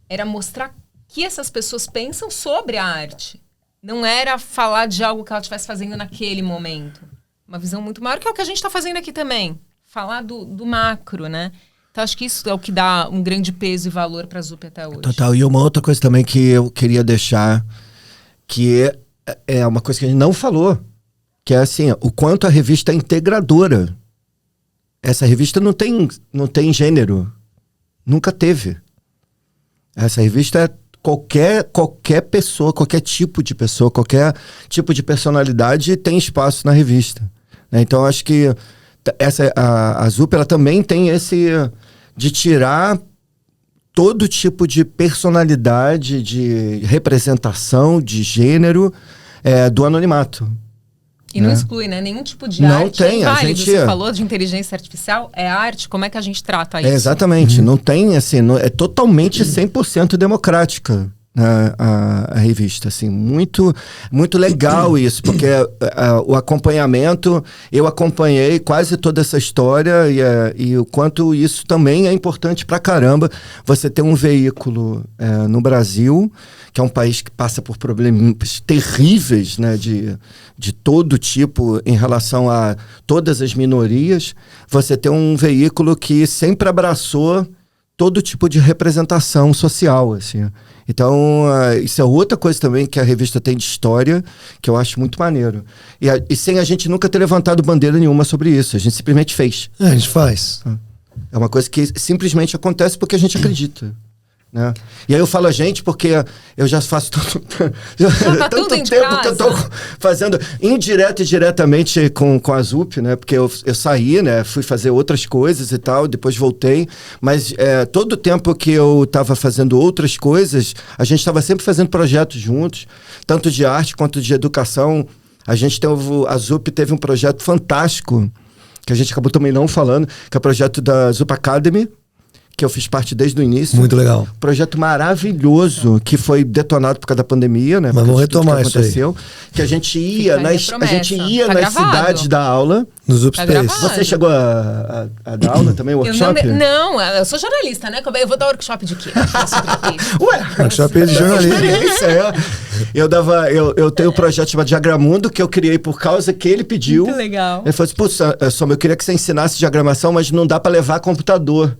Era mostrar que essas pessoas pensam sobre a arte. Não era falar de algo que ela estivesse fazendo naquele momento. Uma visão muito maior, que é o que a gente está fazendo aqui também. Falar do macro, né? Então, acho que isso é o que dá um grande peso e valor para a Zup até hoje. Total. E uma outra coisa também que eu queria deixar, que é uma coisa que a gente não falou, que é assim, o quanto a revista é integradora. Essa revista não tem gênero. Nunca teve. Essa revista é qualquer pessoa, qualquer tipo de personalidade tem espaço na revista. Né? Então, acho que a Zup, ela também tem esse de tirar todo tipo de personalidade, de representação, de gênero do anonimato. E não exclui, né? Nenhum tipo de não arte tem, é inválido. A gente... Você falou de inteligência artificial, é arte, como é que a gente trata isso? Exatamente, não tem, assim, é totalmente 100% democrática, né, a revista, assim, muito, muito legal isso, porque o acompanhamento, eu acompanhei quase toda essa história e o quanto isso também é importante pra caramba, você ter um veículo no Brasil, que é um país que passa por problemas terríveis, né, de todo tipo em relação a todas as minorias, você ter um veículo que sempre abraçou todo tipo de representação social, assim. Então, isso é outra coisa também que a revista tem de história, que eu acho muito maneiro. E sem a gente nunca ter levantado bandeira nenhuma sobre isso, a gente simplesmente fez. A gente faz. É uma coisa que simplesmente acontece porque a gente acredita. Né? E aí eu falo a gente porque eu já faço tanto tempo que eu tô fazendo indireto e diretamente com a Zup, né? Porque eu saí, né? Fui fazer outras coisas e tal, depois voltei, mas todo o tempo que eu tava fazendo outras coisas, a gente tava sempre fazendo projetos juntos, tanto de arte quanto de educação. A Zup teve um projeto fantástico, que a gente acabou também não falando, que é o projeto da Zup Academy, que eu fiz parte desde o início. Muito legal. Projeto maravilhoso, que foi detonado por causa da pandemia, né? Mas vamos retomar isso aí. Que a gente ia nas cidades dar aula. Nos Zupspace. Você chegou a dar aula também, workshop? Não, eu sou jornalista, né? Eu vou dar workshop de quê? Workshop de jornalismo. Eu tenho um projeto chamado Diagramundo, que eu criei por causa que ele pediu. Muito legal. Ele falou assim, putz, eu queria que você ensinasse diagramação, mas não dá para levar computador.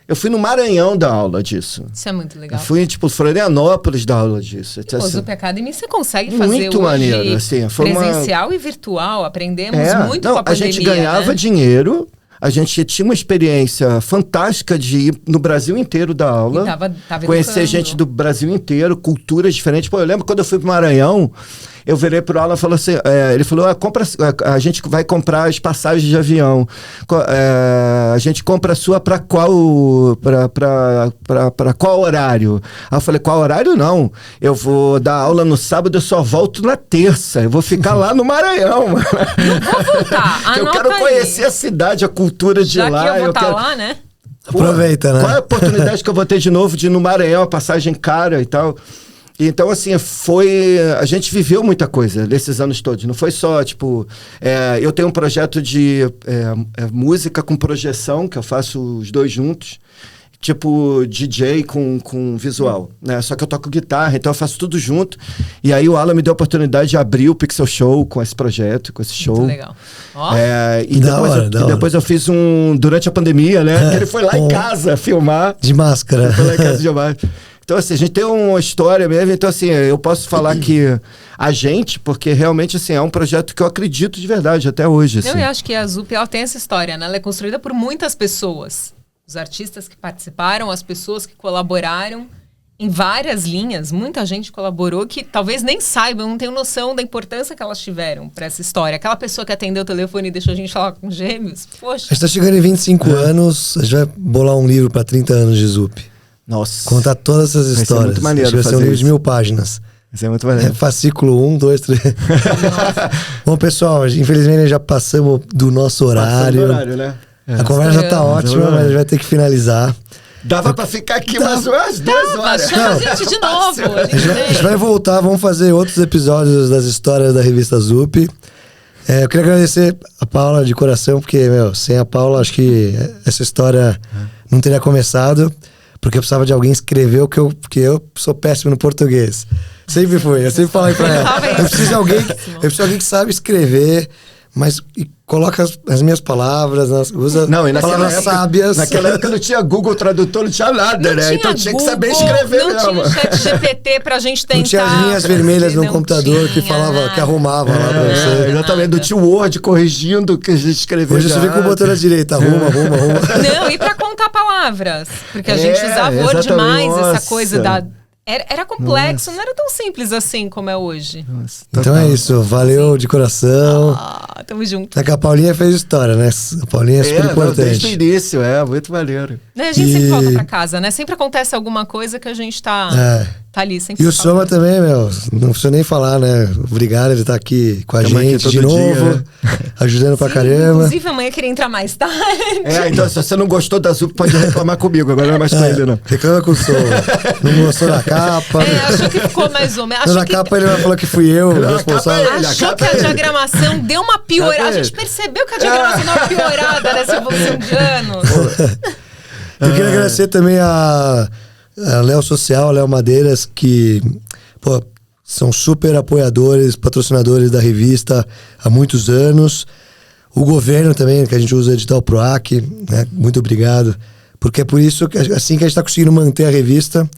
Eu fui no Maranhão dar aula disso. Isso é muito legal. Eu fui, tipo, Florianópolis dar aula disso. Pô, Assim, Zup Academy você consegue fazer muito hoje maneiro, assim, foi presencial e virtual. Aprendemos muito com a a pandemia, gente ganhava né? dinheiro, a gente tinha uma experiência fantástica de ir no Brasil inteiro dar aula. E tava conhecer educando. gente do Brasil inteiro, culturas diferentes. Pô, eu lembro quando eu fui pro Maranhão, eu virei pro Alan e falou assim, ele falou, a gente vai comprar as passagens de avião. A gente compra a sua para qual horário? Aí eu falei, qual horário não? Eu vou dar aula no sábado, eu só volto na terça. Eu vou ficar lá no Maranhão. Não vou voltar. Eu quero conhecer a cidade, a cultura de Já lá. que eu vou estar quero... lá, né? Pô, Aproveita, né? Qual é a oportunidade que eu vou ter de novo de ir no Maranhão, a passagem cara e tal? Então, assim, a gente viveu muita coisa nesses anos todos. Não foi só, tipo... eu tenho um projeto de música com projeção, que eu faço os dois juntos. Tipo, DJ com visual, né? Só que eu toco guitarra, então eu faço tudo junto. E aí o Alan me deu a oportunidade de abrir o Pixel Show com esse projeto, com esse show. Muito legal. Ó. E depois eu fiz durante a pandemia, né? Que ele foi lá em casa filmar. De máscara. Foi lá em casa de filmar. Então, assim, a gente tem uma história mesmo. Então, assim, eu posso falar que a gente, porque realmente, assim, é um projeto que eu acredito de verdade até hoje. Assim. Eu acho que a Zup ela tem essa história, né? Ela é construída por muitas pessoas. Os artistas que participaram, as pessoas que colaboraram em várias linhas. Muita gente colaborou que talvez nem saibam, não tenham noção da importância que elas tiveram para essa história. Aquela pessoa que atendeu o telefone e deixou a gente falar com gêmeos, poxa. A gente tá chegando em 25 anos, a gente vai bolar um livro para 30 anos de Zup. Nossa. Contar todas essas histórias. Vai ser muito maneiro Vai ser um livro de 1000 páginas. Isso é muito maneiro. Fascículo 1, 2, 3. Bom, pessoal, infelizmente já passamos do nosso horário. Passamos do horário, né? A conversa tá ótima, mas a gente vai ter que finalizar. Dava pra ficar aqui mais umas 2 horas. Chama a gente de novo. A gente vai voltar, vamos fazer outros episódios das histórias da revista Zup. Eu queria agradecer a Paula de coração, porque, sem a Paula, acho que essa história não teria começado, porque eu precisava de alguém escrever porque eu sou péssimo no português. Sempre fui, eu sempre falei pra ela. Eu preciso de alguém que sabe escrever, mas coloca as minhas palavras, usa palavras sábias. Naquela época não tinha Google Tradutor, não tinha nada, né? Então tinha que saber escrever mesmo. Não tinha chat GPT pra gente tentar. Não tinha as linhas vermelhas no computador que falava, que arrumava lá pra você. Exatamente, não tinha o Word corrigindo o que a gente escreveu. Hoje você vê com o botão da direita, arruma. Não, e pra contar palavras. Porque a gente usava Word demais, essa coisa da... Era complexo, não era tão simples assim como é hoje. Então é isso, valeu de coração. Tamo junto. É que a Paulinha fez história, né? A Paulinha é super importante. Desde o início, muito maneiro. A gente sempre volta pra casa, né? Sempre acontece alguma coisa que a gente tá ali sempre. E o Soma também, não precisa nem falar, né? Obrigado, ele tá aqui com a gente de novo, ajudando pra caramba. Inclusive, amanhã queria entrar mais tarde. Então, se você não gostou da Zup, pode reclamar comigo, agora não é mais com ele, não. Reclama com o Soma. Não gostou da capa. Achou que ficou mais ou menos. Na capa ele vai falar que fui eu o responsável. Achou que a diagramação deu uma piorada. A gente percebeu que a diagramação deu uma piorada nessa evolução de anos. Eu queria agradecer também a Léo Social, Léo Madeiras, que são super apoiadores, patrocinadores da revista há muitos anos. O governo também, que a gente usa o edital PROAC, né? Muito obrigado. Porque é por isso que assim que a gente está conseguindo manter a revista.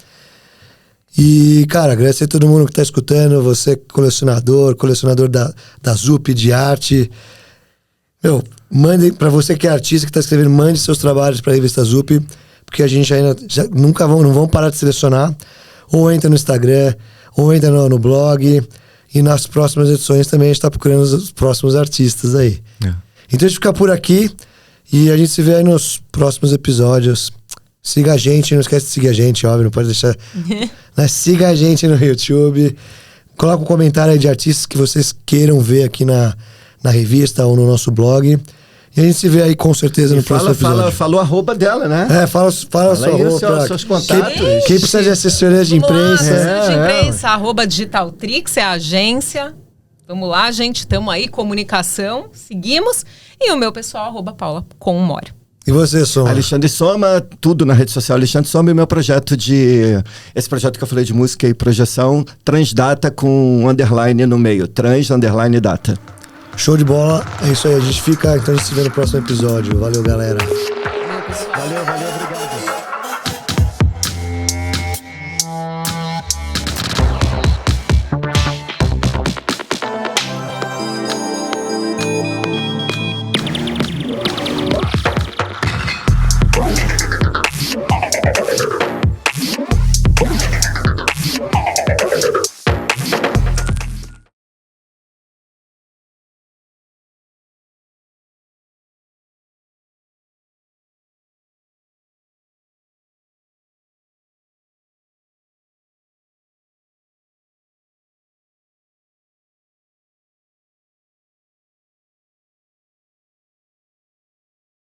E, cara, agradecer a todo mundo que está escutando, você colecionador da Zup, de arte. Mande, para você que é artista, que está escrevendo, mande seus trabalhos para a revista Zup, porque a gente não vão parar de selecionar. Ou entra no Instagram, ou entra no blog, e nas próximas edições também a gente está procurando os próximos artistas aí. Então a gente fica por aqui, e a gente se vê aí nos próximos episódios. Siga a gente, não esquece de seguir a gente, óbvio, não pode deixar. Né? Siga a gente no YouTube. Coloca um comentário aí de artistas que vocês queiram ver aqui na revista ou no nosso blog. E a gente se vê aí com certeza no próximo episódio. Falou a arroba dela, né? Fala sua arroba. Seus contatos. Quem precisa de assessoria de imprensa. Assessoria de imprensa, @Digitaltrix é a agência. Vamos lá, gente, estamos aí, comunicação, seguimos. E o meu pessoal, _Paula com Mório. E você, Soma? Alexandre Soma, tudo na rede social. Alexandre Soma e meu projeto esse projeto que eu falei de música e projeção, Transdata com underline no meio. Trans_data. Show de bola. É isso aí, a gente fica. Então a gente se vê no próximo episódio. Valeu, galera. Valeu, pessoal. Valeu.